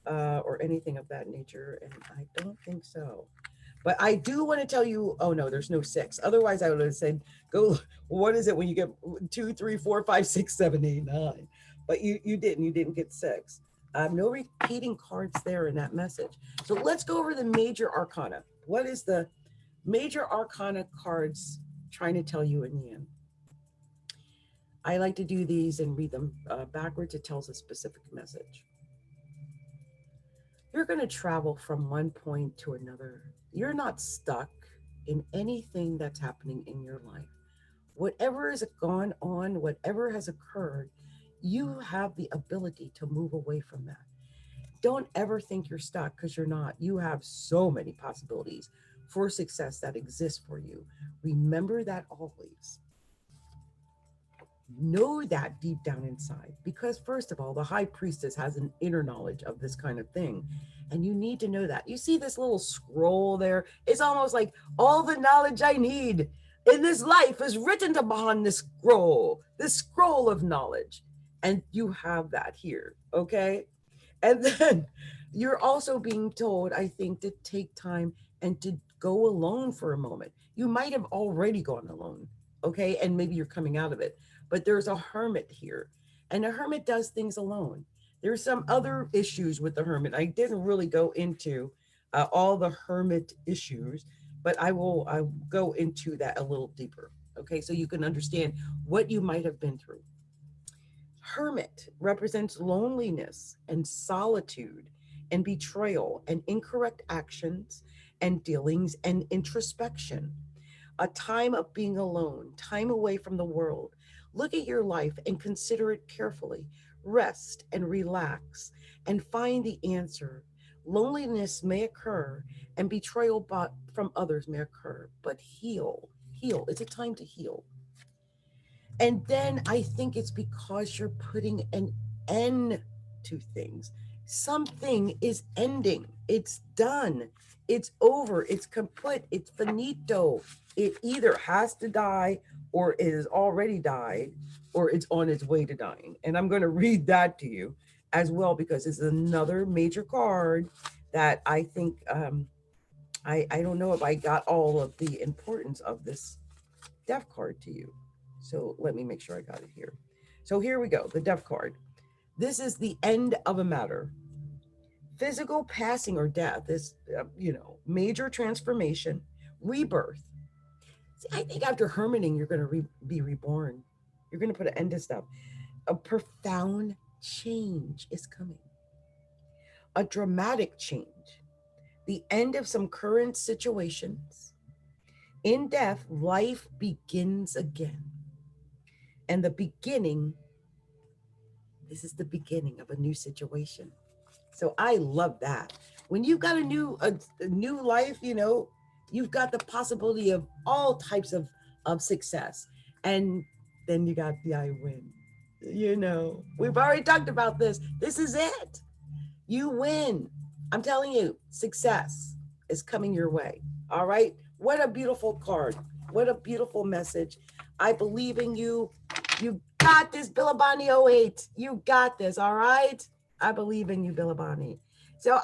or anything of that nature. And I don't think so. But I do want to tell you, oh no, there's no six. Otherwise, I would have said, go, what is it when you get 2, 3, 4, 5, 6, 7, 8, 9? But you didn't. You didn't get six. No repeating cards there in that message. So let's go over the major arcana. What is the major arcana cards trying to tell you in the end? I like to do these and read them backwards. It tells a specific message. You're going to travel from one point to another. You're not stuck in anything that's happening in your life. Whatever has gone on, whatever has occurred, you have the ability to move away from that. Don't ever think you're stuck, because you're not. You have so many possibilities for success that exist for you. Remember that always. Know that deep down inside, because first of all, the high priestess has an inner knowledge of this kind of thing, and you need to know that. You see this little scroll there? It's almost like all the knowledge I need in this life is written upon this scroll of knowledge, and you have that here, okay? And then you're also being told, I think, to take time and to go alone for a moment. You might have already gone alone, okay? And maybe you're coming out of it. But there's a hermit here, and a hermit does things alone. There's some other issues with the hermit. I didn't really go into all the hermit issues, but I'll go into that a little deeper, okay? So you can understand what you might have been through. Hermit represents loneliness and solitude and betrayal and incorrect actions and dealings and introspection. A time of being alone, time away from the world. Look at your life and consider it carefully. Rest and relax and find the answer. Loneliness may occur and betrayal from others may occur, but heal. Heal. It's a time to heal. And then I think it's because you're putting an end to things. Something is ending. It's done. It's over. It's complete. It's finito. It either has to die, or it has already died, or it's on its way to dying. And I'm going to read that to you as well, because it's another major card that I think, I don't know if I got all of the importance of this death card to you. So let me make sure I got it here. So here we go, the death card. This is the end of a matter. Physical passing or death is, major transformation, rebirth. See, I think after hermiting, you're going to be reborn. You're going to put an end to stuff. A profound change is coming. A dramatic change. The end of some current situations. In death, life begins again. And the beginning, this is the beginning of a new situation. So I love that. When you've got a new life, you've got the possibility of all types of success. And then you got the I win. We've already talked about this. This is it. You win. I'm telling you, success is coming your way. All right. What a beautiful card. What a beautiful message. I believe in you. You got this, Billabani 08. You got this, all right? I believe in you, Billabani. So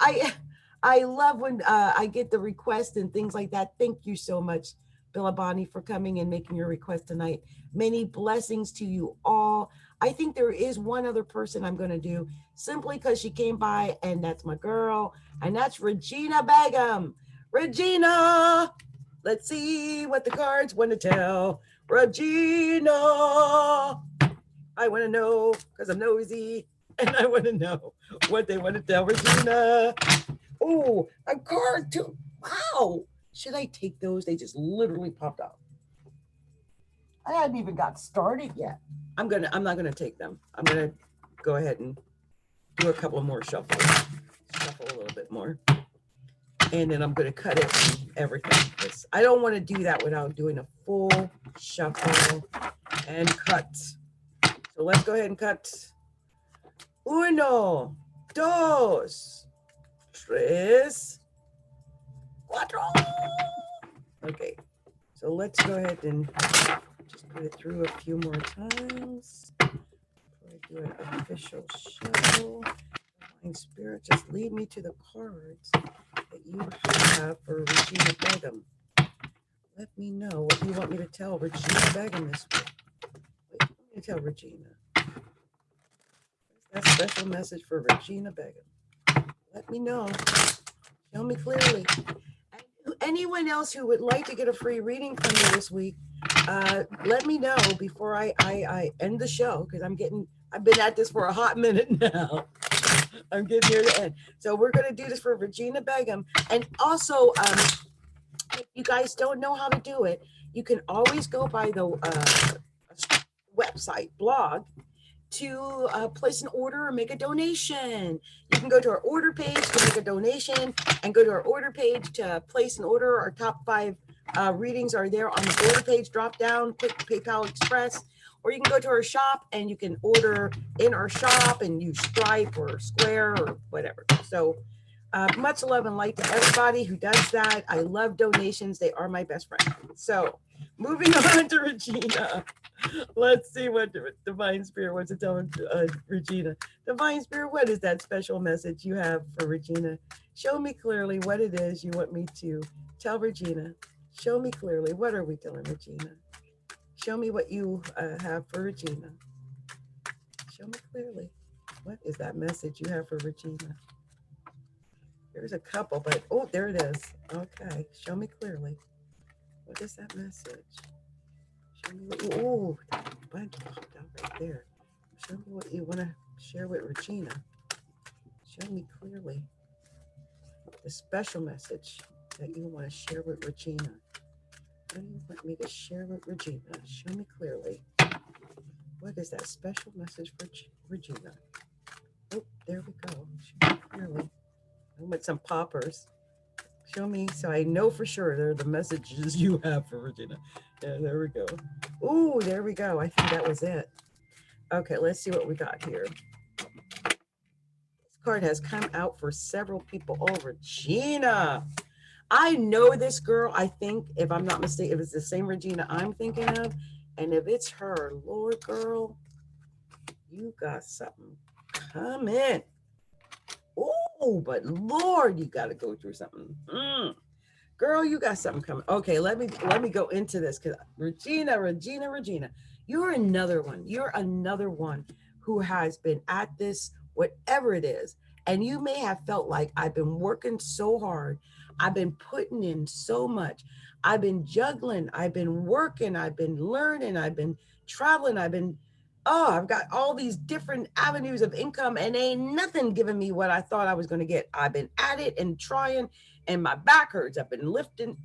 I love when I get the request and things like that. Thank you so much, Billabani, for coming and making your request tonight. Many blessings to you all. I think there is one other person I'm going to do simply because she came by, and that's my girl, and that's Regina Begum. Regina, let's see what the cards want to tell. Regina, I want to know, because I'm nosy, and I want to know what they want to tell Regina. Oh, a card too. Wow. Should I take those? They just literally popped out. I hadn't even got started yet. I'm not gonna take them. I'm gonna go ahead and do a couple more shuffles. Shuffle a little bit more. And then I'm gonna cut it and everything. I don't want to do that without doing a full shuffle and cut. So let's go ahead and cut. Uno, dos, tres, cuatro. Okay, so let's go ahead and just put it through a few more times before I do an official show. Divine Spirit, just lead me to the cards that you have for Regina Begum. Let me know what you want me to tell Regina Begum this week. Wait, let me tell Regina. That special message for Regina Begum. Let me know. Show me clearly. And anyone else who would like to get a free reading from me this week, let me know before I end the show, because I've been at this for a hot minute now. I'm getting near the end. So we're going to do this for Regina Begum. And also, if you guys don't know how to do it, you can always go by the website blog to place an order or make a donation. You can go to our order page to make a donation and go to our order page to place an order. Our top 5 readings are there on the order page. Drop down, click PayPal Express, or you can go to our shop and you can order in our shop and use Stripe or Square or whatever. So much love and light to everybody who does that. I love donations. They are my best friend. So moving on to Regina. Let's see what Divine Spirit wants to tell Regina. Divine Spirit, what is that special message you have for Regina? Show me clearly what it is you want me to tell Regina. Show me clearly. What are we telling Regina? Show me what you have for Regina. Show me clearly. What is that message you have for Regina? There's a couple, but oh, there it is. Okay, show me clearly. What is that message? Show me what you, oh, that bunch popped out right there. Show me what you want to share with Regina. Show me clearly the special message that you want to share with Regina. What do you want me to share with Regina? Show me clearly. What is that special message for Regina? Oh, there we go. Show me clearly. I want some poppers. Show me so I know for sure they're the messages you have for Regina. Yeah, there we go. Oh, there we go. I think that was it. Okay, let's see what we got here. This card has come out for several people. Oh, Regina. I know this girl. I think, if I'm not mistaken, if it's the same Regina I'm thinking of, and if it's her, Lord, girl, you got something coming. Oh, but Lord, you got to go through something. Girl, you got something coming. Okay, let me go into this, because Regina, you're another one. You're another one who has been at this, whatever it is. And you may have felt like, I've been working so hard. I've been putting in so much. I've been juggling. I've been working. I've been learning. I've been traveling. I've got all these different avenues of income, and ain't nothing giving me what I thought I was going to get. I've been at it and trying, and my back hurts. I've been lifting.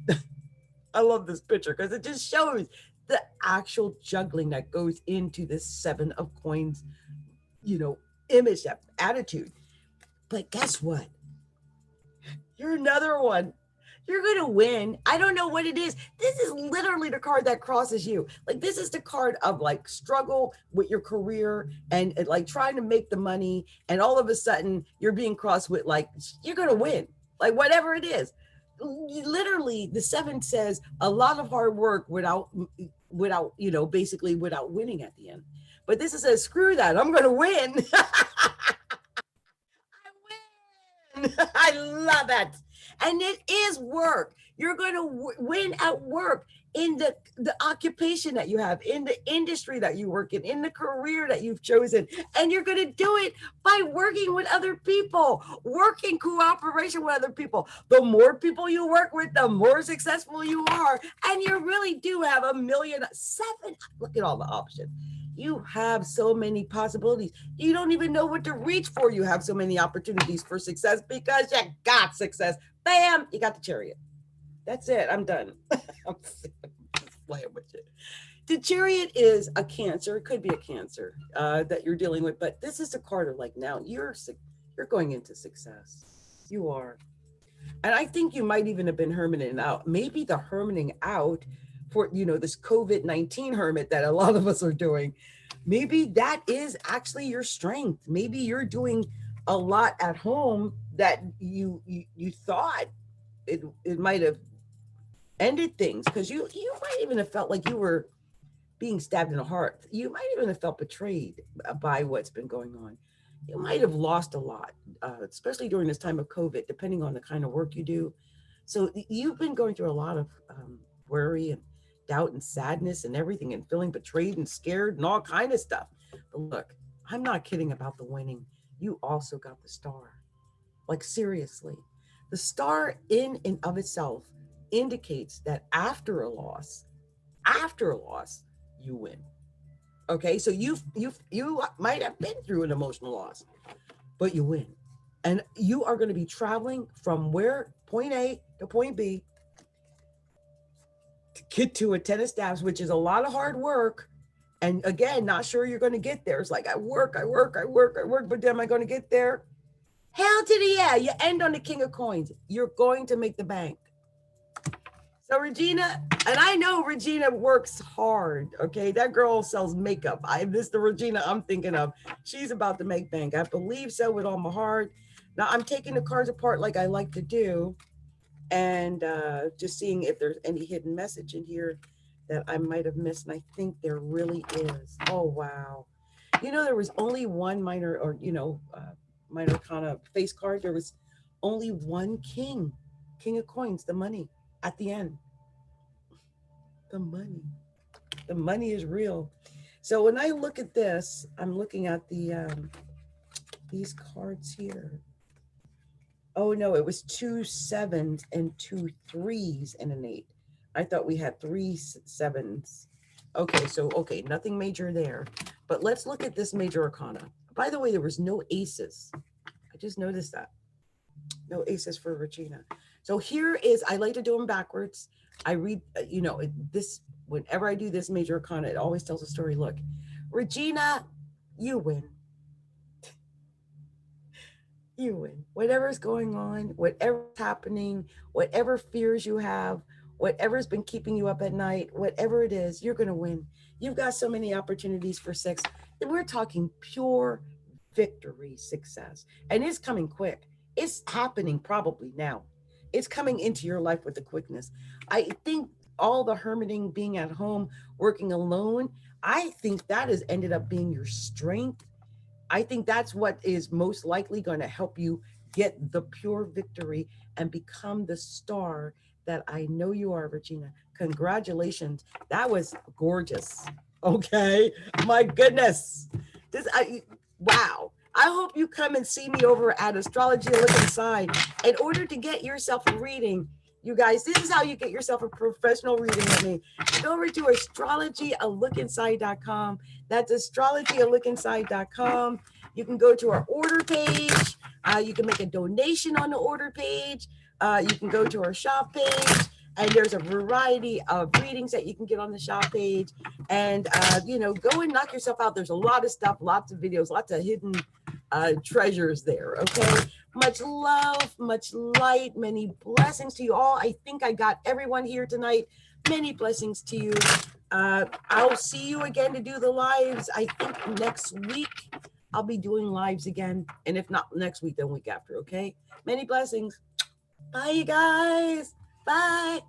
I love this picture because it just shows the actual juggling that goes into this 7 of coins, image, that attitude. But guess what? You're another one. You're going to win. I don't know what it is. This is literally the card that crosses you. Like, this is the card of like struggle with your career and like trying to make the money. And all of a sudden you're being crossed with like, you're going to win. Like, whatever it is. Literally, the 7 says a lot of hard work without, basically without winning at the end. But this is a screw that. I'm going to win. I win. I love it. And it is work. You're going to win at work, in the occupation that you have, in the industry that you work in the career that you've chosen. And you're going to do it by working with other people, working cooperation with other people. The more people you work with, the more successful you are. And you really do have 1,000,007. Look at all the options. You have so many possibilities. You don't even know what to reach for. You have so many opportunities for success because you got success. Bam, you got the Chariot. That's it. I'm done. I'm just playing with it. The Chariot is a Cancer. It could be a Cancer that you're dealing with, but this is a card of like, now you're going into success. You are. And I think you might even have been hermiting out. Maybe the hermiting out for, this COVID-19 hermit that a lot of us are doing. maybe that is actually your strength. Maybe you're doing a lot at home that you thought it might have ended things, because you might even have felt like you were being stabbed in the heart. You might even have felt betrayed by what's been going on. You might have lost a lot, especially during this time of COVID, depending on the kind of work you do. So you've been going through a lot of worry and doubt and sadness and everything, and feeling betrayed and scared and all kind of stuff. But look, I'm not kidding about the winning. You also got the star. Like seriously, the star in and of itself indicates that after a loss, you win. Okay, so you might have been through an emotional loss, but you win, and you are going to be traveling from where point A to point B to get to a 10 of staffs, which is a lot of hard work. And again, not sure you're going to get there. It's like I work, but then am I going to get there? Hell to the yeah! You end on the king of coins. You're going to make the bank. So Regina, and I know Regina works hard. Okay, that girl sells makeup. This the Regina I'm thinking of. She's about to make bank. I believe so with all my heart. Now I'm taking the cards apart like I like to do, and just seeing if there's any hidden message in here that I might have missed. And I think there really is. Oh wow! You know, there was only one minor, or minor kind of face card. There was only one king of coins, the money at the end. The money. The money is real. So when I look at this, I'm looking at these cards here. Oh no, it was 2 7s and 2 3s and an 8. I thought we had 3 7s. Okay, so okay, nothing major there. But let's look at this major arcana. By the way, there was no aces. I just noticed that. No aces for Regina. So here is, I like to do them backwards. I read, this, whenever I do this major arcana, it always tells a story. Look, Regina, you win. You win. Whatever's going on, whatever's happening, whatever fears you have, whatever's been keeping you up at night, whatever it is, you're going to win. You've got so many opportunities for sex. We're talking pure victory success. And it's coming quick. It's happening probably now. It's coming into your life with the quickness. I think all the hermiting, being at home, working alone, I think that has ended up being your strength. I think that's what is most likely going to help you get the pure victory and become the star that I know you are, Regina. Congratulations. That was gorgeous. Okay. My goodness. Wow. I hope you come and see me over at Astrology Look Inside. In order to get yourself a reading, you guys, this is how you get yourself a professional reading with me. Go over to astrologyalookinside.com. That's astrologyalookinside.com. You can go to our order page. You can make a donation on the order page. You can go to our shop page. And there's a variety of readings that you can get on the shop page. And, go and knock yourself out. There's a lot of stuff, lots of videos, lots of hidden treasures there. Okay. Much love, much light, many blessings to you all. I think I got everyone here tonight. Many blessings to you. I'll see you again to do the lives. I think next week I'll be doing lives again. And if not next week, then week after. Okay. Many blessings. Bye, you guys. Bye.